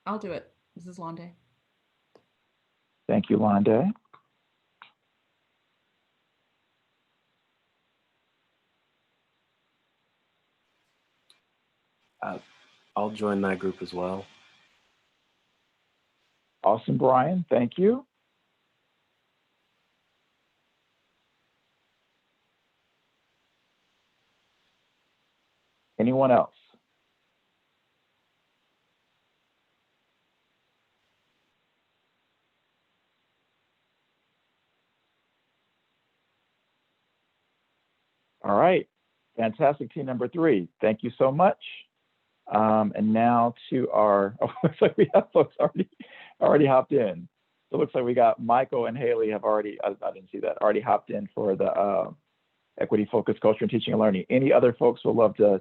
I'll do it. This is Londe. Thank you, Londe. I'll join that group as well. Awesome, Brian. Thank you. Anyone else? All right, fantastic, team number three. Thank you so much. And now to our, looks like we have folks already hopped in. So it looks like we got Michael and Haley have already, I didn't see that, already hopped in for the equity focused culture and teaching and learning. Any other folks would love to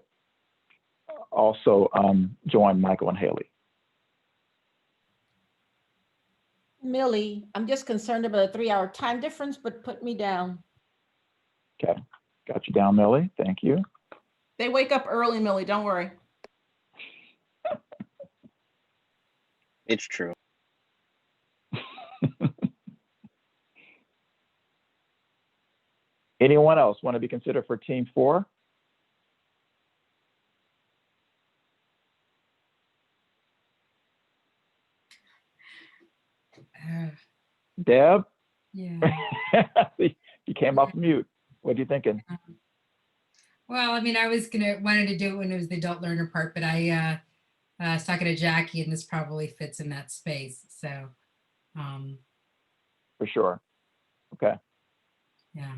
also join Michael and Haley? Millie, I'm just concerned about a 3-hour time difference, but put me down. Okay, got you down, Millie. Thank you. They wake up early, Millie, don't worry. It's true. Anyone else want to be considered for team four? Deb? Yeah. You came off mute. What are you thinking? Well, I mean, I wanted to do it when it was the adult learner part, but I was talking to Jackie, and this probably fits in that space. So, For sure. Okay. Yeah.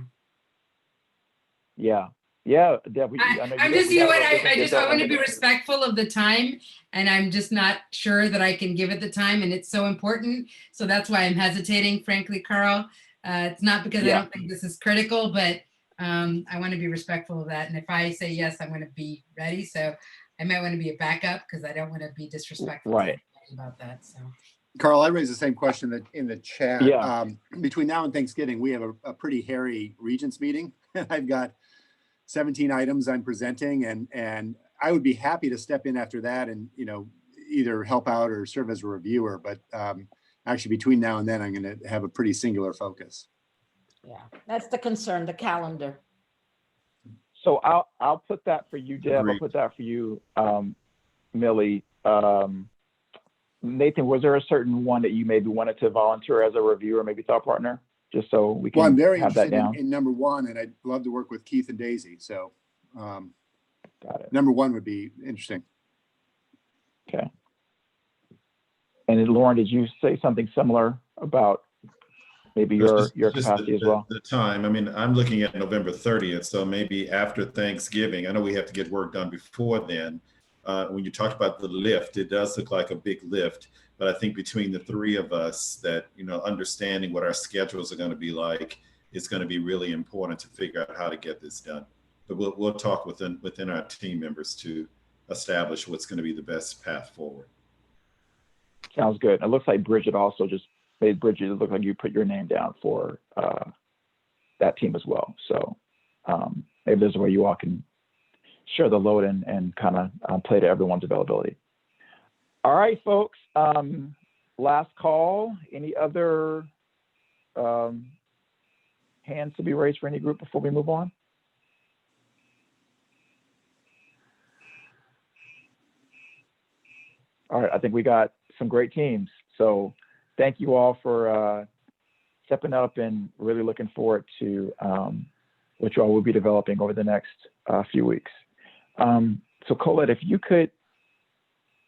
Yeah, Deb. I'm just, you know what, I want to be respectful of the time, and I'm just not sure that I can give it the time, and it's so important. So that's why I'm hesitating, frankly, Carl. It's not because I don't think this is critical, but I want to be respectful of that. And if I say yes, I'm going to be ready. So I might want to be a backup because I don't want to be disrespectful about that. So. Carl, I raised the same question in the chat. Yeah. Between now and Thanksgiving, we have a pretty hairy Regents meeting. I've got 17 items I'm presenting, and I would be happy to step in after that and either help out or serve as a reviewer. But actually between now and then, I'm going to have a pretty singular focus. Yeah, that's the concern, the calendar. So I'll put that for you, Deb. Agreed. I'll put that for you, Millie. Nathan, was there a certain one that you maybe wanted to volunteer as a reviewer, maybe thought partner, just so we can Well, I'm very have that interested down? in number one, and I'd love to work with Keith and Daisy. So Got it. number one would be interesting. Okay. And then Lauren, did you say something similar about maybe your capacity as well? The time. I mean, I'm looking at November 30th, so maybe after Thanksgiving. I know we have to get work done before then. When you talked about the lift, it does look like a big lift, but I think between the three of us that, understanding what our schedules are going to be like, is going to be really important to figure out how to get this done. But we'll talk within our team members to establish what's going to be the best path forward. Sounds good. It looks like Bridget also just made Bridget, it looked like you put your name down for that team as well. So maybe there's a way you all can share the load and kind of play to everyone's availability. All right, folks. Last call. Any other hands to be raised for any group before we move on? All right, I think we got some great teams. So thank you all for stepping up, and really looking forward to what you all will be developing over the next few weeks. So Colette, if you could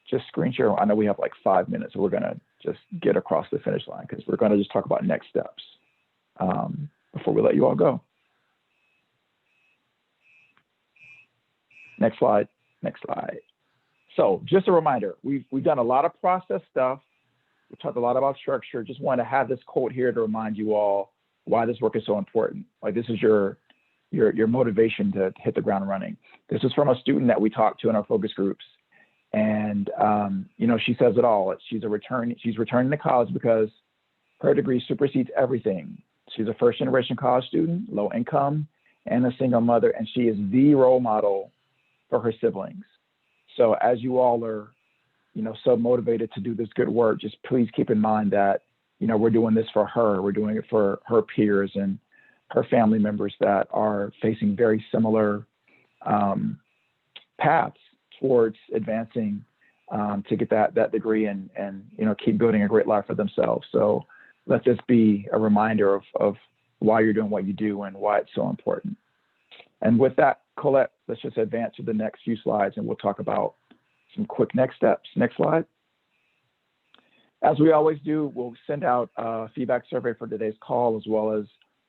just screen share, I know we have like 5 minutes, so we're gonna just get across the finish line because we're gonna just talk about next steps before we let you all go. Next slide, next slide. So just a reminder, we've done a lot of process stuff. We talked a lot about structure. Just want to have this quote here to remind you all why this work is so important. Like, this is your motivation to hit the ground running. This is from a student that we talked to in our focus groups. And, she says it all. She's returning to college because her degree supersedes everything. She's a first-generation college student, low income, and a single mother, and she is the role model for her siblings. So as you all are, so motivated to do this good work, just please keep in mind that, we're doing this for her. We're doing it for her peers and her family members that are facing very similar paths towards advancing to get that degree and keep building a great life for themselves. So let this be a reminder of why you're doing what you do and why it's so important. And with that, Colette, let's just advance to the next few slides and we'll talk about some quick next steps. Next slide. As we always do, we'll send out a feedback survey for today's call, as well as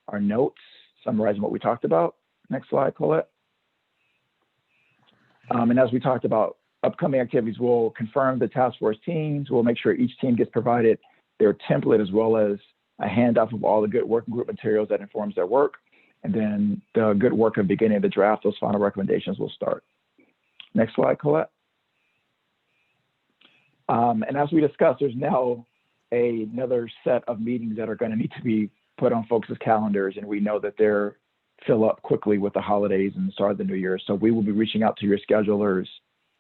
our notes summarizing what we talked about. Next slide, Colette. And as we talked about upcoming activities, we'll confirm the task force teams. We'll make sure each team gets provided their template, as well as a handoff of all the good working group materials that informs their work. And then the good work of beginning of the draft, those final recommendations will start. Next slide, Colette. And as we discussed, there's now another set of meetings that are going to need to be put on folks' calendars, and we know that they're fill up quickly with the holidays and the start of the new year. So we will be reaching out to your schedulers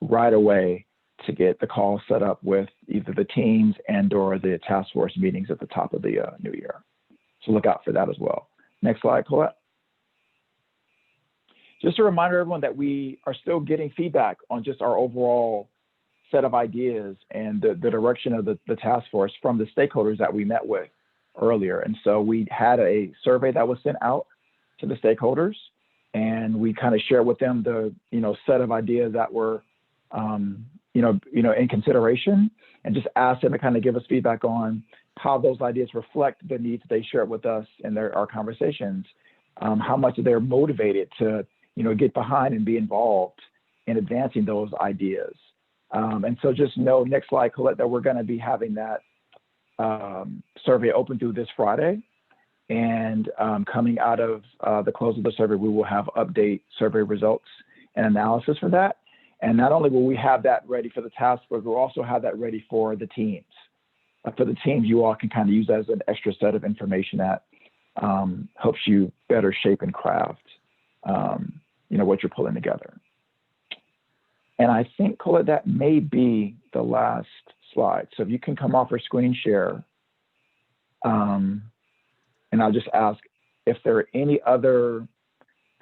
right away to get the call set up with either the teams and or the task force meetings at the top of the new year. So look out for that as well. Next slide, Colette. Just a reminder, everyone, that we are still getting feedback on just our overall set of ideas and the direction of the task force from the stakeholders that we met with earlier. And so we had a survey that was sent out to the stakeholders, and we kind of shared with them the set of ideas that were in consideration, and just asked them to kind of give us feedback on how those ideas reflect the needs they shared with us in our conversations, how much they're motivated to get behind and be involved in advancing those ideas. And so just know, next slide, Colette, that we're going to be having that survey open through this Friday. And coming out of the close of the survey, we will have update survey results and analysis for that. And not only will we have that ready for the task force, we'll also have that ready for the teams. For the teams, you all can kind of use that as an extra set of information that helps you better shape and craft what you're pulling together. And I think, Colette, that may be the last slide. So if you can come off our screen share, And I'll just ask if there are any other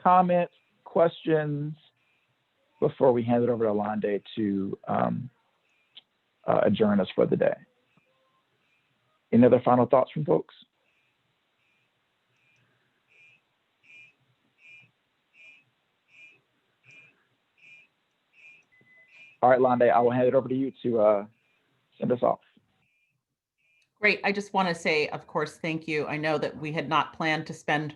comments, questions before we hand it over to Alande to adjourn us for the day. Any other final thoughts from folks? All right, Lande, I will hand it over to you to send us off. Great. I just want to say, of course, thank you. I know that we had not planned to spend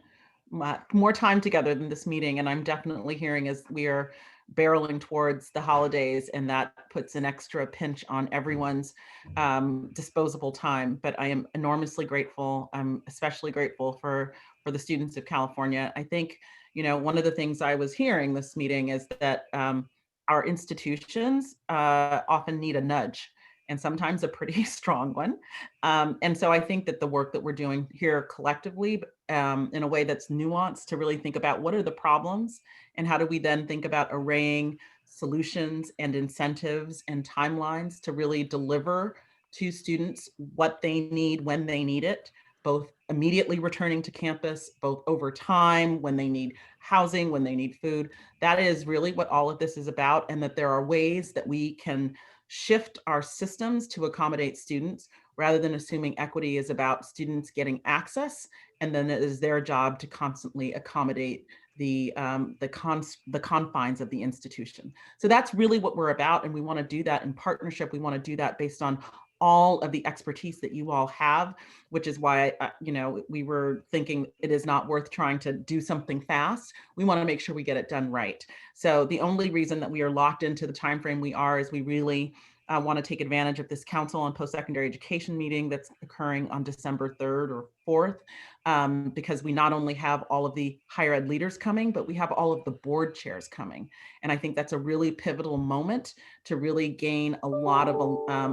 more time together than this meeting, and I'm definitely hearing as we are barreling towards the holidays, and that puts an extra pinch on everyone's disposable time. But I am enormously grateful. I'm especially grateful for the students of California. I think, you know, one of the things I was hearing this meeting is that our institutions often need a nudge, and sometimes a pretty strong one. And so I think that the work that we're doing here collectively in a way that's nuanced to really think about what are the problems and how do we then think about arraying solutions and incentives and timelines to really deliver to students what they need when they need it, both immediately returning to campus, both over time, when they need housing, when they need food. That is really what all of this is about, and that there are ways that we can shift our systems to accommodate students rather than assuming equity is about students getting access and then it is their job to constantly accommodate the confines of the institution. So that's really what we're about, and we want to do that in partnership. We want to do that based on all of the expertise that you all have, which is why you know, we were thinking it is not worth trying to do something fast. We want to make sure we get it done right. So the only reason that we are locked into the time frame we are is we really want to take advantage of this Council on Post-Secondary Education meeting that's occurring on December 3rd or 4th, because we not only have all of the higher ed leaders coming, but we have all of the board chairs coming. And I think that's a really pivotal moment to really gain a lot of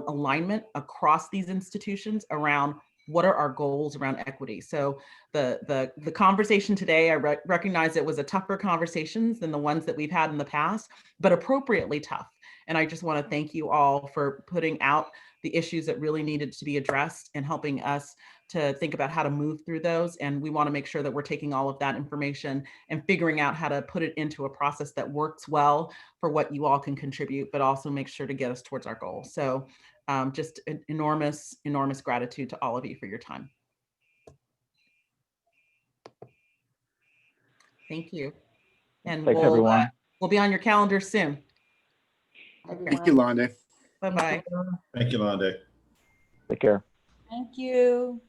alignment across these institutions around what are our goals around equity. So the conversation today, I recognize it was a tougher conversations than the ones that we've had in the past, but appropriately tough. And I just want to thank you all for putting out the issues that really needed to be addressed and helping us to think about how to move through those. And we want to make sure that we're taking all of that information and figuring out how to put it into a process that works well for what you all can contribute, but also make sure to get us towards our goal. So just an enormous, enormous gratitude to all of you for your time. Thank you. And Thanks, everyone. We'll be on your calendar soon. Thank you, Londe. Bye-bye. Thank you, Londe. Take care. Thank you.